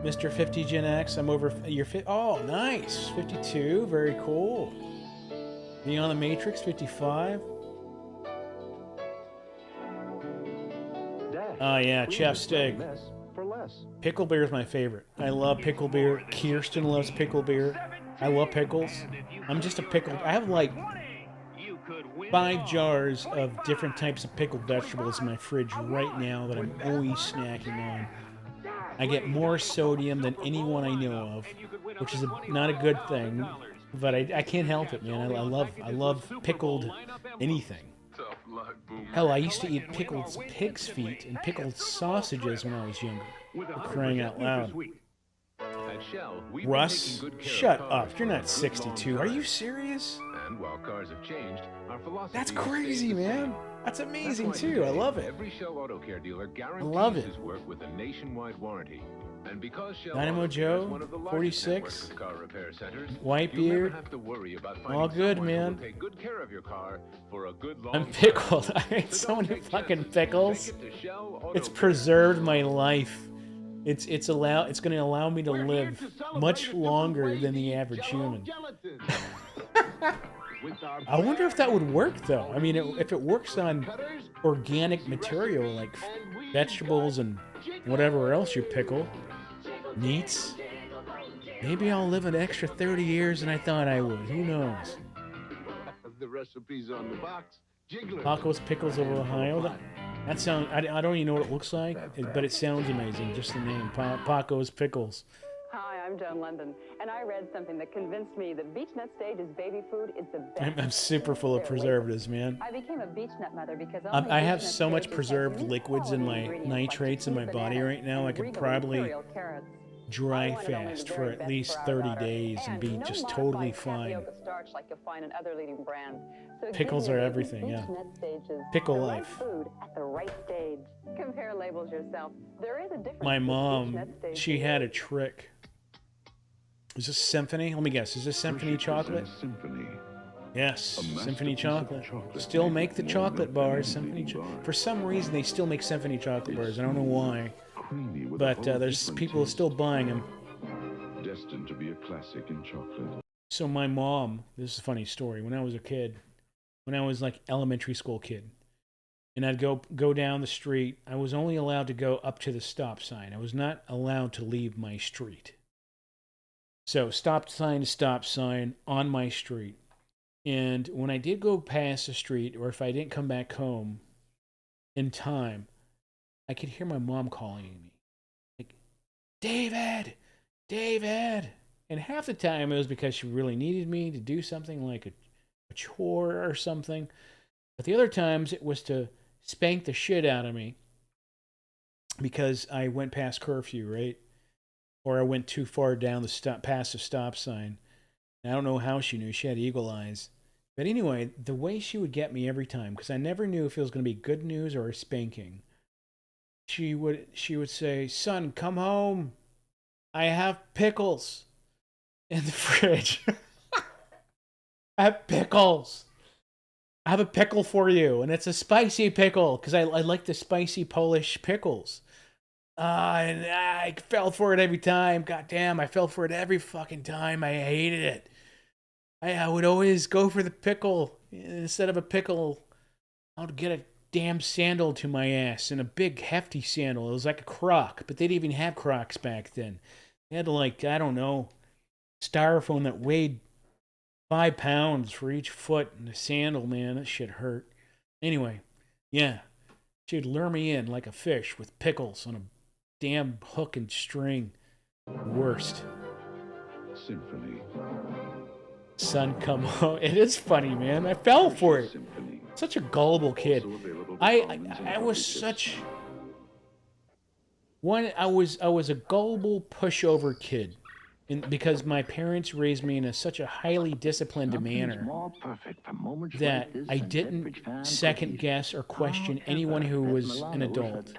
Mr. 50 Gen X, I'm over, you're fit. Oh, nice. 52, very cool. Beyond the Matrix, 55. Oh, yeah, Chef Steak. Pickle beer is my favorite. I love pickle beer. Kirsten loves pickle beer. I love pickles. I'm just a pickle. I have like 5 jars of different types of pickled vegetables in my fridge right now that I'm always snacking on. I get more sodium than anyone I know of, which is not a good thing, but I can't help it, man. I love pickled anything. Hell, I used to eat pickled pig's feet and pickled sausages when I was younger. For crying out loud. Russ, shut up. You're not 62. Are you serious? And while cars have changed, our philosophy That's crazy, man. That's amazing, too. I love it. Every Shell Auto Care dealer guarantees love it. his work with a nationwide warranty. And because Shell Dynamo Auto Care Joe, is one of the largest 46. networks of car repair centers, White you'll never beard. have to worry about finding All good, someone who man. will take good care of your car for a good long I'm pickled. I ate so many fucking pickles. It's preserved my life. It's going to allow me to live much longer than the average human. I wonder if that would work, though. I mean, if it works on organic material like vegetables and whatever else you pickle, meats, maybe I'll live an extra 30 years than I thought I would. Who knows? The recipe's on the box. Jiggler. Paco's Pickles of Ohio. That sounds. I don't even know what it looks like, but it sounds amazing. Just the name, Paco's Pickles. Hi, I'm Joan London, and I read something that convinced me that beech-nut stage as baby food is the best. I'm super full of preservatives, man. I became a beech-nut mother because I have so much preserved liquids in my nitrates in my body right now. I could probably dry fast for at least 30 days and be just totally fine. Starch like you'll find in other leading brands. So Pickles are everything, yeah. Pickle life. Food at the right stage. Compare labels yourself. There is a difference. My mom, she had a trick. Is this Symphony? Let me guess. Is this Symphony chocolate? Symphony. Yes, Symphony chocolate. Still make the chocolate bars. Symphony. For some reason, they still make Symphony chocolate bars. I don't know why. But there's people still buying them. Destined to be a classic in chocolate. So my mom, this is a funny story. When I was a kid, when I was like elementary school kid, and I'd go down the street, I was only allowed to go up to the stop sign. I was not allowed to leave my street. So stop sign to stop sign on my street. And when I did go past the street, or if I didn't come back home in time, I could hear my mom calling me. Like, David! David! And half the time it was because she really needed me to do something like a chore or something. But the other times it was to spank the shit out of me because I went past curfew, right? Or I went too far down past the stop sign. And I don't know how she knew. She had eagle eyes. But anyway, the way she would get me every time, because I never knew if it was going to be good news or a spanking, she would say, "Son, come home. I have pickles in the fridge. I have pickles. I have a pickle for you, and it's a spicy pickle because I like the spicy Polish pickles." And I fell for it every time. God damn, I fell for it every fucking time. I hated it. I would always go for the pickle. Instead of a pickle, I would get a damn sandal to my ass, and a big hefty sandal. It was like a Croc, but they didn't even have Crocs back then. They had like, I don't know, styrofoam that weighed 5 pounds for each foot, and the sandal, man, that shit hurt. Anyway, yeah, she'd lure me in like a fish with pickles on a damn hook and string. Worst. Symphony. Son, come home. It is funny, man. I fell for it. Such a gullible kid. I was such one. I was a gullible pushover kid, because my parents raised me in such a highly disciplined manner that I didn't second guess or question anyone who was an adult.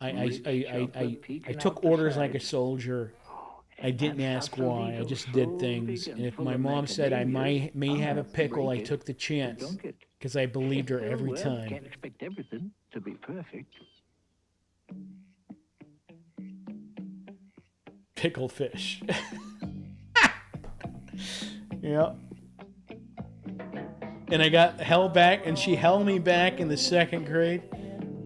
I took orders like a soldier. I didn't ask why. I just did things. And if my mom said I may have a pickle, I took the chance because I believed her every time. Can't expect everything to be perfect. Pickle fish. Yep. And I got held back, and she held me back in the 2nd grade.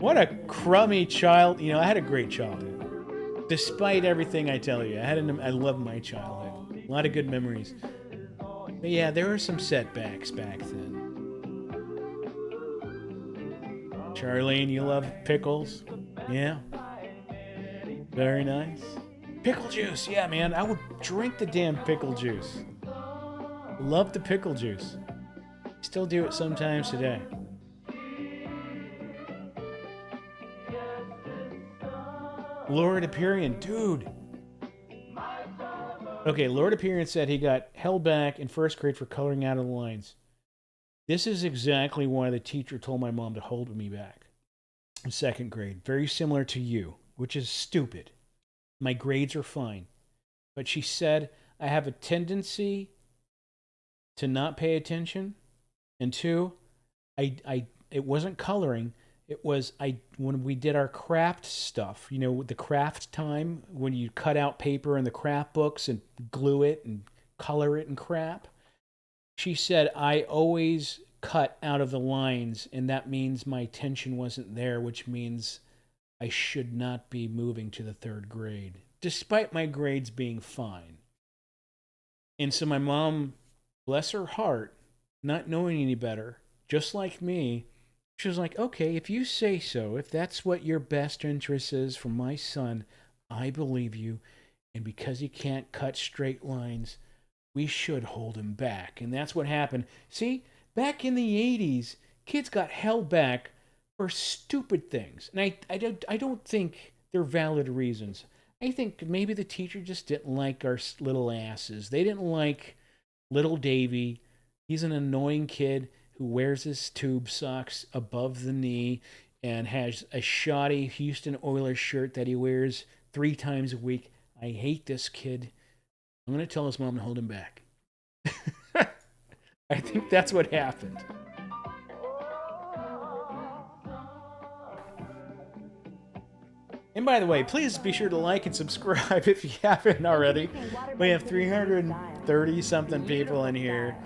What a crummy child. You know, I had a great childhood. Despite everything I tell you, I love my childhood. A lot of good memories. But yeah, there were some setbacks back then. Charlene, you love pickles? Yeah. Very nice. Pickle juice, yeah, man. I would drink the damn pickle juice. Love the pickle juice. Still do it sometimes today. Lord Aperian, dude. Okay, Lord Aperian said he got held back in 1st grade for coloring out of the lines. This is exactly why the teacher told my mom to hold me back in 2nd grade. Very similar to you, which is stupid. My grades are fine. But she said I have a tendency to not pay attention. And 2, it wasn't coloring. It was when we did our craft stuff, you know, the craft time, when you cut out paper in the craft books and glue it and color it and crap. She said I always cut out of the lines, and that means my attention wasn't there, which means I should not be moving to the 3rd grade, despite my grades being fine. And so my mom, bless her heart, not knowing any better, just like me, she was like, okay, if you say so, if that's what your best interest is for my son, I believe you. And because he can't cut straight lines, we should hold him back. And that's what happened. See, back in the 80s, kids got held back for stupid things. And I don't think they're valid reasons. I think maybe the teacher just didn't like our little asses. They didn't like little Davy. He's an annoying kid who wears his tube socks above the knee and has a shoddy Houston Oilers shirt that he wears 3 times a week. I hate this kid. I'm going to tell his mom to hold him back. I think that's what happened. And by the way, please be sure to like and subscribe if you haven't already. We have 330-something people in here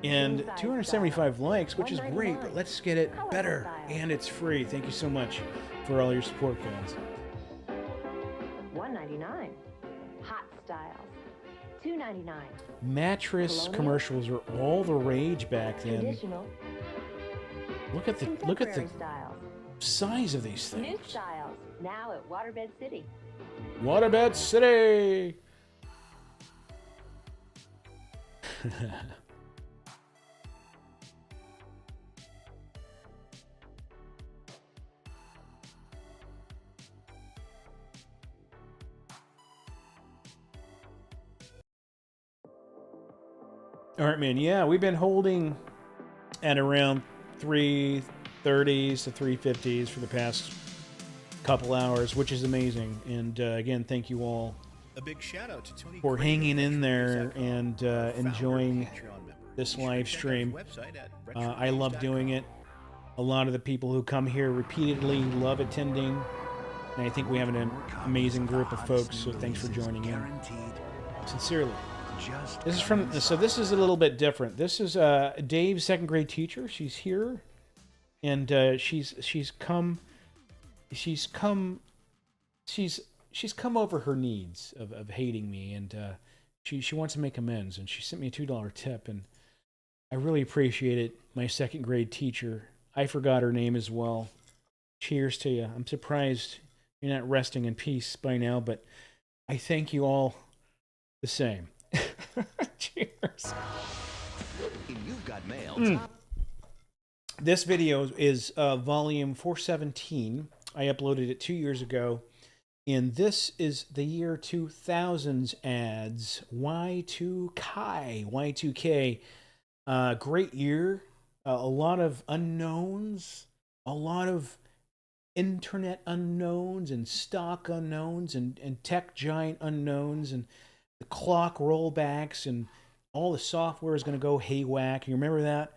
and 275 likes, which is great, but let's get it better. And it's free. Thank you so much for all your support, guys. $1.99. Hot styles. $2.99. Mattress commercials were all the rage back then. Traditional. Look at the size of these things. New styles. Now at Waterbed City. Waterbed City. All right, man. Yeah, we've been holding at around 330s to 350s for the past couple hours, which is amazing. And again, thank you all A big shout out to Tony for Craig, hanging in there Patreon.com, and enjoying this live stream. I love doing it. A lot of the people who come here repeatedly love attending. And I think we have an amazing group of folks, so thanks for joining in. Sincerely. This is from, so this is a little bit different. This is Dave's second grade teacher. She's here, and she's come over her needs of hating me, and she wants to make amends, and she sent me a $2 tip, and I really appreciate it. My second grade teacher. I forgot her name as well. Cheers to you. I'm surprised you're not resting in peace by now, but I thank you all the same. Cheers. You've got mail. This video is volume 417. I uploaded it 2 years ago. And this is the year 2000's ads. Y2K. Great year. A lot of unknowns. A lot of internet unknowns and stock unknowns and tech giant unknowns and the clock rollbacks and all the software is going to go haywhack. You remember that?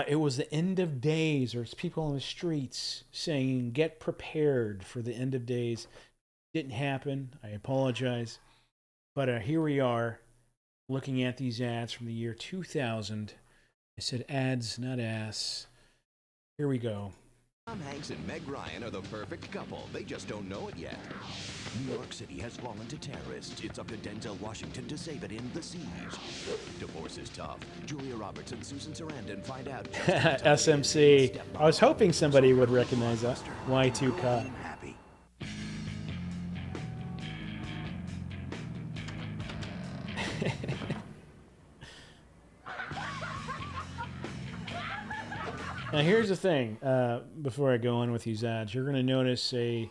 It was the end of days. There's people on the streets saying, get prepared for the end of days. Didn't happen. I apologize. But here we are looking at these ads from the year 2000. I said ads, not ass. Here we go. Tom Hanks and Meg Ryan are the perfect couple. They just don't know it yet. New York City has fallen to terrorists. It's up to Denzel Washington to save it in The Siege. Divorce is tough. Julia Roberts and Susan Sarandon find out. SMC. I was hoping somebody would recognize that. Y2K. Now here's the thing, before I go on with these ads, you're going to notice a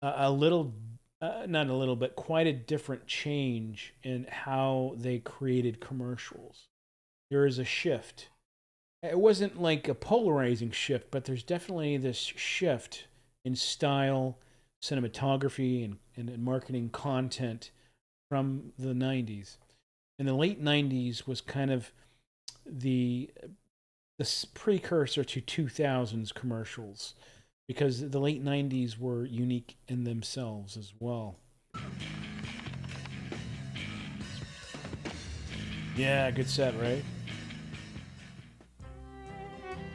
little, not a little, but quite a different change in how they created commercials. There is a shift. It wasn't like a polarizing shift, but there's definitely this shift in style, cinematography, and marketing content from the 90s. In the late 90s was kind of the precursor to 2000s commercials, because the late 90s were unique in themselves as well. Yeah, good set, right?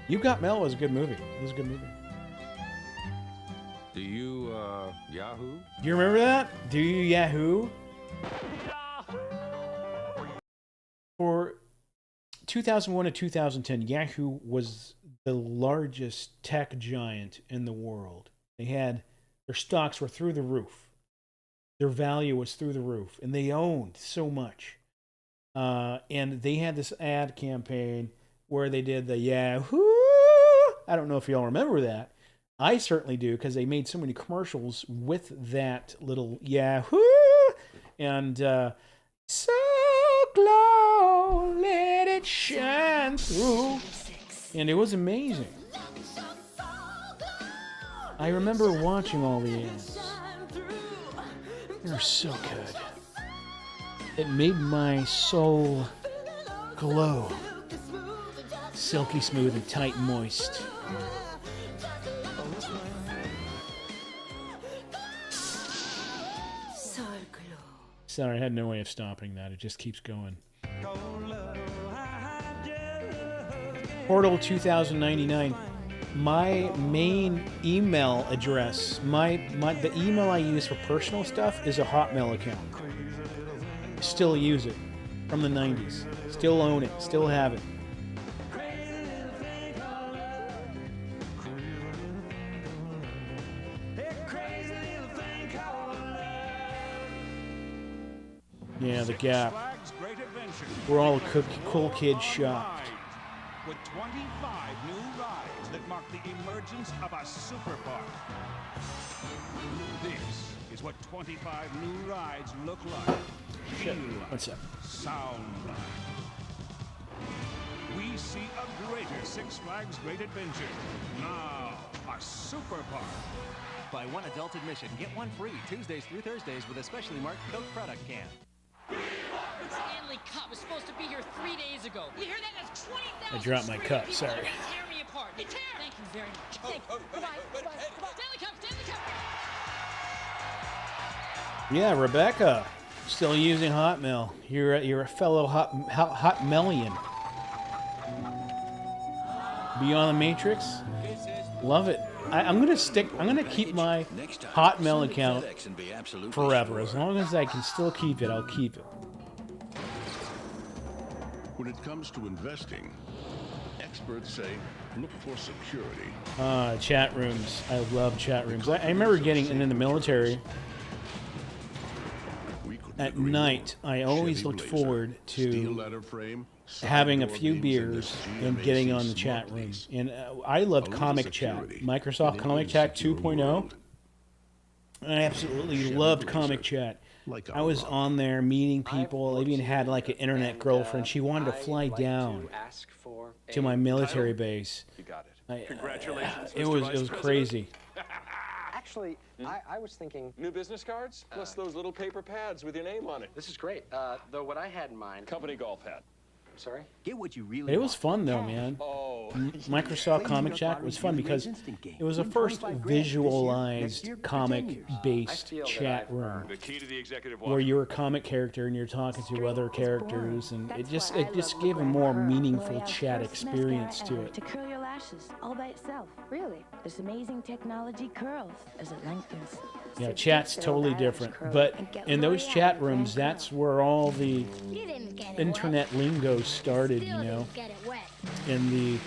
You've Got Mail was a good movie. It was a good movie. Do you, Yahoo? Do you remember that? Do you Yahoo? For 2001 to 2010, Yahoo was the largest tech giant in the world. Their stocks were through the roof. Their value was through the roof, and they owned so much. And they had this ad campaign where they did the Yahoo! I don't know if y'all remember that. I certainly do, because they made so many commercials with that little Yahoo! And so glow, let it shine through. And it was amazing. I remember watching all the ads. They're so good. It made my soul glow. Silky smooth and tight and moist. Sorry, I had no way of stopping that. It just keeps going. Portal 2099. My main email address, the email I use for personal stuff is a Hotmail account. Still use it from the 90s. Still own it. Still have it. Yeah, the Gap. Where all the cool kids shopped. With 25 new rides that mark the emergence of a super park. This is what 25 new rides look like. Shit. Feel like, What's up? sound like. We see a greater Six Flags Great Adventure. Now, a super park. Buy one adult admission, get one free Tuesdays through Thursdays with a specially marked Coke product can. The Stanley Cup was supposed to be here 3 days ago. You hear that? That's 20,000. I dropped my cup, people sorry. trying to tear me apart. They tear. Thank you very much. Thank you. Goodbye. Goodbye. Goodbye. Stanley Cup. Stanley Cup. Yeah, Rebecca, still using Hotmail. You're a fellow Hotmailian. Beyond the Matrix, love it. I'm gonna keep my Hotmail account forever. As long as I can still keep it, I'll keep it. When it comes to investing, experts say look for security. Chat rooms. I love chat rooms. I remember getting in the military. At night, I always looked forward to having a few beers and getting on the chat room. And I loved Comic Chat, Microsoft Comic Chat 2.0. I absolutely loved Comic Chat. I was on there meeting people. I even had like an internet girlfriend. She wanted to fly down to my military base. You got it. Congratulations. It was crazy. Actually, I was thinking... New business cards? Plus those little paper pads with your name on it. This is great. Though what I had in mind... Company golf hat. Sorry? Get what you really It was fun though, man. Microsoft Comic Chat was fun because it was the first visualized comic-based chat room where you're a comic character and you're talking to other characters, and it just gave a more meaningful chat experience to it. To curl your lashes all by itself. Really? This amazing technology curls as it lengthens. Yeah, chat's totally different. But in those chat rooms, that's where all the internet lingo started, you know. In the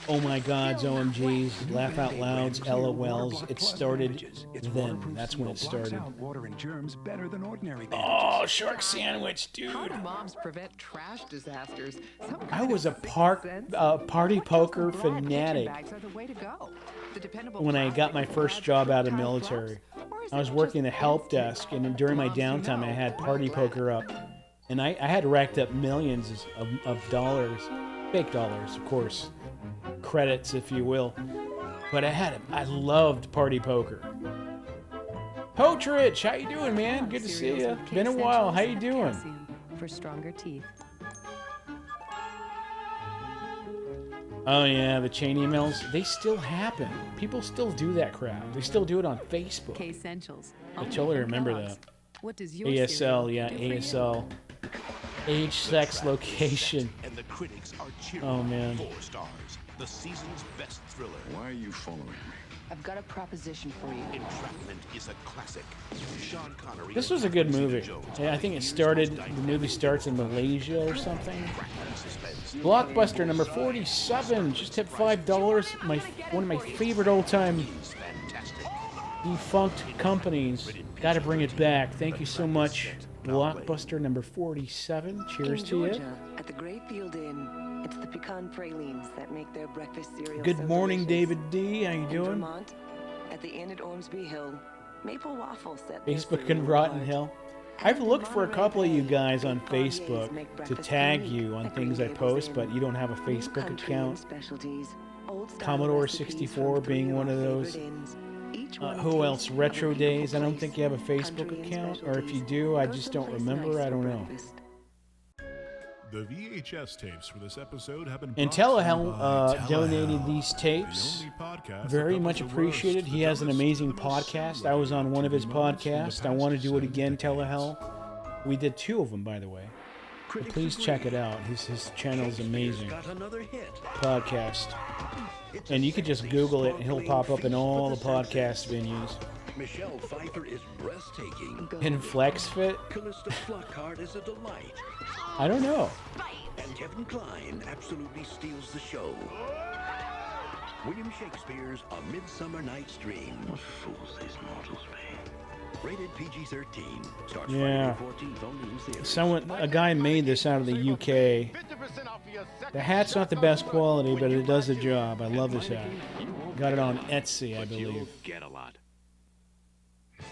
oh my gods, OMGs, laugh out louds, LOLs. It started then. That's when it started. Water and germs better than ordinary. Oh, shark sandwich, dude. How do moms prevent trash disasters? I was a party poker fanatic when I got my first job out of the military. I was working the help desk, and during my downtime, I had party poker up. And I had racked up millions of dollars, fake dollars, of course, credits, if you will. But I loved party poker. Potrich, how you doing, man? Good to see you. Been a while. How you doing? For stronger teeth. Oh yeah, the chain emails. They still happen. People still do that crap. They still do it on Facebook. K-Essentials. I totally remember that. What does your ASL, yeah, ASL. Age, sex, location. And the critics are cheering. Oh man. 4 stars. The season's best thriller. Why are you following me? I've got a proposition for you. Entrapment is a classic. Sean Connery. This was a good movie. Yeah, I think it started. The movie starts in Malaysia or something. Blockbuster number 47 just hit $5. One of my favorite old-time defunct companies. Got to bring it back. Thank you so much, Blockbuster number 47. Cheers In to you. Georgia, at the Great Field Inn, it's the pecan pralines that make their breakfast cereal Good so morning, delicious. David D. How you In doing? Vermont, at the inn at Ormsby Hill, maple waffles set their Facebook cereal and Rotten apart. Hill. I've looked for a couple of you guys on Facebook to tag you on things I post, but you don't have a Facebook account. Specialties, old-style Commodore recipes 64 from being three one of our those. favorite inns. Each one Who tastes else? of Retro a beautiful Days. I don't place. think you have a Facebook Country Inn account, or if you specialties. do, I Go just don't someplace remember. nice I don't for know. breakfast. The VHS tapes for this episode have been And brought to you Telehell by donated Telehell, these tapes. the only podcast Very that much covers the appreciated. worst, He the has an dumbest, amazing the most podcast. I was on one of his celebrity moments from the podcasts. I want to past do it 7 again, decades. Telehell. We did 2 of them, by the way. So please check it out. His channel is amazing. Got another hit. Podcast. And you could just Google it and he'll pop up in all the podcast venues. Michelle Pfeiffer is breathtaking. In FlexFit? Callista Flockhart is a delight. I don't know. And Kevin Kline absolutely steals the show. William Shakespeare's A Midsummer Night's Dream. What fools these mortals be. Rated PG-13. Starts Yeah. Friday the 14th, only in theaters. A guy made this out of the UK. The hat's not the best quality, but it does the job. I love this hat. Got it on Etsy, I believe. Get a lot.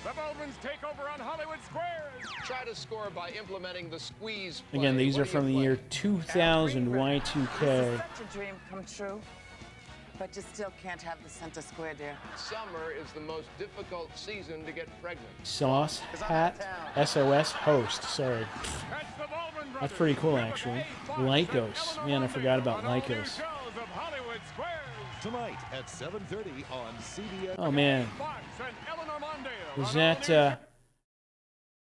The Baldwins take over on Hollywood Squares. Try to score by implementing the squeeze play. Again, these What are do you from the play? year 2000 Y2K. Such a dream come true. But you still can't have the center square, dear. Summer is the most difficult season to get pregnant. Sauce Hat SOS Host. Sorry. That's pretty cool, actually. Lycos. Man, I forgot about Lycos. Tonight at 7:30 on CBS. Oh, man. Was that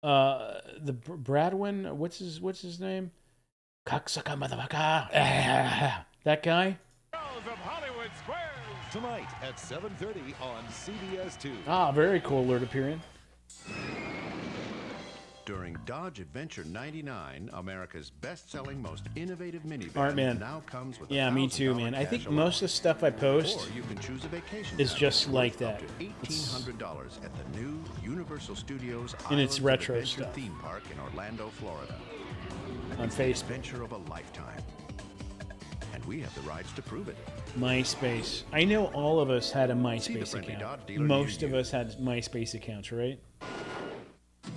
the Bradwin? What's his name? Cocksucker motherfucker. That guy? Tonight at 7:30 on CBS2. Ah, very cool alert appearing. During Dodge Adventure 99, America's best-selling, most innovative minivan Art man. now comes with Yeah, me too, man. I think most of the stuff I post or you can choose a vacation is package just worth like up that. to $1,800 at the new Universal Studios And it's Islands of retro Adventure stuff. theme park in Orlando, Florida. On It's the Facebook. adventure of a lifetime. And we have the rides to prove it. MySpace. I know all of us had a See the MySpace friendly account. Dodge dealer Most near of us had MySpace accounts, right?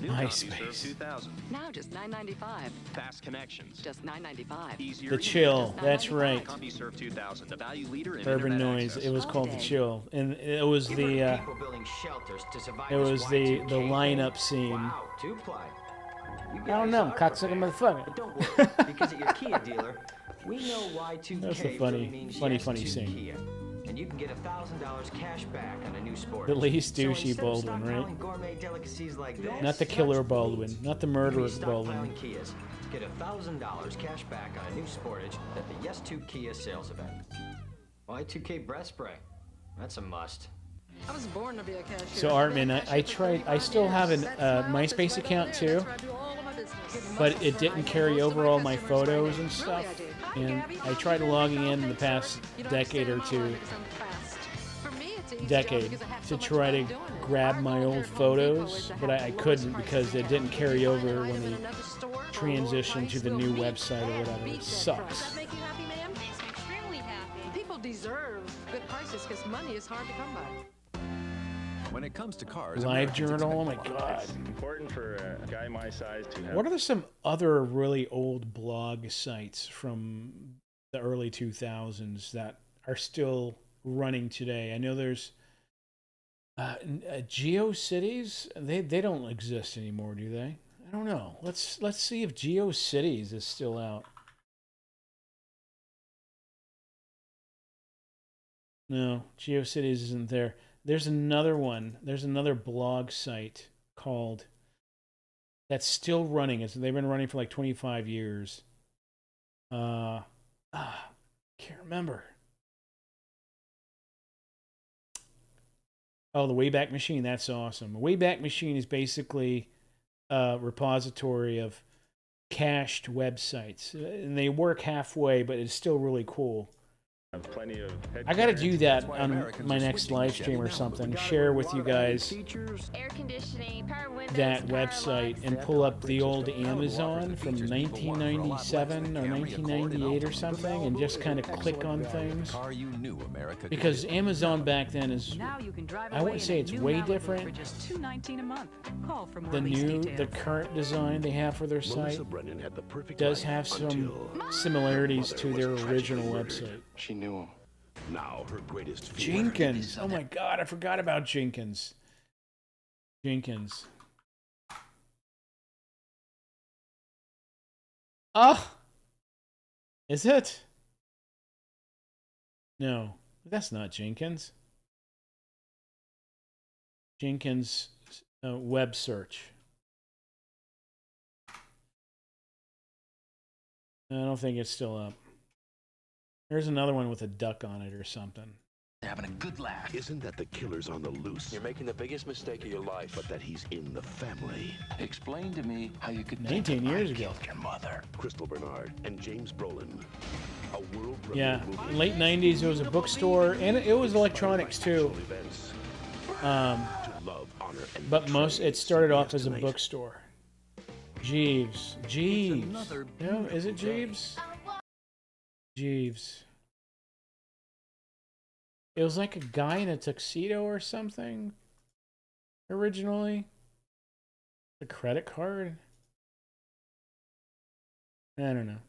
MySpace. 2000. Now just $9.95. Fast connections. Just $9.95. Easier The use. Chill. That's right. CompuServe 2000, the value leader in Urban internet Noise. access. It was called The Chill, and it was the People building shelters to survive it was this the Y2K lineup thing. scene. Wow, two-ply. You I don't guys know, are cocksucker prepared. motherfucker. But don't worry, because at your Kia dealer, we know Y2K That's a really funny means funny yes to scene. Kia. And you can get $1,000 cash back on a new Sportage. The least So douchey instead of Baldwin, right? stockpiling gourmet delicacies like this, Not the killer Baldwin, not the murderer Baldwin. stockpiling Kias. Get $1,000 cash back on a new Sportage at the Yes to Kia sales event. Y2K breath spray. That's a must. I was born to be a cashier. So Artman, I tried. I still have an MySpace account too, but it didn't carry over all my photos and stuff. And I tried logging in the past decade or two, to try to grab my old photos, but I couldn't because it didn't carry over when they transitioned to the new website or whatever. It sucks. Make you happy, ma'am? Makes me extremely happy. People deserve good prices because money is hard to come by. When it comes to cars, Live Americans Journal. Oh expect my quality. God. Important for a guy my size to have. What are some other really old blog sites from the early 2000s that are still running today? I know there's GeoCities. They don't exist anymore, do they? I don't know. Let's see if GeoCities is still out. No, GeoCities isn't there. There's another one. There's another blog site called that's still running. They've been running for like 25 years. Can't remember. Oh, the Wayback Machine. That's awesome. Wayback Machine is basically a repository of cached websites, and they work halfway, but it's still really cool. Plenty of I gotta do that That's why on Americans my are next switching live to stream or Chevy now. something. We got Share a with lot you of added guys features. Air conditioning, power windows, that power website locks. and pull up the old Amazon from 1997 or 1998 or something and just kind of click on things. Car you knew America could Because do. Amazon back then is, Now you can drive I away wouldn't say in a it's new way Malibu different. for just $2.19 a month. Call for more The lease the details. current design they have for their site Melissa Brennan had the perfect does life have some until similarities her to mother their was original tragically murdered. website. She knew him. Now her greatest fear. Jenkins. Oh my God, I forgot about Jenkins. Jenkins. Ah! Is it? No, that's not Jenkins. Jenkins web search. I don't think it's still up. There's another one with a duck on it or something. Having a good laugh. Isn't that the killer's on the loose? You're making the biggest mistake of your life. But that he's in the family. Explain to me how you could 19 years ago. your mother. Crystal Bernard and James Brolin. A world Yeah, late 90s, it was a bookstore, and it was electronics too. But it started off as a bookstore. Jeeves. Jeeves. No, is it Jeeves? Jeeves. It was like a guy in a tuxedo or something. Originally. A credit card? I don't know.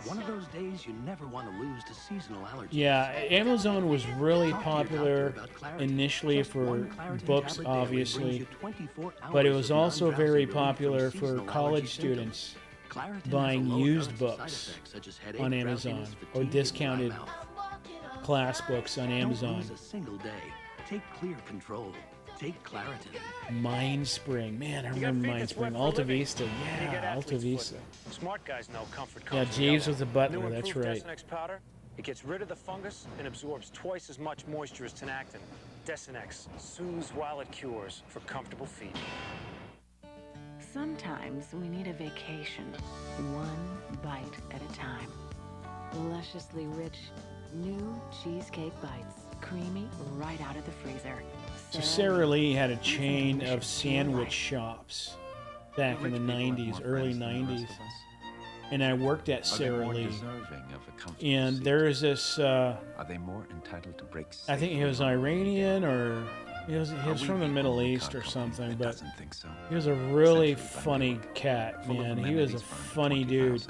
One of those days you never want to lose to seasonal allergies. Yeah, Amazon was really popular initially for books, obviously, but it was also very popular for college students buying used books on Amazon or discounted class books on Amazon. Don't lose a single day. Take clear control. Take Claritin. Mindspring, man, I remember Mindspring. Alta Vista, yeah, Alta Vista. Smart guys know comfort Yeah, comes from Jeeves yellow. was the butler, New that's improved right. Desinex powder, it gets rid of the fungus and absorbs twice as much moisture as Tenactin. Desinex soothes while it cures for comfortable feet. Sometimes we need a vacation, one bite at a time. Lusciously rich, new cheesecake bites, creamy right out of the freezer. So Sara Lee had a chain of sandwich shops back in the 90s, early 90s. And I worked at Sara Lee. And there is this, Are they more entitled to break? I think he was Iranian or he was from the Middle East or something, but he was a really funny cat, man. He was a funny dude.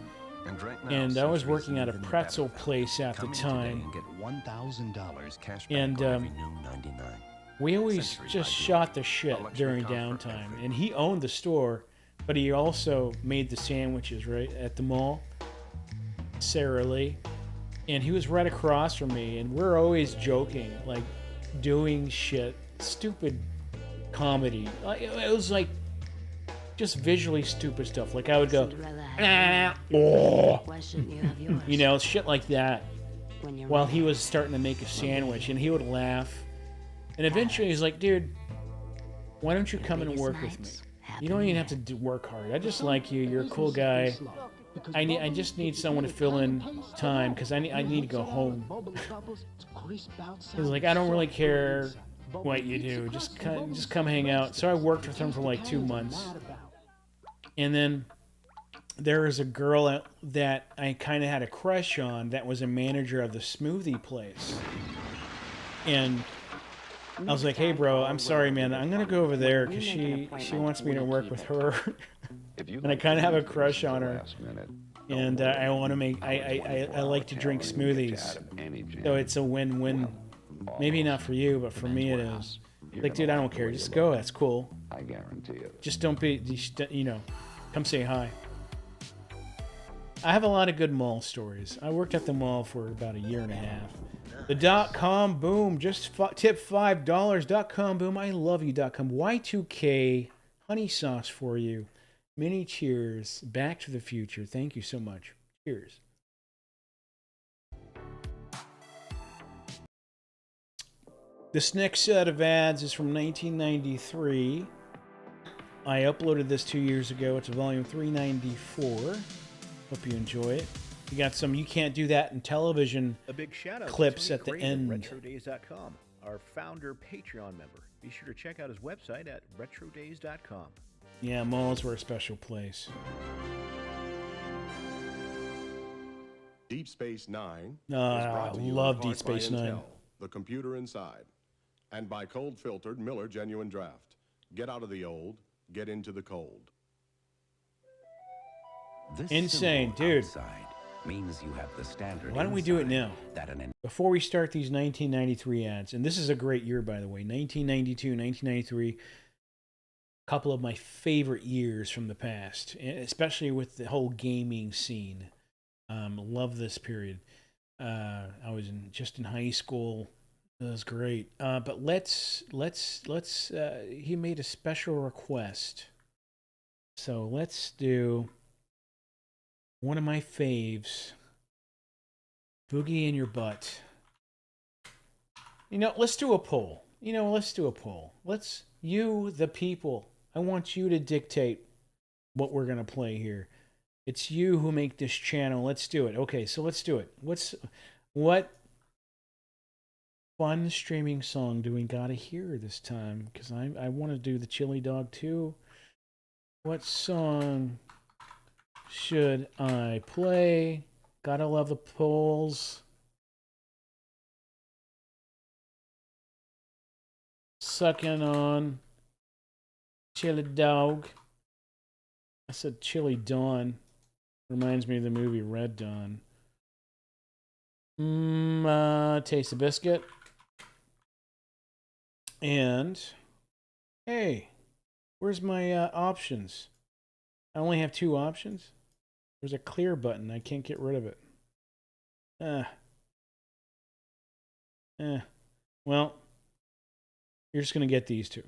And I was working at a pretzel place at the time. $1,000 cash back And on every new 99. we always just shot the shit during downtime. And he owned the store, but he also made the sandwiches, right, at the mall. Sara Lee. And he was right across from me, and we're always joking, like doing shit, stupid comedy. It was like just visually stupid stuff. Like I would go, oh, you know, shit like that, while he was starting to make a sandwich, and he would laugh. And eventually he's like, dude, why don't you come and work with me? You don't even have to work hard. I just like you. You're a cool guy. I just need someone to fill in time because I need to go home. He's like, I don't really care what you do. Just come hang out. So I worked with him for like 2 months. And then there was a girl that I kind of had a crush on that was a manager of the smoothie place. And I was like, hey, bro, I'm sorry, man. I'm going to go over there because she wants me to work with her. And I kind of have a crush on her. And I want to make, I like to drink smoothies. So it's a win-win. Maybe not for you, but for me it is. Like, dude, I don't care. Just go. That's cool. I guarantee it. Just don't be, you know, come say hi. I have a lot of good mall stories. I worked at the mall for about a year and a half. The .com boom, just tip $5. .com boom, I love you. .com Y2K honey sauce for you. Many cheers. Back to the Future. Thank you so much. Cheers. This next set of ads is from 1993. I uploaded this 2 years ago. It's volume 394. Hope you enjoy it. You got some You Can't Do That in Television A big shout out clips to at the Tony end. Crane of RetroDays.com, our founder Patreon member. Be sure to check out his website at RetroDays.com. Yeah, malls were a special place. Deep Space Nine. I love Deep Space Nine. The computer inside. And by Cold Filtered Miller Genuine Draft. Get out of the old, get into the cold. This Insane, symbol dude. outside means you have the standard. Why don't we do it now? That Before we start these 1993 ads, and this is a great year, by the way, 1992, 1993, a couple of my favorite years from the past, especially with the whole gaming scene. Love this period. I was just in high school. It was great. But let's. He made a special request, so let's do one of my faves. Boogie in Your Butt. Let's do a poll. You, the people. I want you to dictate what we're gonna play here. It's you who make this channel. Let's do it. Okay, so let's do it. What fun streaming song do we gotta hear this time? Because I want to do the Chili Dog too. What song should I play? Gotta love the polls. Sucking on Chili Dog. I said Chili Dawn. Reminds me of the movie Red Dawn. Taste of Biscuit. And, hey, where's my options? I only have 2 options. There's a clear button. I can't get rid of it. Well, you're just going to get these 2.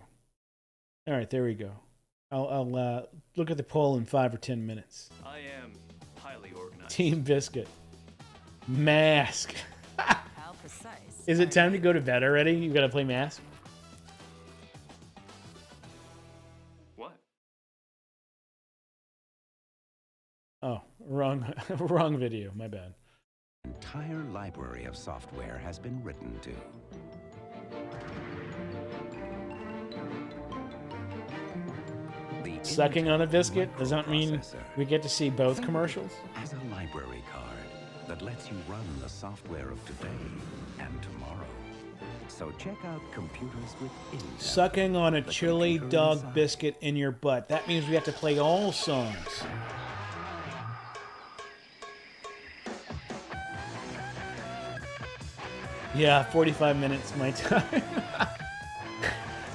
All right, there we go. I'll look at the poll in 5 or 10 minutes. I am highly organized. Team Biscuit. Mask. How precise. Is it time to go to bed already? You've got to play Mask? What? Oh, wrong video. My bad. An entire library of software has been written to. Sucking on a biscuit? Does that mean we get to see both commercials? As a library card that lets you run the software of today and tomorrow. So check out Computers with Intel. Sucking on a Chili Dog biscuit in your butt. That means we have to play all songs. Yeah, 45 minutes my time.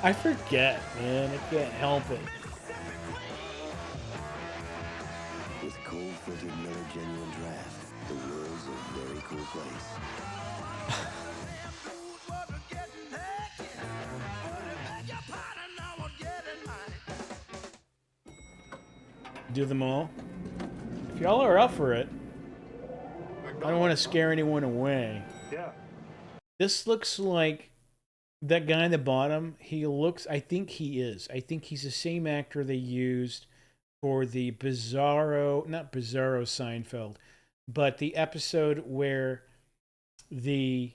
I forget, man. I can't help it. With Cold Filtered Miller Genuine Draft, the world's a very cool place. Do them all. If y'all are up for it, I don't want to scare anyone away. Yeah. This looks like that guy in the bottom. He looks, I think he is. I think he's the same actor they used for the not Bizarro Seinfeld, but the episode where the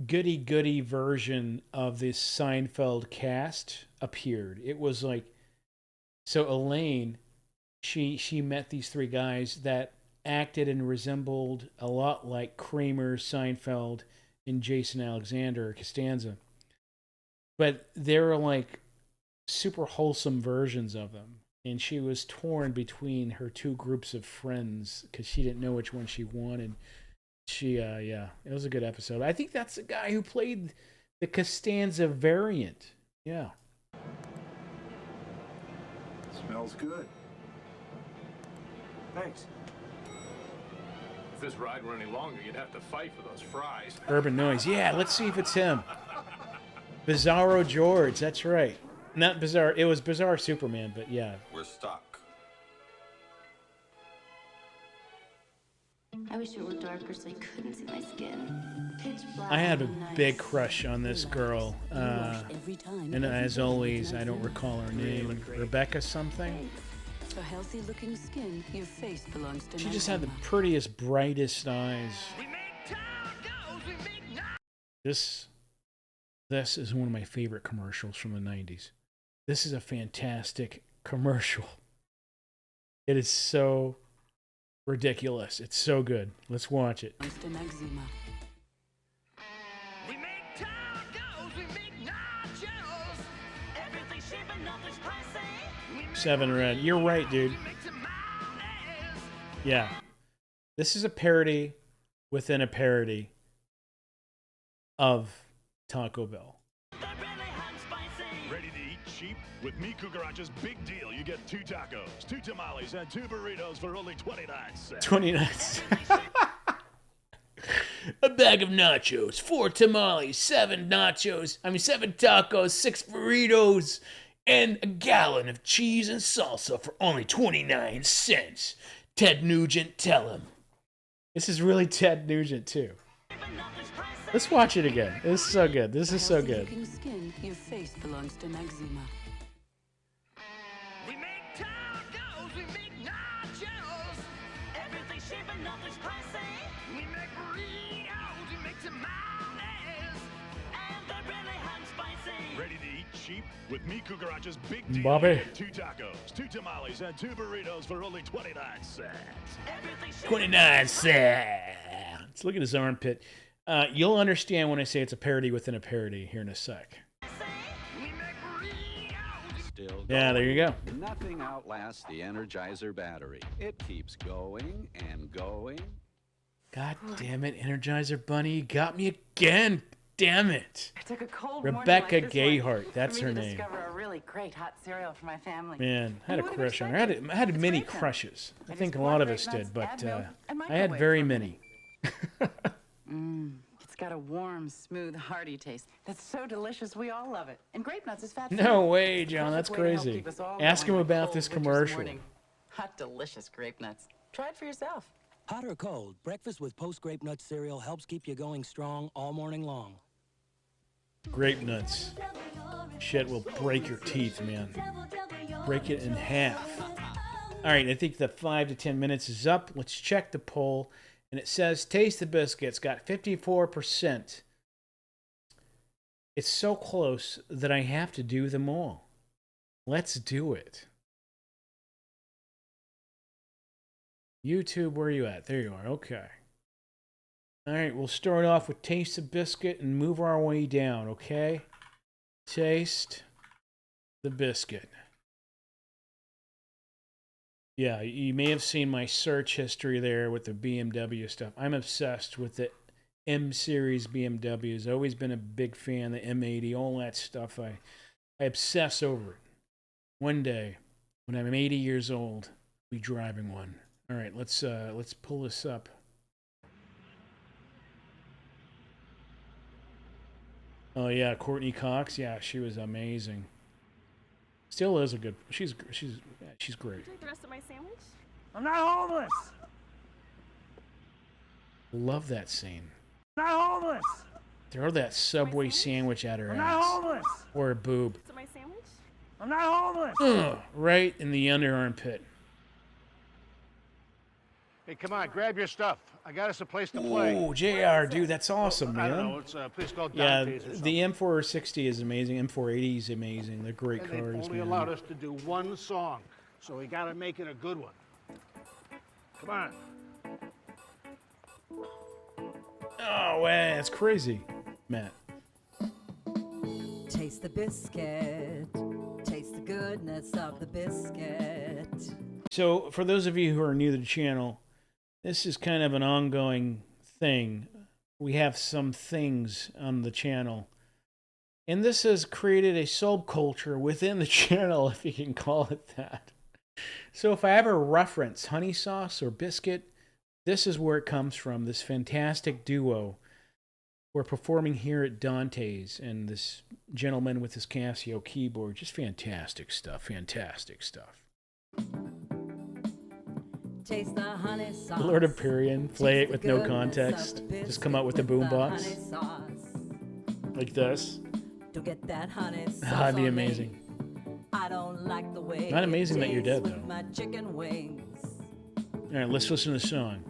goody version of this Seinfeld cast appeared. It was like, so Elaine, she met these 3 guys that acted and resembled a lot like Kramer, Seinfeld, and Jason Alexander, Costanza. But they were like super wholesome versions of them. And she was torn between her 2 groups of friends because she didn't know which one she wanted. Yeah, it was a good episode. I think that's the guy who played the Costanza variant. Yeah. Smells good. Thanks. If this ride were any longer, you'd have to fight for those fries. Urban Noise. Yeah, let's see if it's him. Bizarro George. That's right. Not Bizarre. It was Bizarre Superman, but yeah. We're stuck. I wish it were darker so I couldn't see my skin. Pitch black. I had a big crush on this girl. And as always, I don't recall her name. Rebecca something? For healthy-looking skin, your face belongs to She just had the Maxima. prettiest, brightest eyes. This is one of my favorite commercials from the 90s. This is a fantastic commercial. It is so ridiculous. It's so good. Let's watch it. Belongs to Maxima. 7 Red. You're right, dude. Yeah. This is a parody within a parody of Taco Bell. Ready to eat cheap? With Mi Cucaracha's big deal, you get 2 tacos, 2 tamales, and 2 burritos for only 29 cents. 29 cents. A bag of nachos, 4 tamales, 7 tacos, 6 burritos, and a gallon of cheese and salsa for only 29 cents. Ted Nugent, tell him. This is really Ted Nugent, too. Let's watch it again. This is so good. This is so good. Healthy-looking skin, your face belongs to Maxima. Ready to eat cheap? With Mi Cucaracha's big deal, Bobby. you get 2 tacos, 2 tamales, and 2 burritos for only 29 cents. 29 cents. Look at his armpit. You'll understand when I say it's a parody within a parody here in a sec. Still Yeah, there you go. Nothing outlasts the Energizer battery. It keeps going and going. God damn it, Energizer Bunny, you got me again. Damn it. I took a cold Rebecca morning like this one Gayheart, that's for her me to name. discover a really great hot cereal for my family. Man, I had a Who would've crush on her. expected? I had many Grape Nuts. crushes. I I think just a lot of want us Grape did, Nuts, but add milk, and I had microwave very for many. It's got a warm, smooth, hearty taste. That's so delicious, we all love it. And Grape Nuts is fat-free. No way, It's a John, that's perfect way to help crazy. keep us all Ask going him on a about cold this winter's commercial. morning. Hot, delicious Grape Nuts. Try it for yourself. Hot or cold, breakfast with Post Grape Nut cereal helps keep you going strong all morning long. Grape Nuts. Shit will break your teeth, man. Break it in half. All right, I think the 5 to 10 minutes is up. Let's check the poll. And it says Taste the Biscuits got 54%. It's so close that I have to do them all. Let's do it. YouTube, where are you at? There you are. Okay. All right, we'll start off with Taste the Biscuit and move our way down, okay? Taste the Biscuit. Yeah, you may have seen my search history there with the BMW stuff. I'm obsessed with the M Series BMWs. Always been a big fan of the M80, all that stuff. I obsess over it. One day, when I'm 80 years old, I'll be driving one. All right, let's pull this up. Oh yeah, Courtney Cox. Yeah, she was amazing. Still is a good. She's great. Take the rest of my sandwich? I'm not homeless! Love that scene. I'm not homeless! Throw that Subway sandwich at her I'm not ass. homeless! Or a boob. So my sandwich? I'm not homeless! Ugh, right in the under armpit. Hey, come on, grab your stuff. I got us a place to play. Oh, JR, dude, that's awesome, man. I don't know. It's a place called Yeah, Dante's or something. the M460 is amazing. M480 is amazing. They're great And cars, they've only man. allowed us to do one song, so we got to make it a good one. Come on. Oh, man, that's crazy, Matt. Taste the biscuit. Taste the goodness of the biscuit. So, for those of you who are new to the channel, this is kind of an ongoing thing. We have some things on the channel. And this has created a subculture within the channel, if you can call it that. So if I ever reference honey sauce or biscuit, this is where it comes from. This fantastic duo. We're performing here at Dante's, and this gentleman with his Casio keyboard. Just fantastic stuff. Fantastic stuff. Taste the honey sauce. Lord of Pyrrhian, play it with no Goodness context. of the Just come out with the biscuit boombox. honey sauce. Like this. To get that honey sauce That'd be on me. amazing. I don't like the way Not amazing it that you're dead, tastes with though. my chicken wings. All right, let's listen to the song.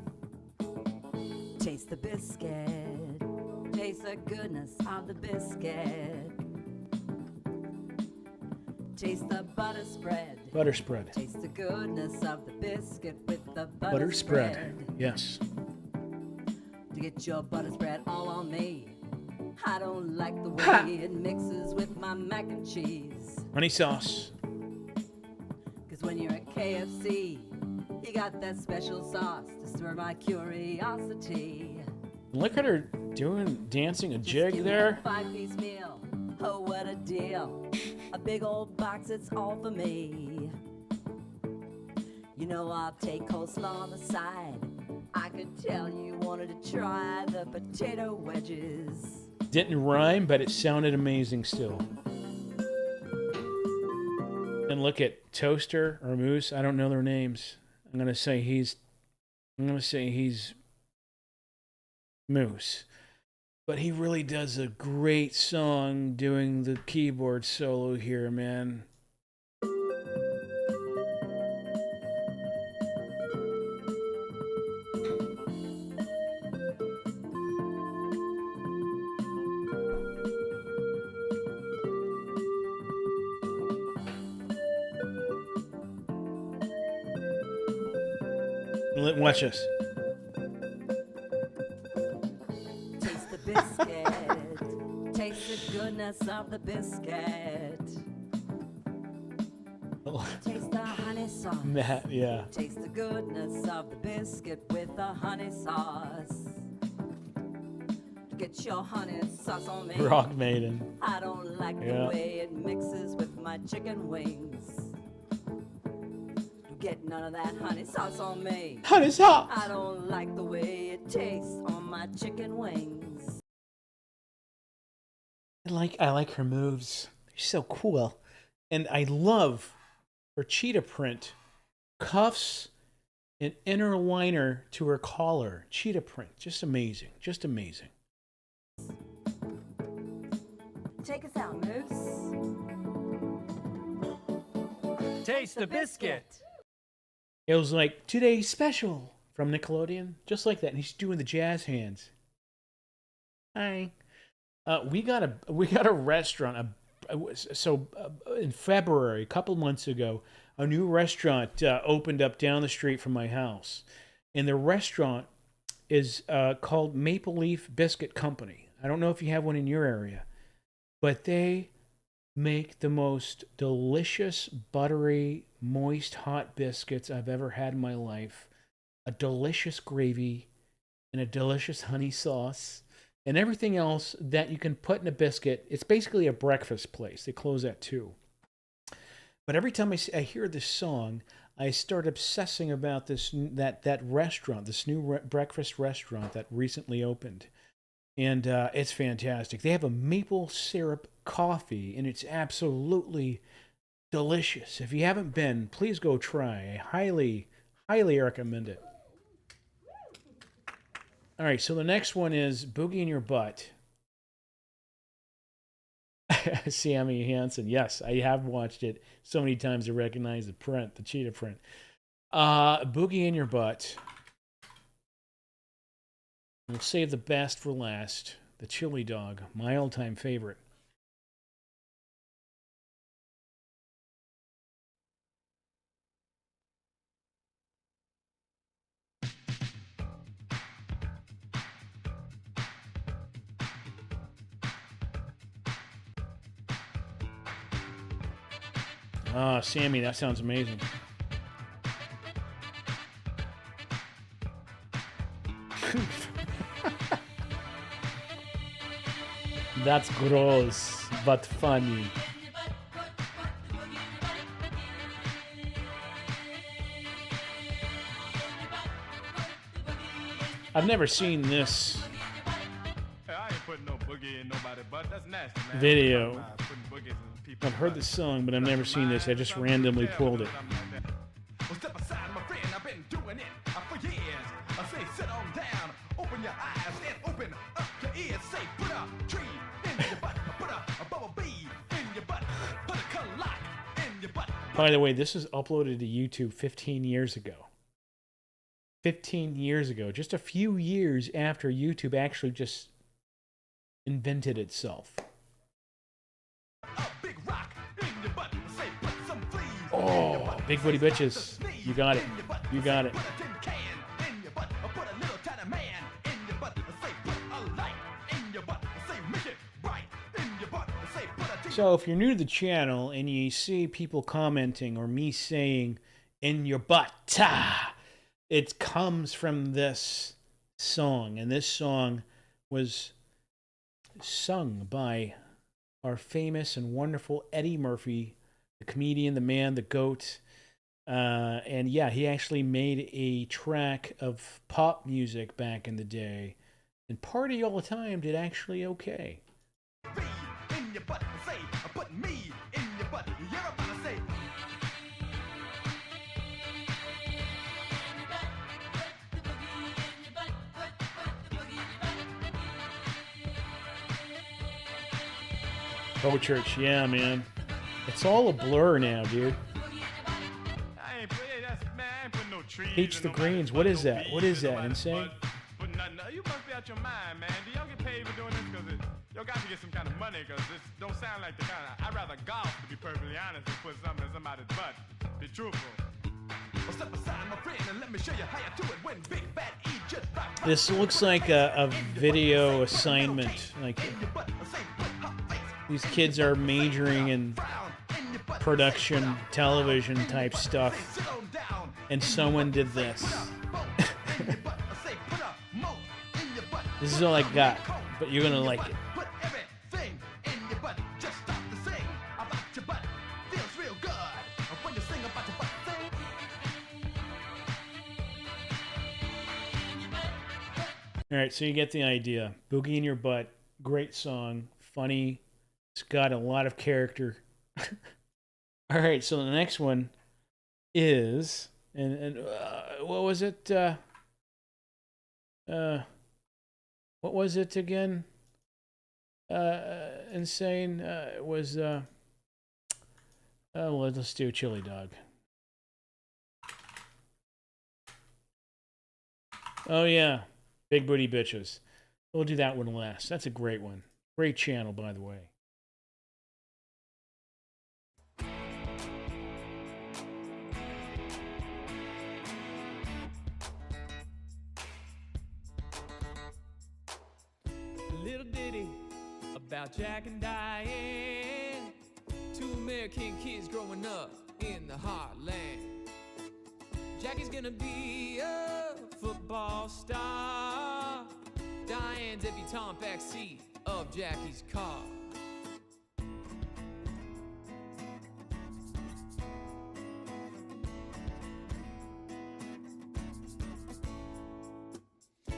Taste the biscuit. Taste the goodness of the biscuit. Taste the butter spread. Butter spread. Taste the goodness of the biscuit with the Butter spread. Yes. To get your butter spread all on me. I don't like the way it mixes with my mac and cheese. Honey sauce. Cause when you're at KFC, you got that special sauce to stir my curiosity. Look at her dancing a jig there. 5-piece meal, oh what a deal. A big old box, it's all for me. You know I'll take coleslaw on the side. I could tell you wanted to try the potato wedges. Didn't rhyme, but it sounded amazing still. And look at Toaster or Moose. I don't know their names. I'm gonna say he's Moose. But he really does a great song doing the keyboard solo here, man. Watch this. Taste the biscuit. Taste the goodness of the biscuit. Taste the honey sauce. Matt, yeah. Taste the goodness of the biscuit with the honey sauce. Get your honey sauce on me. Rock Maiden. I don't like the way it mixes with my chicken wings. Get none of that honey sauce on me. Honey sauce. I don't like the way it tastes on my chicken wings. I like her moves. She's so cool. And I love her cheetah print. Cuffs and inner liner to her collar. Cheetah print. Just amazing. Just amazing. Take us out, Moose. Taste the biscuit. It was like today's special from Nickelodeon, just like that. And he's doing the jazz hands. Hi, we got a restaurant. In February, a couple months ago, a new restaurant opened up down the street from my house, and the restaurant is called Maple Leaf Biscuit Company. I don't know if you have one in your area, but they make the most delicious, buttery, moist, hot biscuits I've ever had in my life. A delicious gravy and a delicious honey sauce and everything else that you can put in a biscuit. It's basically a breakfast place. They close at 2. But every time I hear this song, I start obsessing about that restaurant, this new breakfast restaurant that recently opened. And it's fantastic. They have a maple syrup coffee, and it's absolutely delicious. If you haven't been, please go try. I highly, highly recommend it. All right, so the next one is Boogie in Your Butt. Sammy Hansen. Yes, I have watched it so many times to recognize the print, the cheetah print. Boogie in Your Butt. We'll save the best for last. The Chili Dog, my all-time favorite. Ah, Sammy, that sounds amazing. That's gross, but funny. I've never seen this video. I've heard the song, but I've never seen this. I just randomly pulled it. Well, step aside, my friend. I've been doing it for years. I say, sit on down, open your eyes and open up your ears. Say, put a tree in your butt, put a bubble bee in your butt, put a clock in By the way, this was uploaded to YouTube 15 years ago. 15 years ago. Just a few years after YouTube actually just invented itself. Oh, big booty bitches. You got it. You got it. So if you're new to the channel and you see people commenting or me saying in your butt, it comes from this song. And this song was sung by our famous and wonderful Eddie Murphy, the comedian, the man, the goat. And yeah, he actually made a track of pop music back in the day. And Party All the Time did actually okay. Oh, church, yeah, man. It's all a blur now, dude. Peach the Greens, what is that? What is that? Insane? You must be out your mind, man. Do y'all get paid for doing this? Because y'all got to get some kind of money, because this don't sound like the kind of... I'd rather golf, to be perfectly honest, than put something in somebody's butt. Be truthful. Well, step aside, my friend, and let me show you how you do it when Big Bad E just rock. This looks like a video assignment. Like, these kids are majoring in production, television type stuff, and someone did this. This is all I got, but you're gonna like it. All right, so you get the idea. Boogie in Your Butt, great song, funny. It's got a lot of character. All right, so the next one is, and what was it? What was it again? Insane. It was. Well, let's do Chili Dog. Oh yeah, Big Booty Bitches. We'll do that one last. That's a great one. Great channel, by the way. Little ditty about Jack and Diane, two American kids growing up in the heartland. Jackie's gonna be a football star. Diane's debutante backseat of Jackie's car.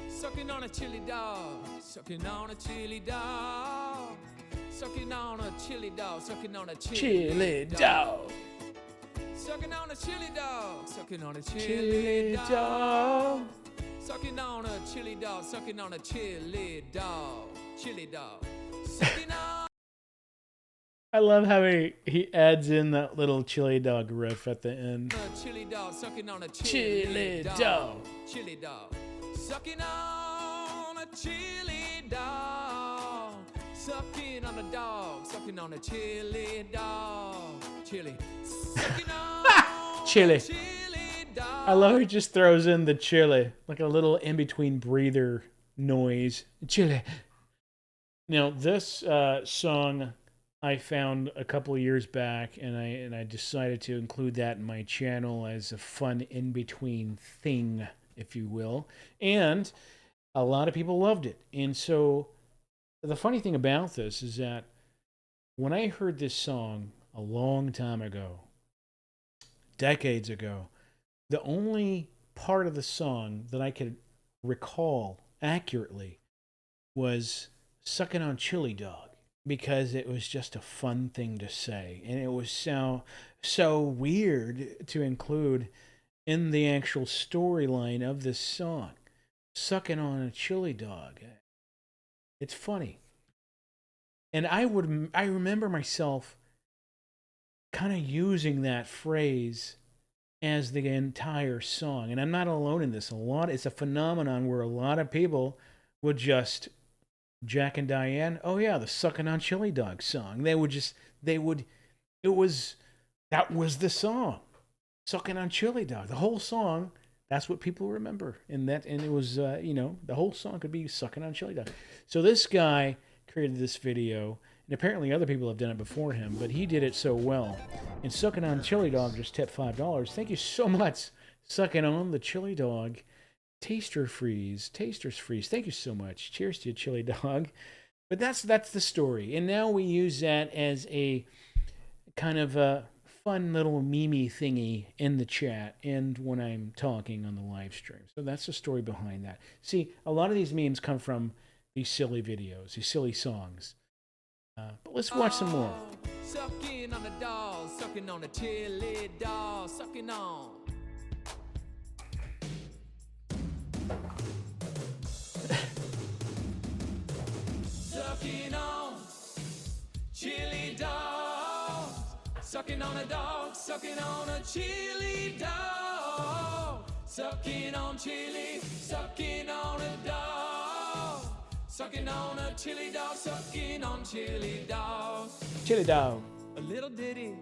Sucking on a chili dog, sucking on a chili dog, sucking on a chili dog, sucking on a chili dog. Sucking on a chili dog, sucking on a chili dog, sucking on a chili dog, sucking on a chili dog, chili dog, sucking on. I love how he adds in that little chili dog riff at the end. A chili dog, sucking on a chili dog, chili dog. Sucking on a chili dog, sucking on a dog, sucking on a chili dog, chili, sucking on Chili. chili dog. I love how he just throws in the chili, like a little in-between breather noise. Chili. Now, this song I found a couple of years back, and I decided to include that in my channel as a fun in-between thing, if you will. And a lot of people loved it. And so the funny thing about this is that when I heard this song a long time ago, decades ago, the only part of the song that I could recall accurately was sucking on chili dog, because it was just a fun thing to say. And it was so weird to include in the actual storyline of this song. Sucking on a chili dog. It's funny. And I remember myself kind of using that phrase as the entire song. And I'm not alone in this. It's a phenomenon where a lot of people would just, Jack and Diane, oh yeah, the Sucking on Chili Dog song. That was the song. Sucking on Chili Dog. The whole song, that's what people remember. And it was, the whole song could be Sucking on Chili Dog. So this guy created this video, and apparently other people have done it before him, but he did it so well. And Sucking on Chili Dog just tipped $5. Thank you so much, Sucking on the Chili Dog. Tasters Freeze. Thank you so much. Cheers to you, Chili Dog. But that's the story. And now we use that as a kind of a fun little meme thingy in the chat and when I'm talking on the live stream. So that's the story behind that. See, a lot of these memes come from these silly videos, these silly songs. But let's watch some more. Sucking on a dog, sucking on a chili dog, sucking on. Sucking on chili dog, sucking on a dog, sucking on a chili dog, sucking on chili, sucking on a dog, sucking on a chili dog, sucking on chili dog. Chili dog. A little ditty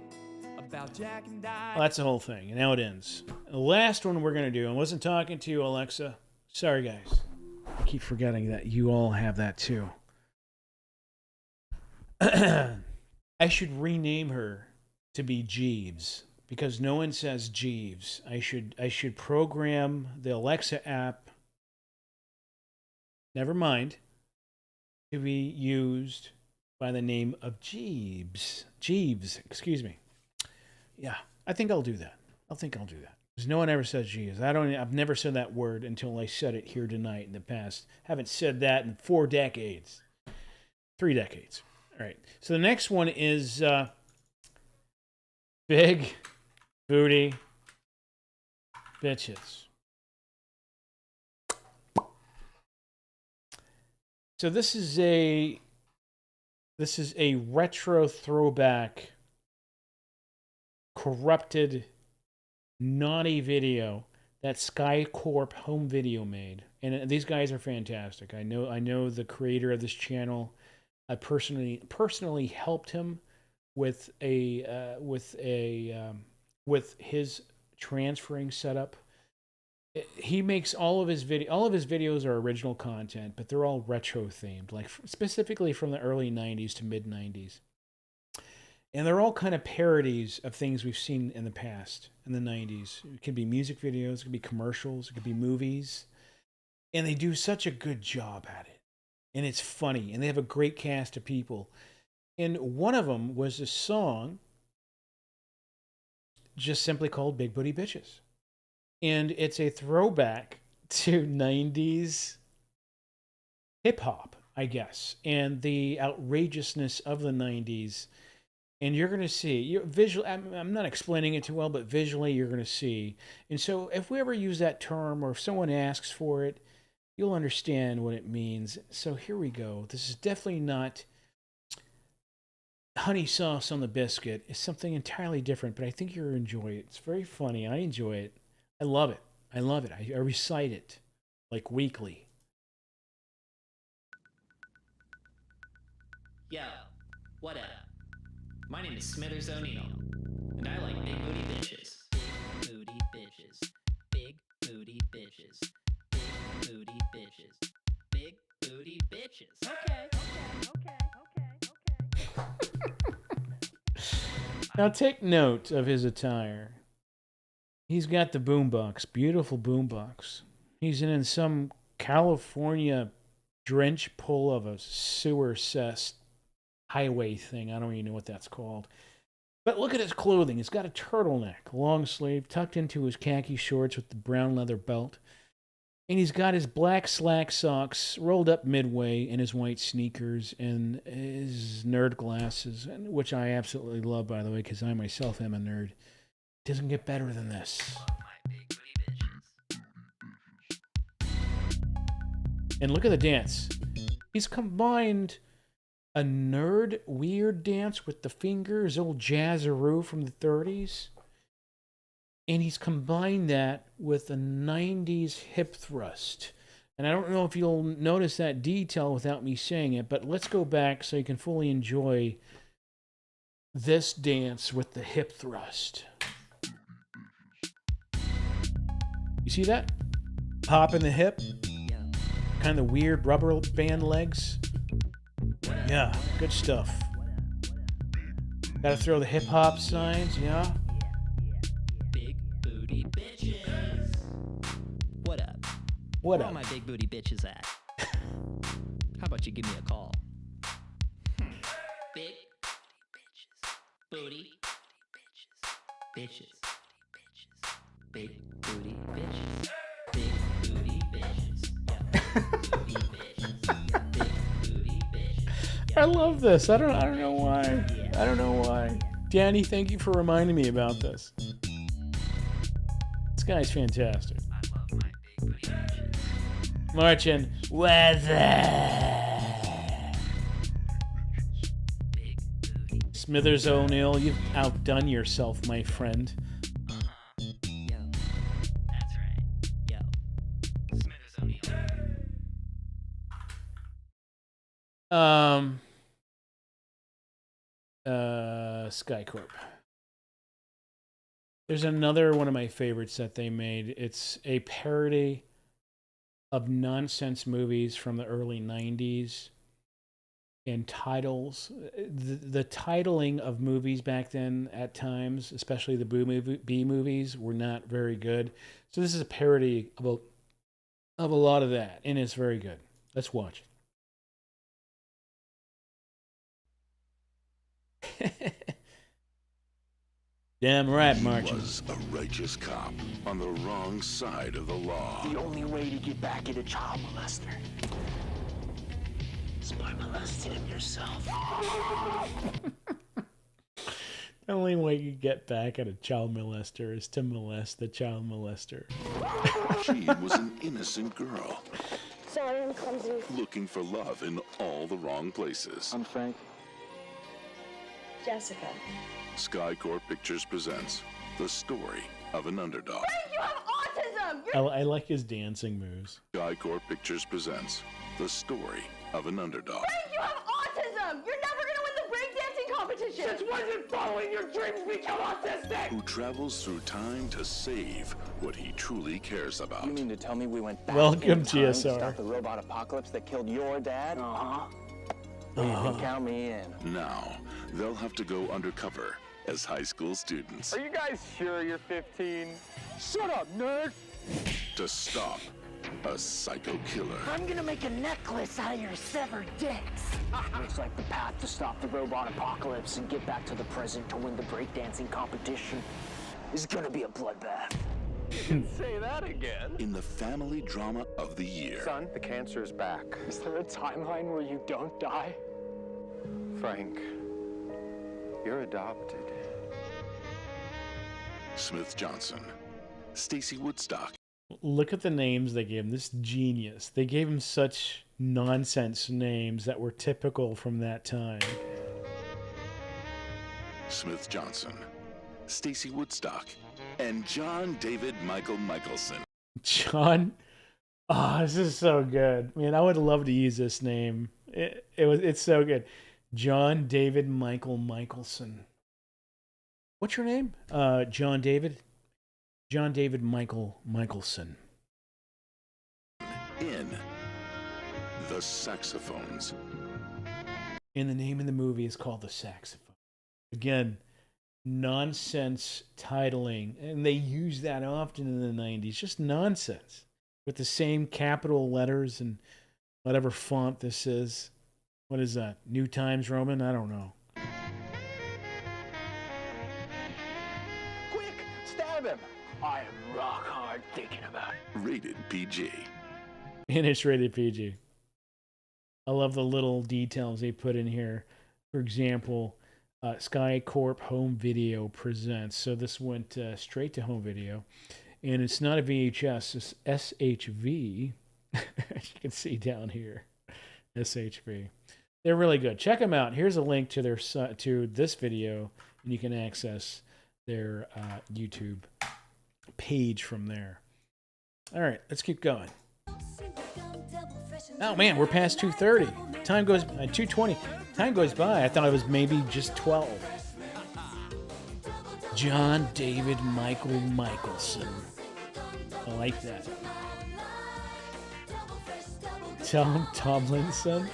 about Jack and Diane. Well, that's the whole thing, and now it ends. The last one we're going to do, I wasn't talking to you, Alexa. Sorry, guys. I keep forgetting that you all have that too. I should rename her to be Jeeves because no one says Jeeves. I should program the Alexa app, never mind, to be used by the name of Jeeves. Jeeves, excuse me. Yeah, I think I'll do that. Because no one ever says Jeeves. I've never said that word until I said it here tonight in the past. Haven't said that in 4 decades. 3 decades. All right. So the next one is Big Booty Bitches. So this is a retro throwback, corrupted, naughty video that SkyCorp Home Video made, and these guys are fantastic. I know the creator of this channel. I personally helped him with his transferring setup. He makes all of his videos are original content, but they're all retro themed, like specifically from the early 90s to mid 90s. And they're all kind of parodies of things we've seen in the past, in the 90s. It could be music videos, it could be commercials, it could be movies. And they do such a good job at it. And it's funny, and they have a great cast of people. And one of them was a song just simply called Big Booty Bitches. And it's a throwback to 90s hip-hop, I guess, and the outrageousness of the 90s. And you're going to see, I'm not explaining it too well, but visually you're going to see. And so if we ever use that term or if someone asks for it, you'll understand what it means. So here we go. This is definitely not honey sauce on the biscuit. It's something entirely different, but I think you'll enjoy it. It's very funny. I enjoy it. I love it. I recite it like weekly. Yo, what up? My name is Smithers O'Neal, and I like big booty bitches. Big booty bitches. Big booty bitches. Big booty bitches. Big booty bitches. Okay. Now take note of his attire. He's got the boombox, beautiful boombox. He's in some California drench pull of a sewer cess highway thing. I don't even know what that's called. But look at his clothing. He's got a turtleneck, long sleeve, tucked into his khaki shorts with the brown leather belt. And he's got his black slack socks rolled up midway and his white sneakers and his nerd glasses, which I absolutely love, by the way, because I myself am a nerd. Doesn't get better than this. And look at the dance. He's combined a nerd weird dance with the fingers, old jazzaroo from the 30s. And he's combined that with a 90s hip thrust. And I don't know if you'll notice that detail without me saying it, but let's go back so you can fully enjoy this dance with the hip thrust. You see that? Pop in the hip. Kind of weird rubber band legs. Yeah, good stuff. Gotta throw the hip hop signs, yeah? Big booty bitches. What up? What Where up? all my big booty bitches at? How about you give me a call? Big booty bitches. Big booty bitches. Big booty bitches. Yeah. Booty bitches. Yeah. Big booty bitches. I love this. I don't know why. I don't know why. Danny, thank you for reminding me about this. This guy's fantastic. Marching weather. Smithers O'Neill, you've outdone yourself, my friend. Skycorp. There's another one of my favorites that they made. It's a parody of nonsense movies from the early 90s and titles. The titling of movies back then at times, especially the B movies, were not very good. So this is a parody of a lot of that, and it's very good. Let's watch. Damn right, Marchie. He was a righteous cop on the wrong side of the law. The only way to get back at a child molester is by molesting him yourself. The only way you get back at a child molester is to molest the child molester. She was an innocent girl. Sorry, I'm clumsy. Looking for love in all the wrong places. I'm Frank. Jessica. Skycorp Pictures presents the story of an underdog. Frank, you have autism! I like his dancing moves. Skycorp Pictures presents the story of an underdog. Frank, you have autism! You're never gonna win the breakdancing competition! Since when did following your dreams become autistic? Who travels through time to save what he truly cares about. You mean to tell me we went back Welcome, in time GSR. to stop the robot apocalypse that killed your dad? Uh-huh. You can count me in. Now, they'll have to go undercover as high school students Are you guys sure you're 15? Shut up, nerd! to stop a psycho killer. I'm gonna make a necklace out of your severed dicks. Looks like the path to stop the robot apocalypse and get back to the present to win the breakdancing competition is gonna be a bloodbath. Say that again. In the family drama of the year. Son, the cancer is back. Is there a timeline where you don't die? Frank, you're adopted. Smith Johnson, Stacy Woodstock, Look at the names they gave him. This genius. They gave him such nonsense names that were typical from that time. Smith Johnson, Stacy Woodstock, and John David Michael Michelson. John. Oh, this is so good. Man, I would love to use this name. It's so good. John David Michael Michelson. What's your name? John David? John David Michael Michelson. In The Saxophones. And the name of the movie is called The Saxophone. Again, nonsense titling. And they use that often in the 90s. Just nonsense. With the same capital letters and whatever font this is. What is that? New Times Roman? I don't know. Quick, stab him! I am rock hard thinking about it. Rated PG. And it's rated PG. I love the little details they put in here. For example, Skycorp Home Video presents. So this went straight to home video. And it's not a VHS, it's SHV. As you can see down here. SHV. They're really good. Check them out. Here's a link to their to this video, and you can access their YouTube page from there. All right, let's keep going. Oh man, we're past 2:30. Time goes 2:20. Time goes by. I thought it was maybe just 12. John David Michael Michelson. I like that. Tom Tomlinson.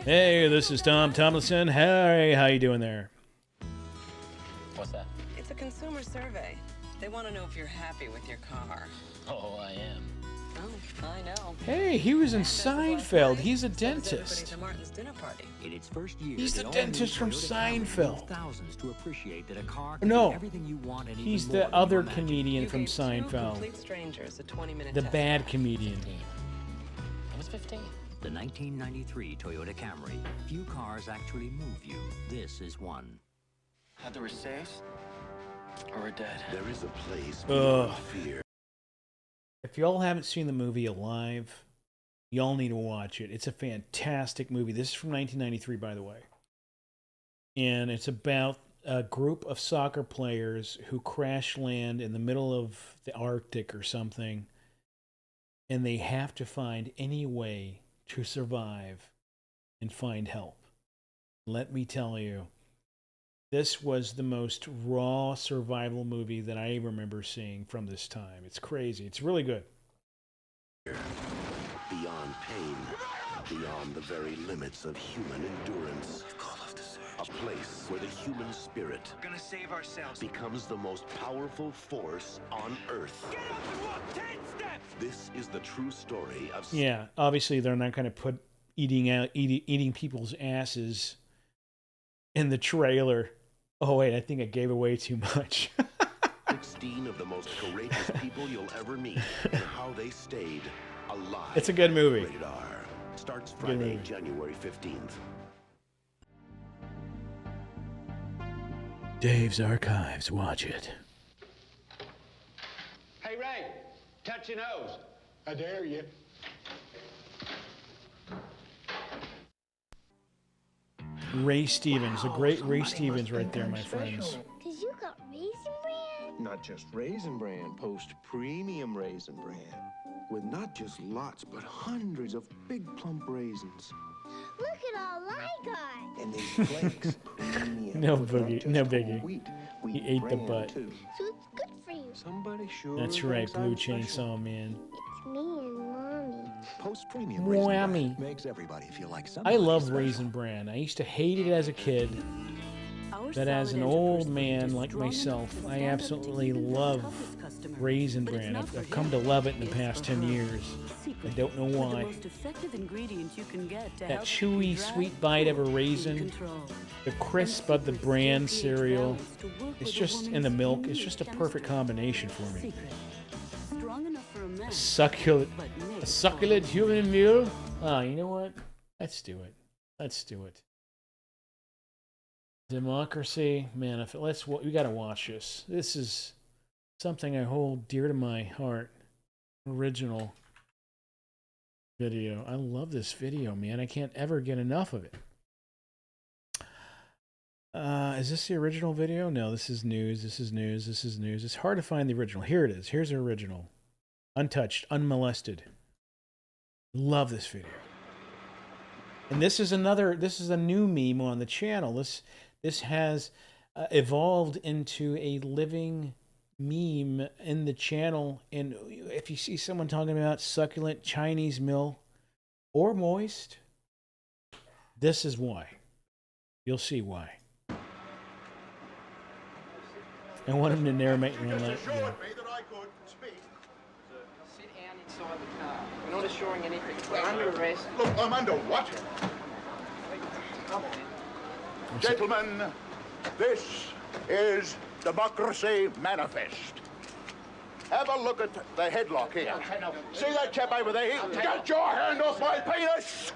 Hey, this is Tom Tomlinson. Hey, how you doing there? What's that? It's a consumer survey. They want to know if you're happy with your car. Oh, I am. Oh, I know. Hey, he was in Seinfeld. He's a dentist. Martin's dinner party. In its first year, He's the the dentist from all-new Toyota Camry Seinfeld. moved thousands to appreciate that a car can No, do everything you want and he's even the more than other you imagine. comedian You from gave two Seinfeld. complete strangers a 20-minute The test bad drive. comedian. I was 15. The 1993 Toyota Camry. Few cars actually move you. This is one. Either we're safe or we're dead. There is a place Ugh. beyond fear. If y'all haven't seen the movie Alive, y'all need to watch it. It's a fantastic movie. This is from 1993, by the way. And it's about a group of soccer players who crash land in the middle of the Arctic or something. And they have to find any way to survive and find help. Let me tell you, this was the most raw survival movie that I remember seeing from this time. It's crazy. It's really good. Beyond pain, beyond the very limits of human endurance. A place where the human spirit We're gonna save ourselves. becomes the most powerful force on Earth. Get up and walk 10 steps! This is the true story of... Yeah, obviously they're not going to put eating people's asses in the trailer. Oh wait, I think I gave away too much. 16 of the most courageous people you'll ever meet and how they stayed alive. It's a good movie. Rated R. Starts Good Friday, movie. January 15th. Dave's Archives. Watch it. Hey, Ray, touch your nose. I dare you. Ray Stevens, a great Ray Stevens right there, my friends. Cause you got Raisin Bran? Not just Raisin Bran, Post Premium Raisin Bran. With not just lots, but hundreds of big plump raisins. Look at all I got. And these flakes. No boogie, no biggie. He ate the butt. So it's good for you. Somebody sure. That's right, thinks Blue I'm special. Chainsaw Man. It's me and Mommy. Post Premium Raisin Whammy. Bran makes everybody feel like I somebody love special. Raisin Bran. I used to hate it as a kid, but as an old man like myself, I absolutely love Raisin Bran. I've come to love it in the past 10 years. I don't know why. That chewy, sweet bite of a raisin, the crisp of the bran cereal, it's just in the milk. It's just a perfect combination for me. A succulent human meal. Ah, you know what? Let's do it. Let's do it. Democracy, man. We gotta watch this. This is something I hold dear to my heart. Original video. I love this video, man. I can't ever get enough of it. Is this the original video? No, this is news. This is news. This is news. It's hard to find the original. Here it is. Here's the original. Untouched, unmolested. Love this video. And this is a new meme on the channel. This has evolved into a living meme in the channel. And if you see someone talking about succulent Chinese meal or moist, this is why. You'll see why. I want him to narrate and let Assured me that I could speak. Sit down inside the car. We're not assuring anything. We're under arrest. Look, I'm under what? Come on. Gentlemen, this is Democracy Manifest. Have a look at the headlock here. See that chap over there? Get your hand off my penis!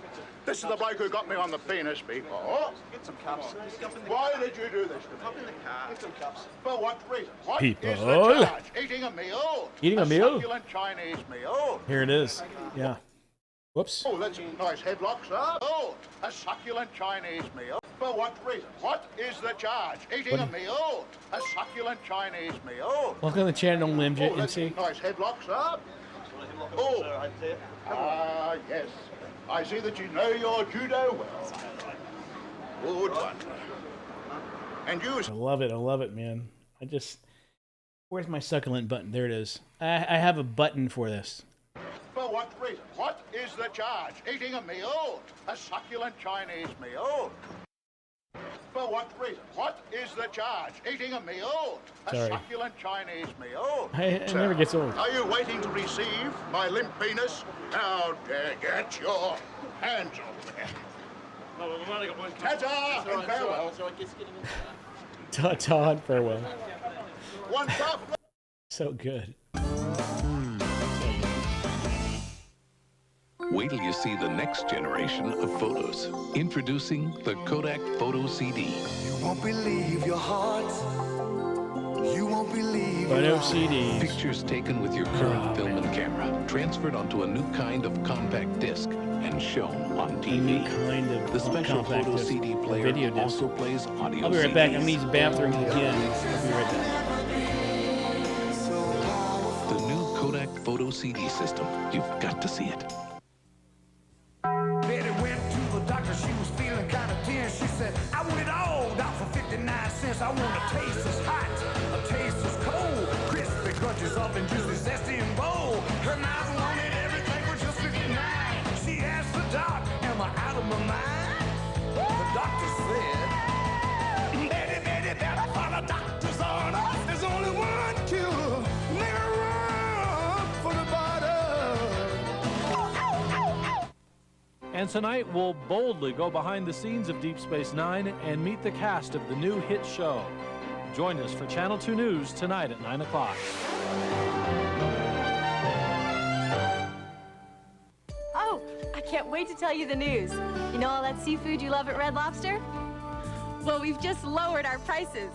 This is the bloke who got me on the penis before. Get some cups. Why did you do this to me? Hop in the car. Get some cups. For what reason? What People. is the charge? Eating a meal? Eating a meal? Succulent Chinese meal? Here it is. Yeah. Whoops. Oh, that's a nice headlock, sir. Oh, a succulent Chinese meal. For what reason? What is the charge? Eating a meal? A succulent Chinese meal? Welcome to the channel, Limjit, Oh, that's a MC. nice headlock, sir. Oh, yes. I see that you know your judo well. Good one. And you... I love it, man. Where's my succulent button? There it is. I have a button for this. For what reason? What is the charge? Eating a meal? A succulent Chinese meal? For what reason? What is the charge? Eating a meal? A Sorry. succulent Chinese meal? It never gets old. Are you waiting to receive my limp penis? How dare get your hands off there. Ta-ta and farewell. Ta-ta and farewell. One cup. So good. Wait till you see the next generation of photos. Introducing the Kodak Photo CD. You won't believe your heart. You won't believe Photo CDs. Pictures taken with your current film and camera, transferred onto a new kind of compact disc and shown on TV. A new kind of the special compact photo disc, CD or player video disc. also plays audio. I'll be right back. I'm CDs. gonna use the bathroom again. I'll be right back. The new Kodak Photo CD system. You've got to see it. Betty went to the doctor, she was feeling kind of tense. She said, I want it all down for 59 cents. I want a taste that's hot, a taste that's cold. Crispy crunches up and juicy, zesty and bold. Her mouth wanted everything for just 59. She asked the doc, am I out of my mind? The doctor said, Betty, better follow doctor's orders. There's only one cure. Make a run for the bottom. And tonight, we'll boldly go behind the scenes of Deep Space Nine and meet the cast of the new hit show. Join us for Channel 2 News tonight at 9 o'clock. Oh, I can't wait to tell you the news. You know all that seafood you love at Red Lobster? Well, we've just lowered our prices.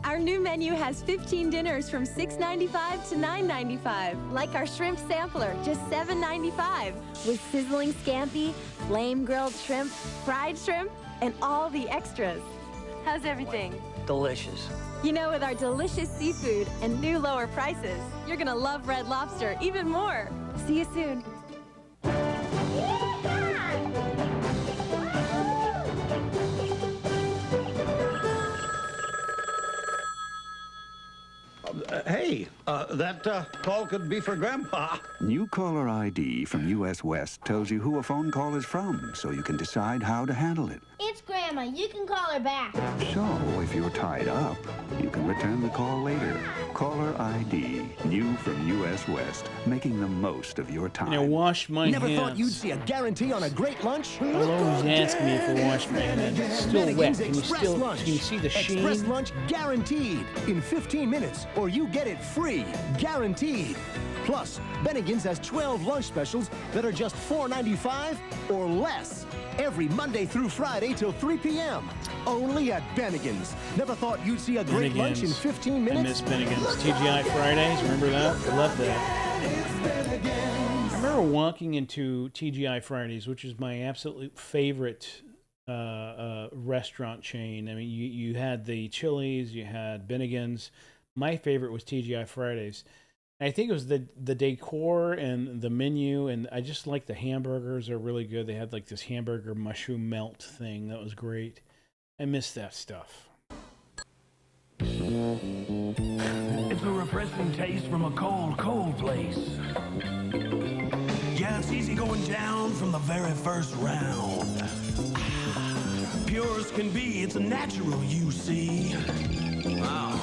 Our new menu has 15 dinners from $6.95 to $9.95. Like our shrimp sampler, just $7.95. With sizzling scampi, flame grilled shrimp, fried shrimp, and all the extras. How's everything? Delicious. You know, with our delicious seafood and new lower prices, you're gonna love Red Lobster even more. See you soon. That call could be for Grandpa. New caller ID from US West tells you who a phone call is from, so you can decide how to handle it. It's Grandma. You can call her back. So, if you're tied up, you can return the call later. Caller ID, new from US West, making the most of your time. And I wash my Never hands. thought you'd see a guarantee on a great lunch? They'll always ask me if I wash my hands. It's still wet. Bennigan's Can you Express still Lunch. can you see the sheen? Express lunch guaranteed in 15 minutes, or you get it free, guaranteed. Plus, Bennigan's has 12 lunch specials that are just $4.95 or less. Every Monday through Friday till 3 p.m. Only at Bennigan's. Never thought you'd see a great lunch in 15 I minutes? miss Bennigan's. TGI Fridays, remember that? I love that. I remember walking into TGI Fridays, which is my absolute favorite restaurant chain. I mean, you had the Chili's, you had Bennigan's. My favorite was TGI Fridays. I think it was the decor and the menu, and I just like the hamburgers are really good. They had like this hamburger mushroom melt thing that was great. I miss that stuff. It's a refreshing taste from a cold place. Yeah, it's easy going down from the very first round. Pure as can be, it's a natural, you see. Wow.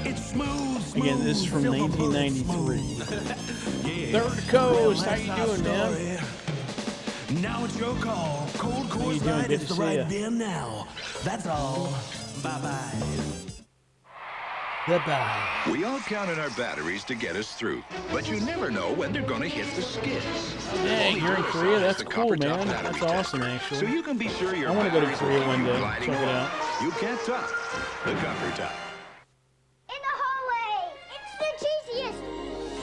It's smooth. Again, this is from silver bullet 1993. Third Coast, how you doing, man? Now it's your call. Cold How you Course doing? Light Good is to the see right ya. then now. That's all. Bye-bye. Goodbye. We all count on our batteries to get us through, but you never know when they're going to hit the skids. Dang, you're in Korea? That's cool, man. That's awesome, actually. So you can be sure your I want to go to batteries Korea will one keep day. gliding Check it along. out. You can't top the Copper Top. In the hallway! It's the cheesiest!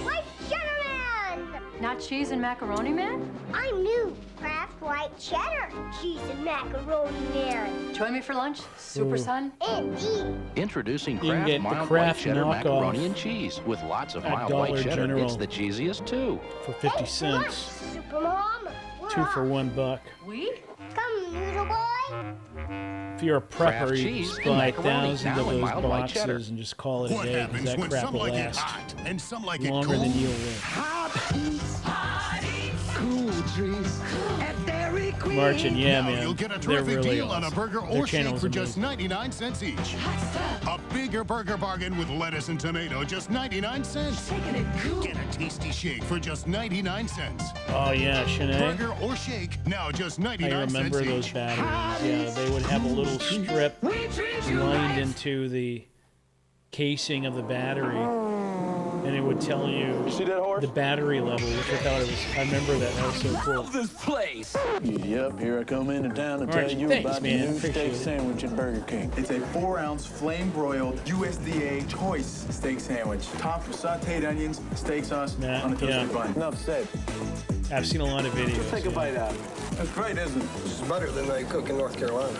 Like Sugar Man! Not cheese and macaroni man? I'm new. Kraft White Cheddar Cheese and Macaroni Man. Join me for lunch, Super Son? Indeed. Introducing You can Kraft get the Mild Kraft White Cheddar knockoff Macaroni and Cheese with lots of at mild Dollar white cheddar. General It's the cheesiest too. For 50 cents. Super Mom. 2 for $1. We? Come, little boy. If you're a Kraft prepper, you cheese just and buy macaroni, thousands now of in those mild white cheddar. boxes and just call it a What day, because happens that when crap some will like it last hot and some like it longer cold? than you'll live. Hot eats, cool trees at Dairy Queen. Marching, yeah, Now man. you'll get a They're terrific really deal on a awesome. burger Their or shake channel's for just amazing. 99 cents each. A bigger burger bargain with lettuce and tomato, just 99 cents. Get a tasty shake for just 99 cents. Oh, yeah, Shanae. Burger or shake, now just 99 I remember cents those each. batteries. Yeah, they would have a little strip lined into the casing of the battery, and it would tell you the battery level, which I thought it was. I remember that. That was so cool. This place. Yep, here I come into town to All tell right, you thanks, about man. the new Appreciate steak it. sandwich at Burger King. It's a 4-ounce flame-broiled USDA choice steak sandwich, topped with sautéed onions, steak sauce on a toasted bun. Enough said. I've seen a lot of videos. Take a bite out. That's great, isn't it? It's better than they cook in North Carolina.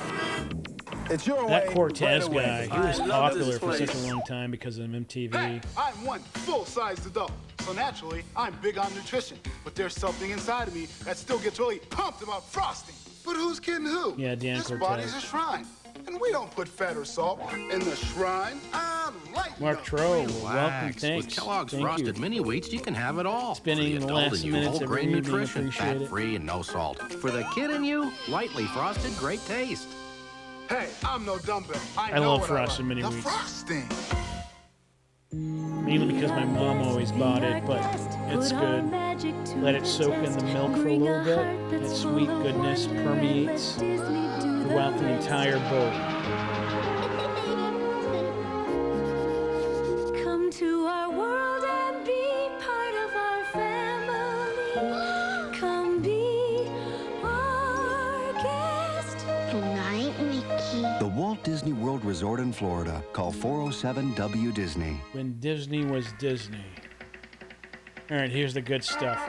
It's your That way. Cortez right away. guy, he was I love popular this for such place. a long time because of MTV. Hey, I'm one full-sized adult, so naturally, I'm big on nutrition. But there's something inside of me that still gets really pumped about frosting. But who's kidding who? Yeah, Dan This Cortez. body's a shrine, and we don't put fat or salt in the shrine. I like Mark Troll, welcome, Relax. thanks. With Kellogg's Thank Frosted you. Mini Wheats, you can have it all. Spending For the adult last in you, minutes whole every grain evening, nutrition, appreciate it. fat-free and no salt. For the kid in you, lightly frosted, great taste. Hey, I'm no dumbbell. I I know love what Frosted I like. Mini The Wheats. frosting. Mainly because my mom always bought it, but it's good. Let it soak in the milk for a little bit. That sweet goodness permeates throughout the entire bowl. Come to our world and be part of our family. Come be our guest. Good night, Mickey. The Walt Disney World Resort in Florida. Call 407-W-DISNEY. When Disney was Disney. All right, here's the good stuff.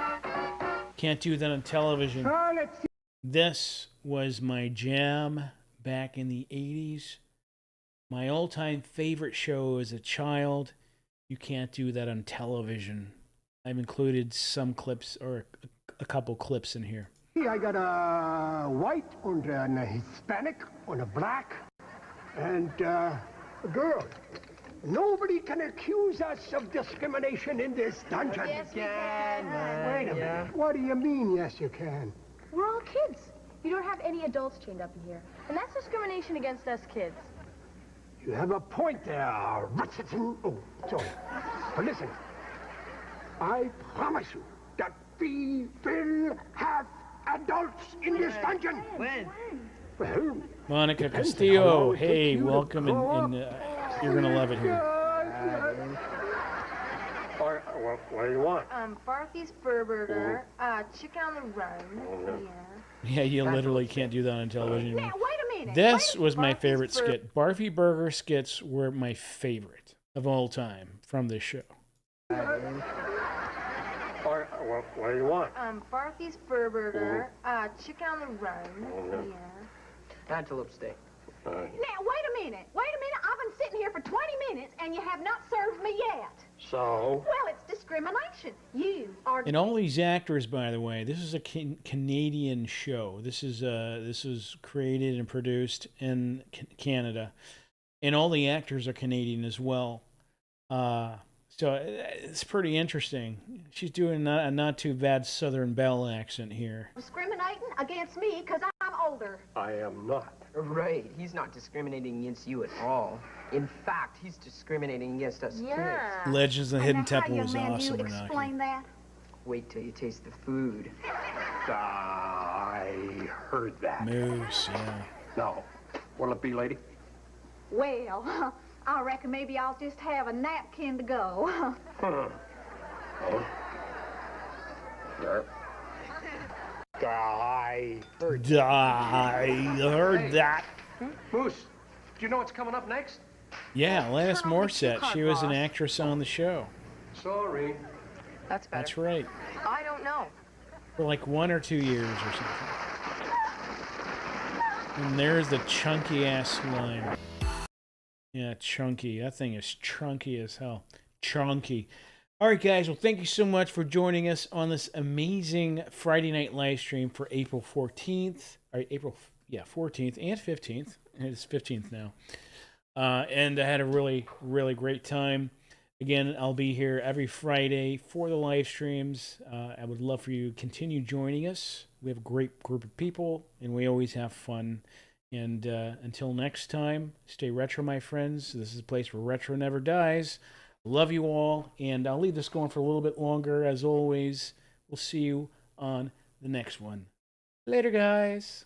Can't do that on television. This was my jam back in the 80s. My all-time favorite show as a child. You can't do that on television. I've included some clips, or a couple clips in here. I got a white and a Hispanic and a black and a girl. Nobody can accuse us of discrimination in this dungeon. Yes, we can. Wait a minute. What do you mean, yes, you can? We're all kids. You don't have any adults chained up in here. And that's discrimination against us kids. You have a point there, Richardson. Oh, sorry. But listen, I promise you that we will have adults in this dungeon. When? Well, Monica depends on how Castillo, long it takes hey, you to welcome, and you're going to love it here. What do you want? Barthy's Burger, chicken on the run. Yeah, you literally can't do that on television Now, anymore. wait a minute. This was my favorite skit. Barfy Burger skits were my favorite of all time from this show. What do you want? Barthy's Burger, chicken on the run. Antelope steak. Now, wait a minute. I've been sitting here for 20 minutes, and you have not served me yet. So? Well, it's discrimination. You are... And all these actors, by the way, this is a Canadian show. This was created and produced in Canada, and all the actors are Canadian as well. So it's pretty interesting. She's doing a not too bad Southern Belle accent here. discriminating against me because I'm older. I am not. Right, he's not discriminating against you at all. In fact, he's discriminating against us Yeah. kids. Legends of the Hidden And now, how, Temple young was man, do awesome, you Renaki. explain that? Wait till you taste the food. I heard that. Moose, yeah. Now, what'll it be, lady? Well, I reckon maybe I'll just have a napkin to go. Oh. There. I heard that. Moose, do you know what's coming up next? Yeah, Alanis Morissette. She was an actress on the show. Sorry. That's better. That's right. I don't know. For like 1 or 2 years or something. And there's the chunky ass slime. Yeah, chunky. That thing is chunky as hell. Chunky. All right, guys. Well, thank you so much for joining us on this amazing Friday night live stream for April 14th. Or April, 14th and 15th. It's 15th now. And I had a really, really great time. Again, I'll be here every Friday for the live streams. I would love for you to continue joining us. We have a great group of people, and we always have fun. And until next time, stay retro, my friends. This is a place where retro never dies. Love you all, and I'll leave this going for a little bit longer. As always, we'll see you on the next one. Later, guys.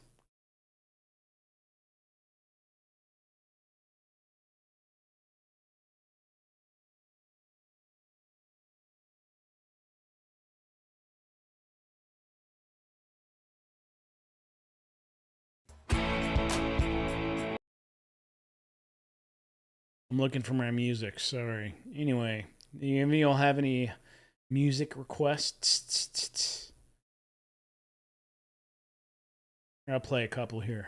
I'm looking for my music, sorry. Anyway, do any of you all have any music requests? I'll play a couple here.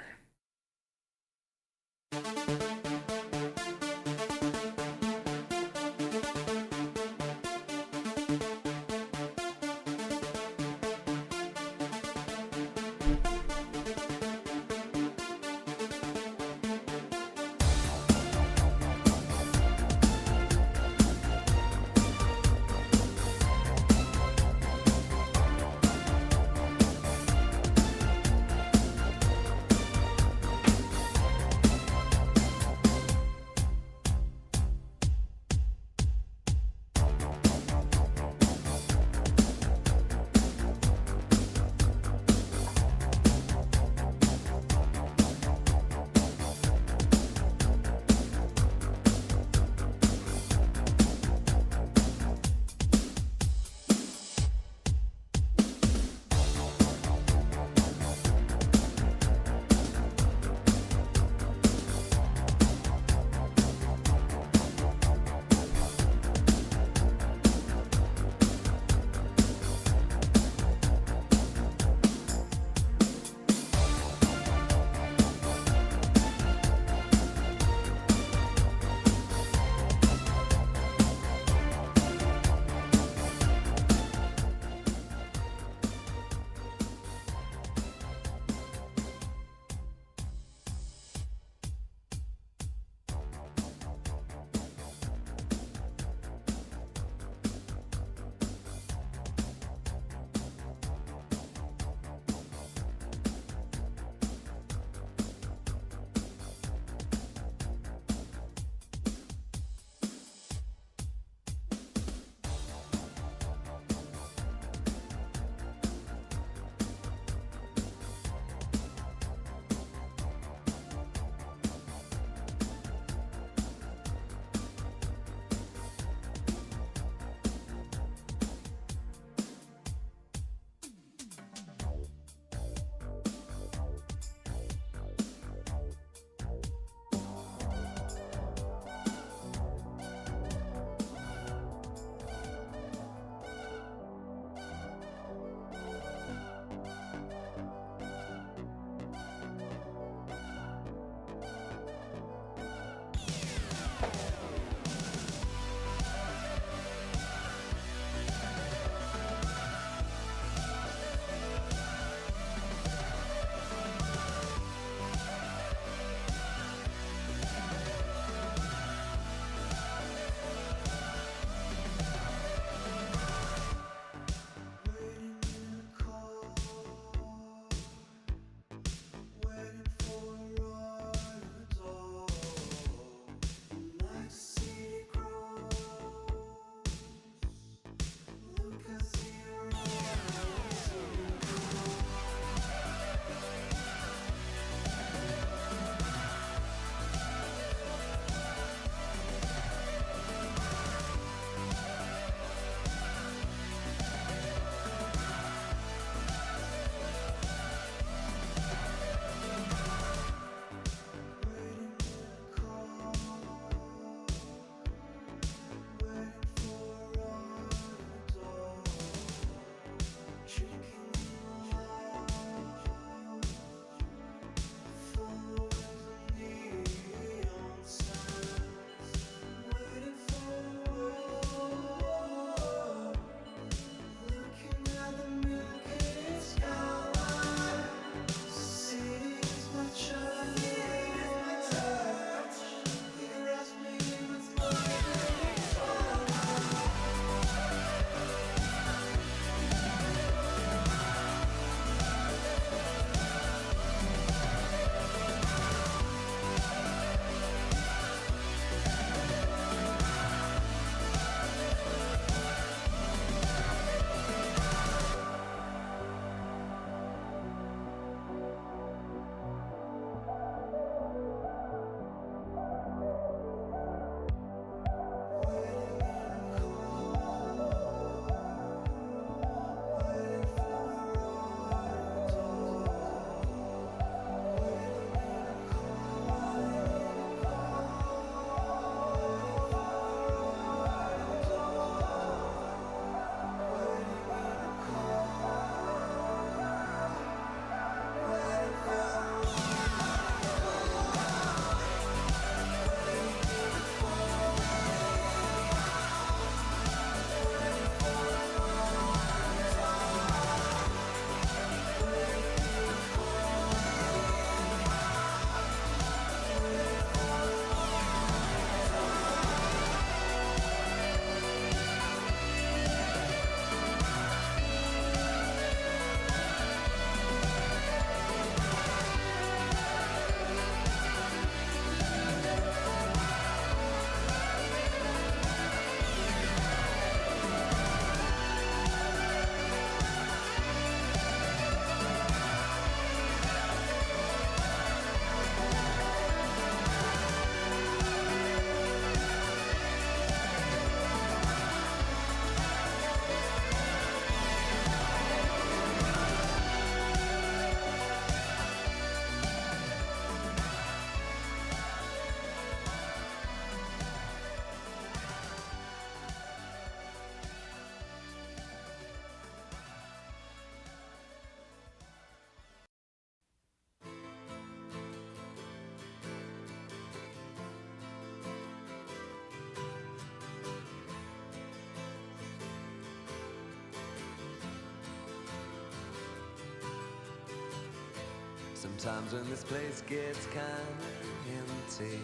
Sometimes when this place gets kind of empty,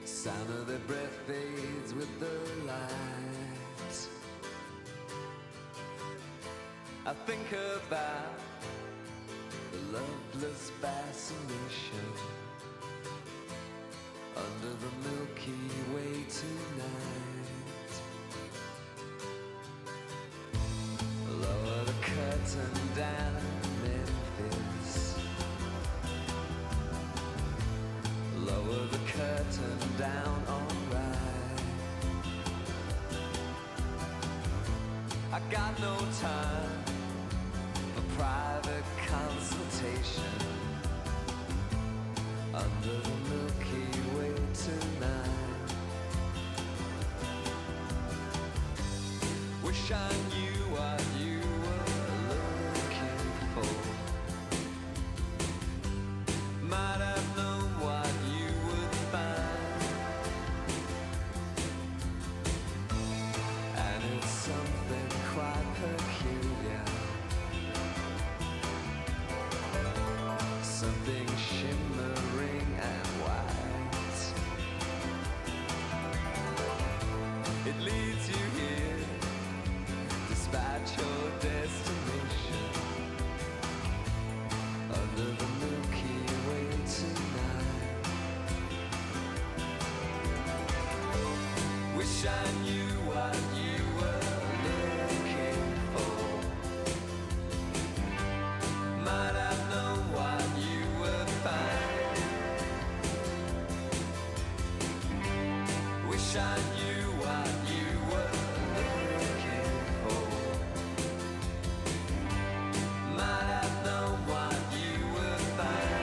sound of their breath fades with the light. I think about the loveless fascination under the Milky Way tonight. Lower the curtain down in Memphis. Lower the curtain down, alright. I got no time for private consultation under the Milky Way tonight. Wish I knew what you were looking for. Might have known what you would find. And it's something quite peculiar, something shimmering and white. It leads you here despite your destination under the Milky Way tonight. Wish I knew what you were looking for. Might have known what you would find. Wish I knew what you were looking for. Might have known what you would find.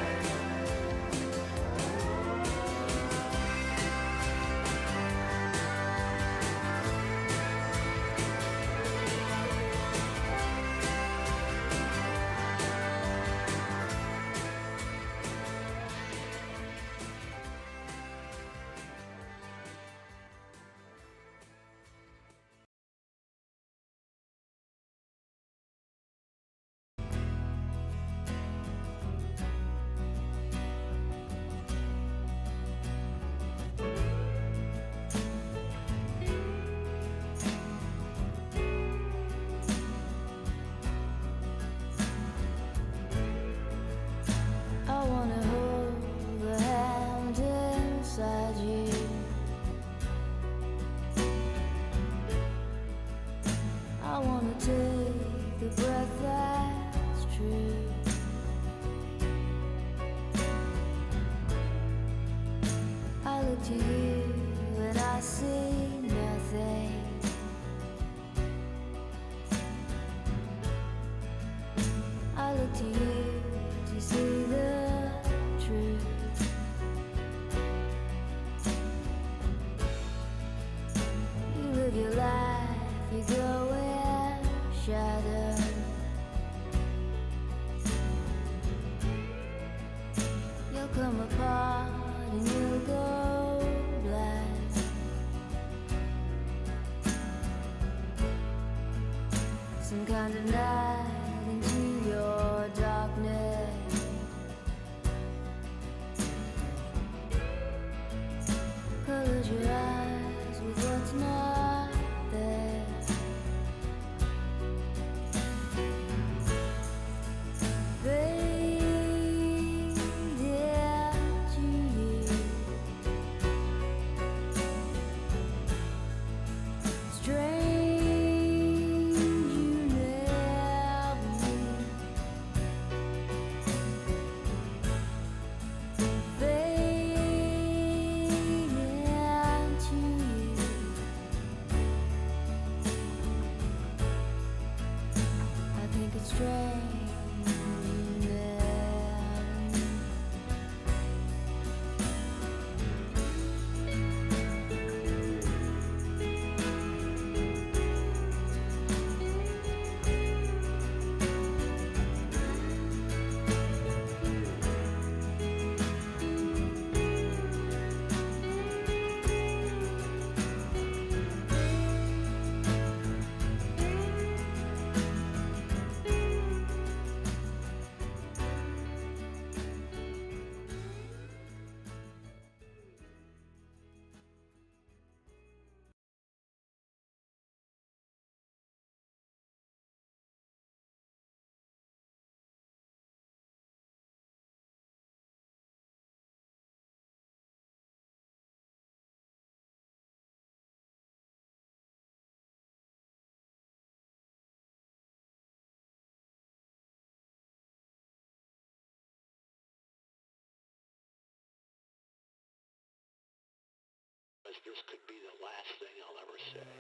this could be the last thing I'll ever say.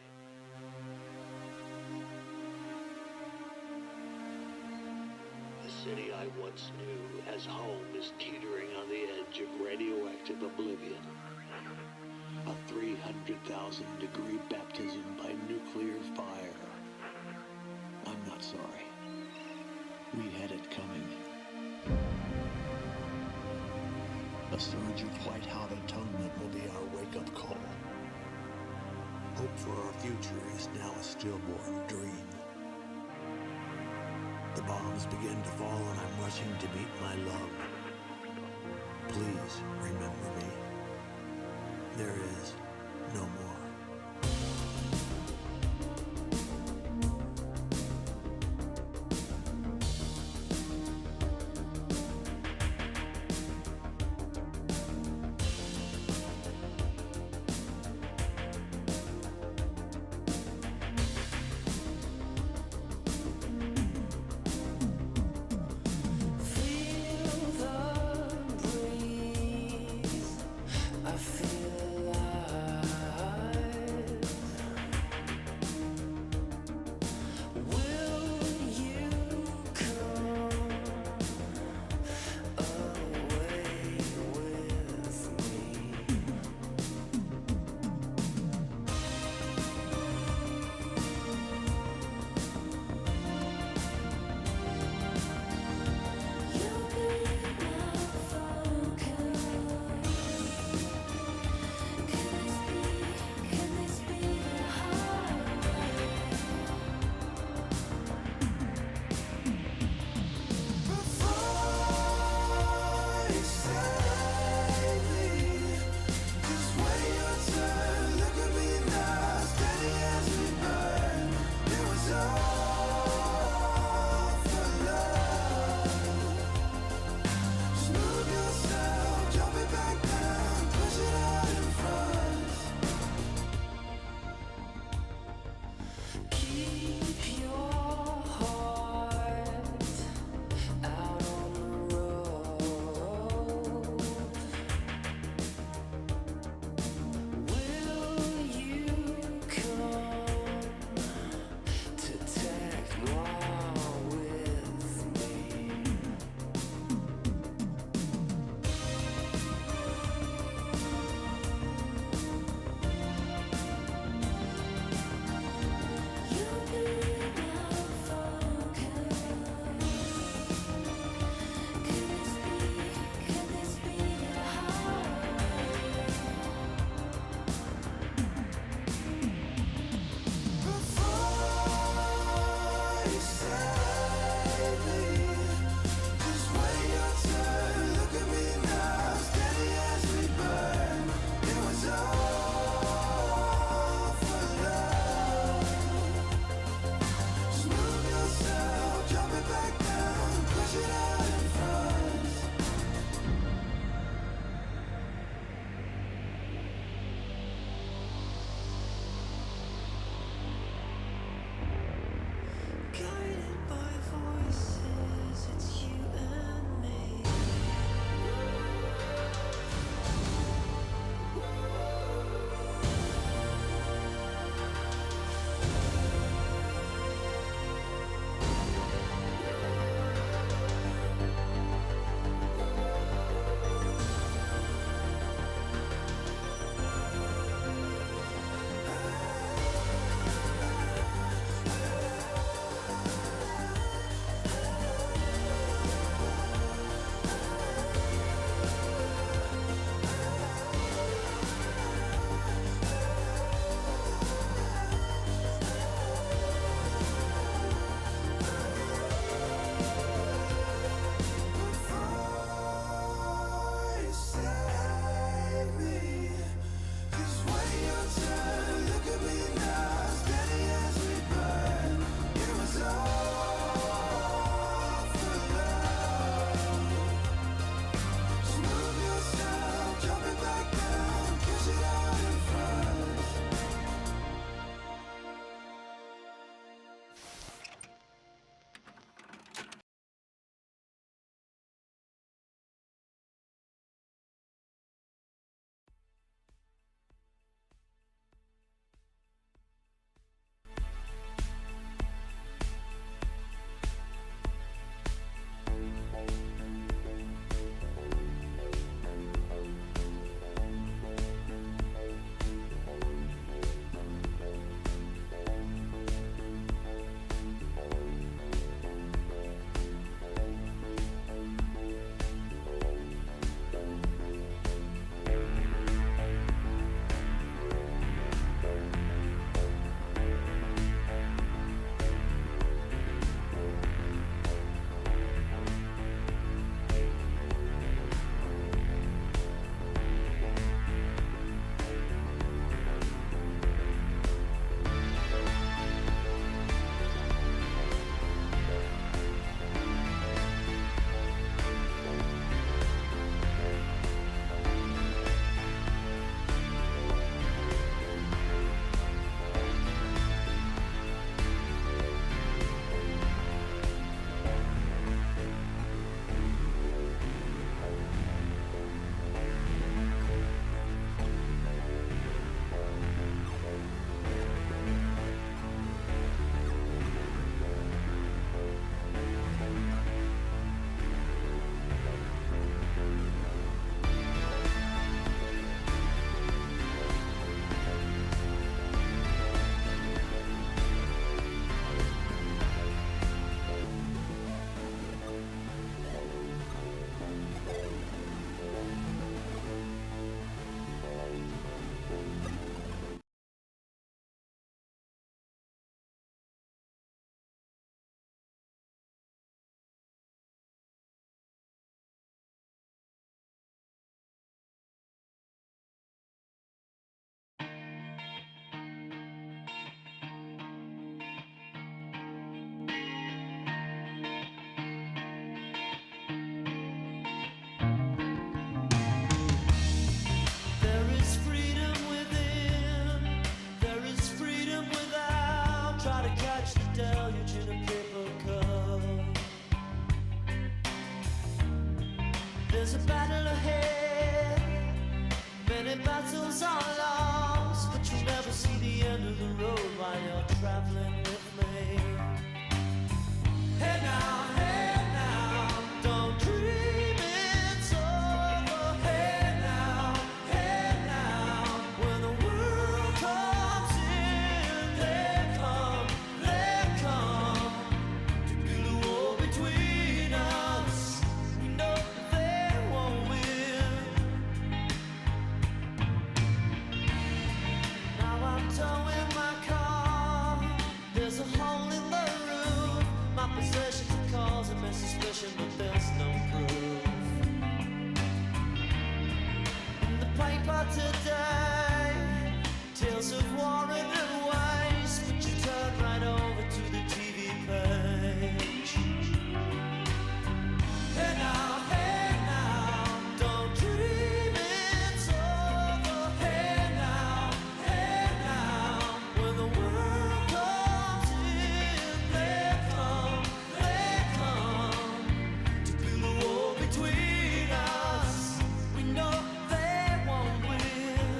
The city I once knew as home is teetering on the edge of radioactive oblivion. A 300,000-degree baptism by nuclear fire. I'm not sorry. We had it coming. A surge of white-hot atonement will be our wake-up call. Hope for our future is now a stillborn dream. The bombs begin to fall and I'm rushing to meet my love. Please remember me. There is no more. I feel alive. There's a battle ahead. Many battles are lost, but you'll never see the end of the road while you're traveling with me. Hey now, don't dream it's over. Hey now, when the world comes in, they come to build a wall between us. We know they won't win. Now I'm towing my car. There's a hole in the roof. My possessions are causing me suspicion, but there's no proof. In the paper today, tales of war and waste, but you turn right over to the TV page. Hey now, don't dream it's over. Hey now, when the world comes in, they come to build a wall between us. We know they won't win.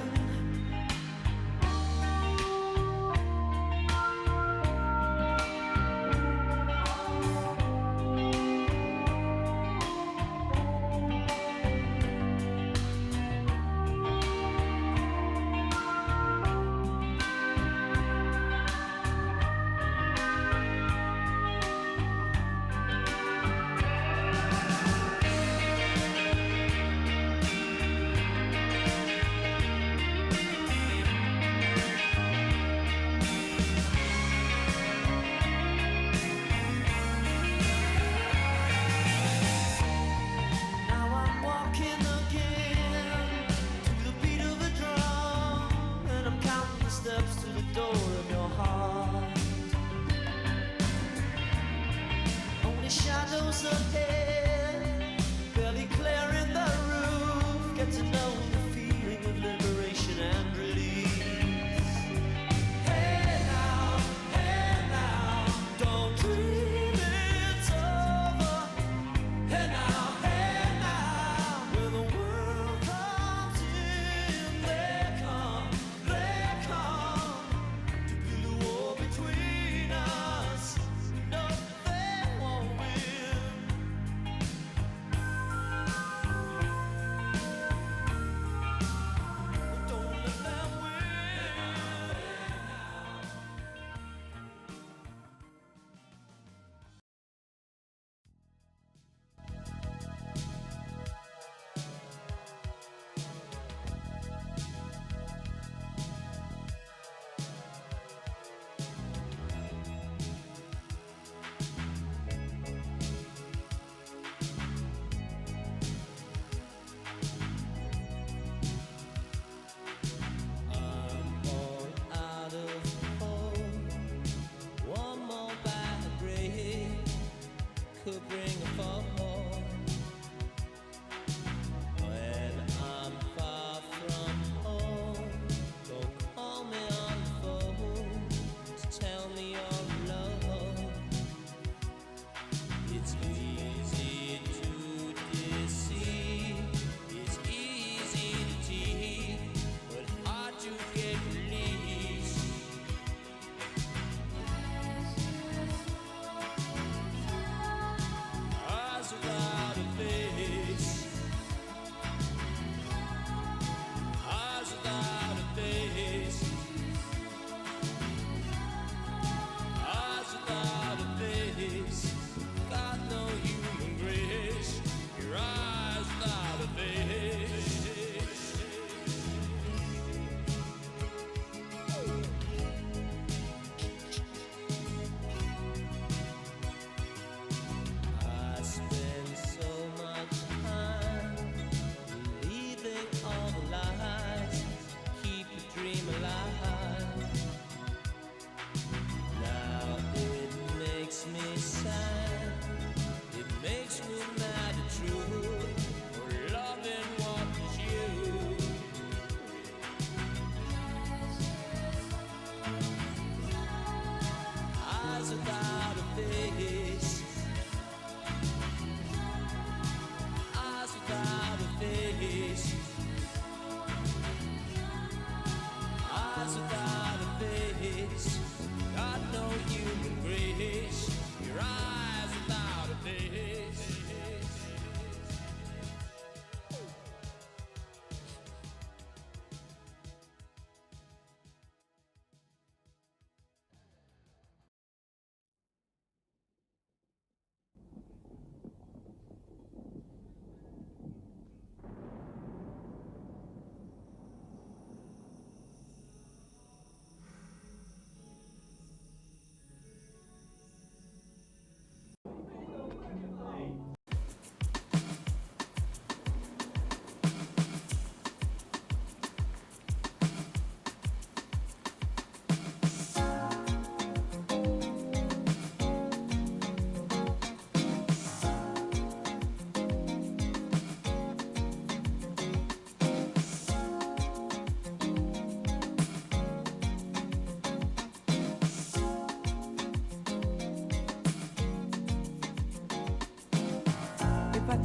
if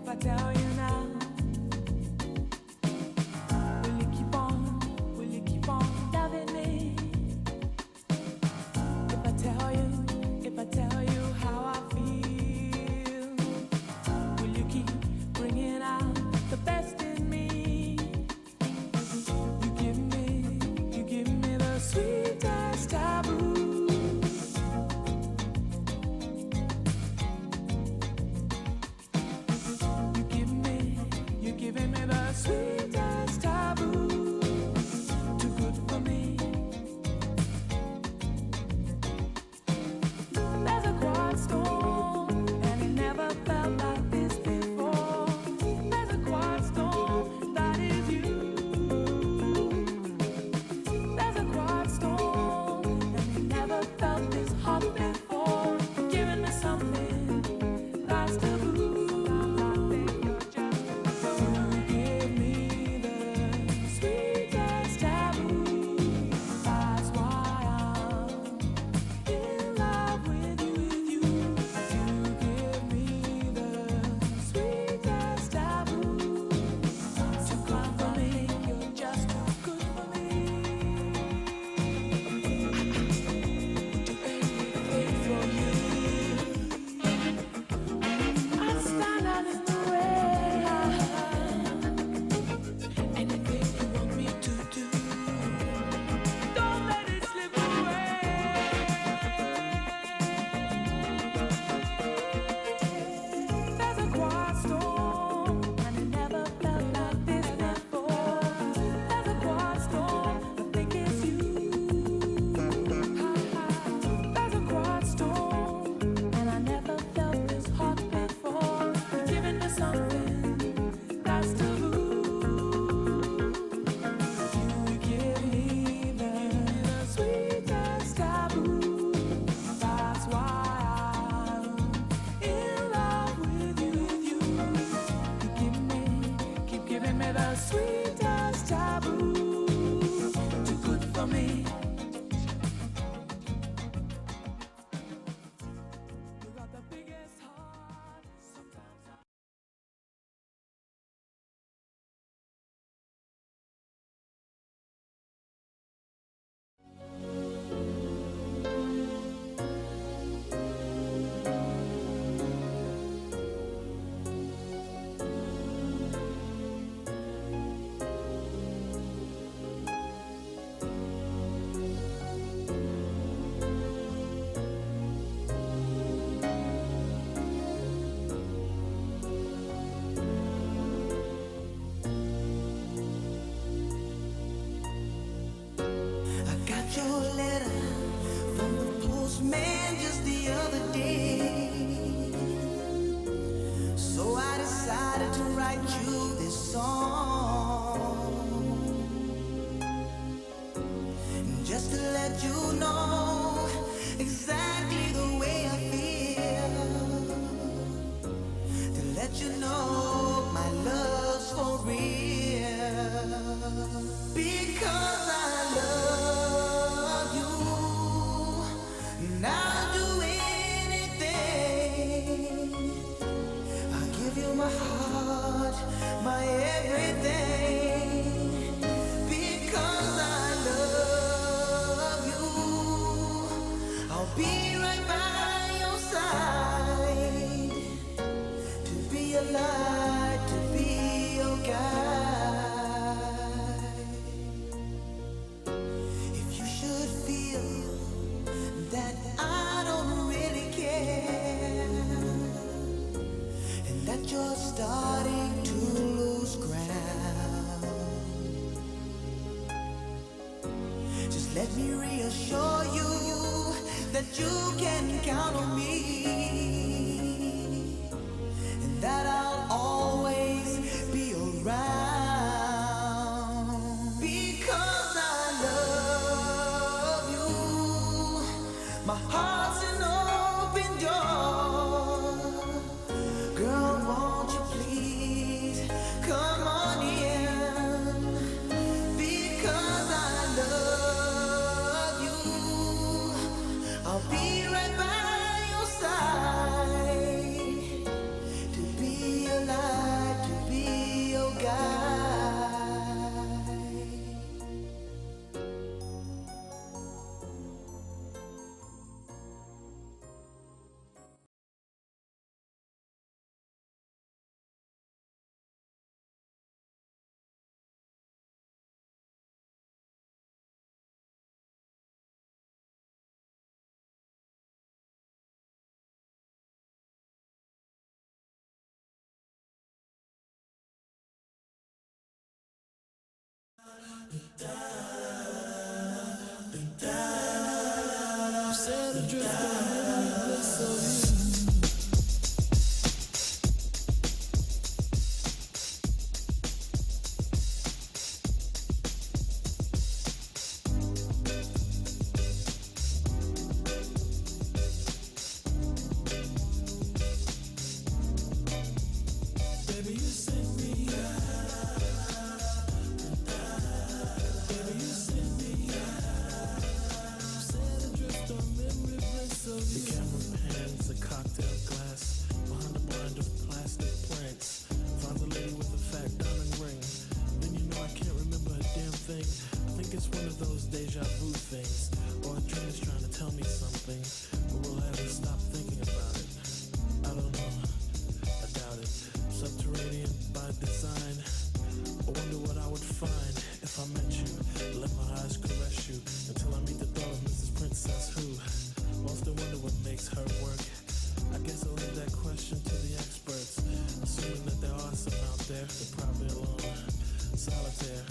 I tell you now, will you keep on loving me? If I tell you how I feel, will you keep bringing out the best in me? You give me the sweetest taboo. Giving me the sweetest taboo, too good for me. There's a quiet storm, and it never felt like this before. There's a quiet storm, that is you. There's a quiet storm, and it never felt this hot before. Giving me something that's taboo. Sweetest taboo, too good for me. You got the biggest heart. Sometimes your letter from the postman just the other day. So I decided to write you this song, just to let you know exactly the way I feel, to let you know my love's for real, because I love you. And I'll do anything. I'll give you my heart, my everything, because I love you. I'll be right by your side, to be your light, to be your guide. If you should feel that I don't really care, and that you're starting to lose ground, just let me reassure you that you can count on me, and that I'll always be around. Because I love you, my heart's an open door. Girl, won't you please come on in? Because I love you, I'll be right by your side. Set adrift on every bliss of you. Baby, you send me Baby, you send me set adrift on memory bliss of you. The camera pans a cocktail glass behind a blind of plastic plants. Finds a lady with a fat diamond ring. Then you know I can't remember a damn thing. I think it's one of those deja vu things, or a dream is trying to tell me something, but will I ever stop thinking about it? I don't know. I doubt it. Subterranean by design. I wonder what I would find if I met you. Let my eyes caress you until I meet the thought of Mrs. Princess who often wonder what makes her work. I guess I'll leave that question to the experts, assuming that there are some out there. They're probably alone, solitaire.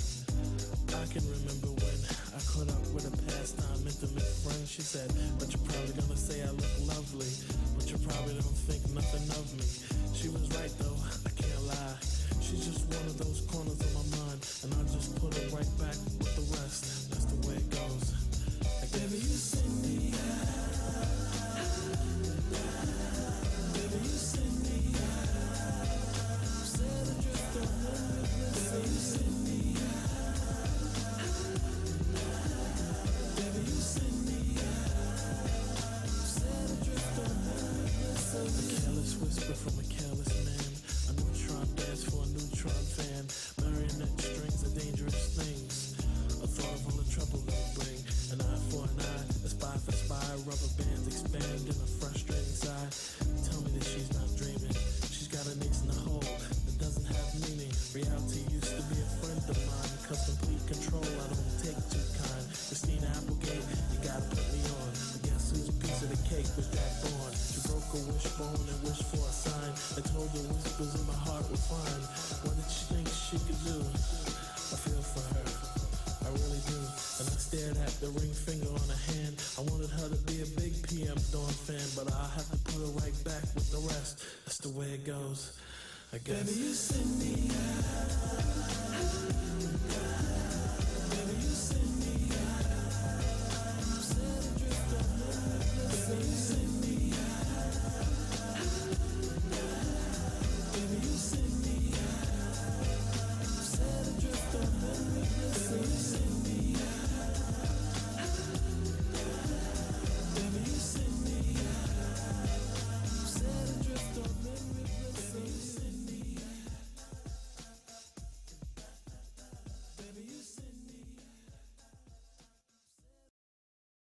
I can remember when I caught up with a pastime intimate friend. She said, but you're probably gonna say I look lovely, but you probably don't think nothing of me. She was right though, I can't lie. She's just one of those corners of my mind, and I just put her right back with the rest. That's the way it goes. Baby, you send me Baby, you send me set adrift on memory bliss. Baby, you send me Baby, you send me set adrift on memory bliss. A careless whisper from a careless man. A neutron dance for a neutron fan. Marionette strings are dangerous things. A thought of all the trouble they bring. An eye for an eye, a spy for spy. Rubber bands expand in a frustrating sigh. Tell me that she's not dreaming. She's got an ace in the hole that doesn't have meaning. Reality used to be a friend of mine. Cause complete control I don't take too kind. Christina Applegate, you gotta put me on. But guess whose piece of the cake was Jack Bourne? She broke a wishbone and wished for a sign. I told her whispers in my heart were fine. What did she think she could do? I feel for her, I really do. And I stared at the ring finger on her hand. I wanted her to be a big PM Dawn fan, but I'll have to put her right back with the rest. That's the way it goes, I guess. Baby, you send me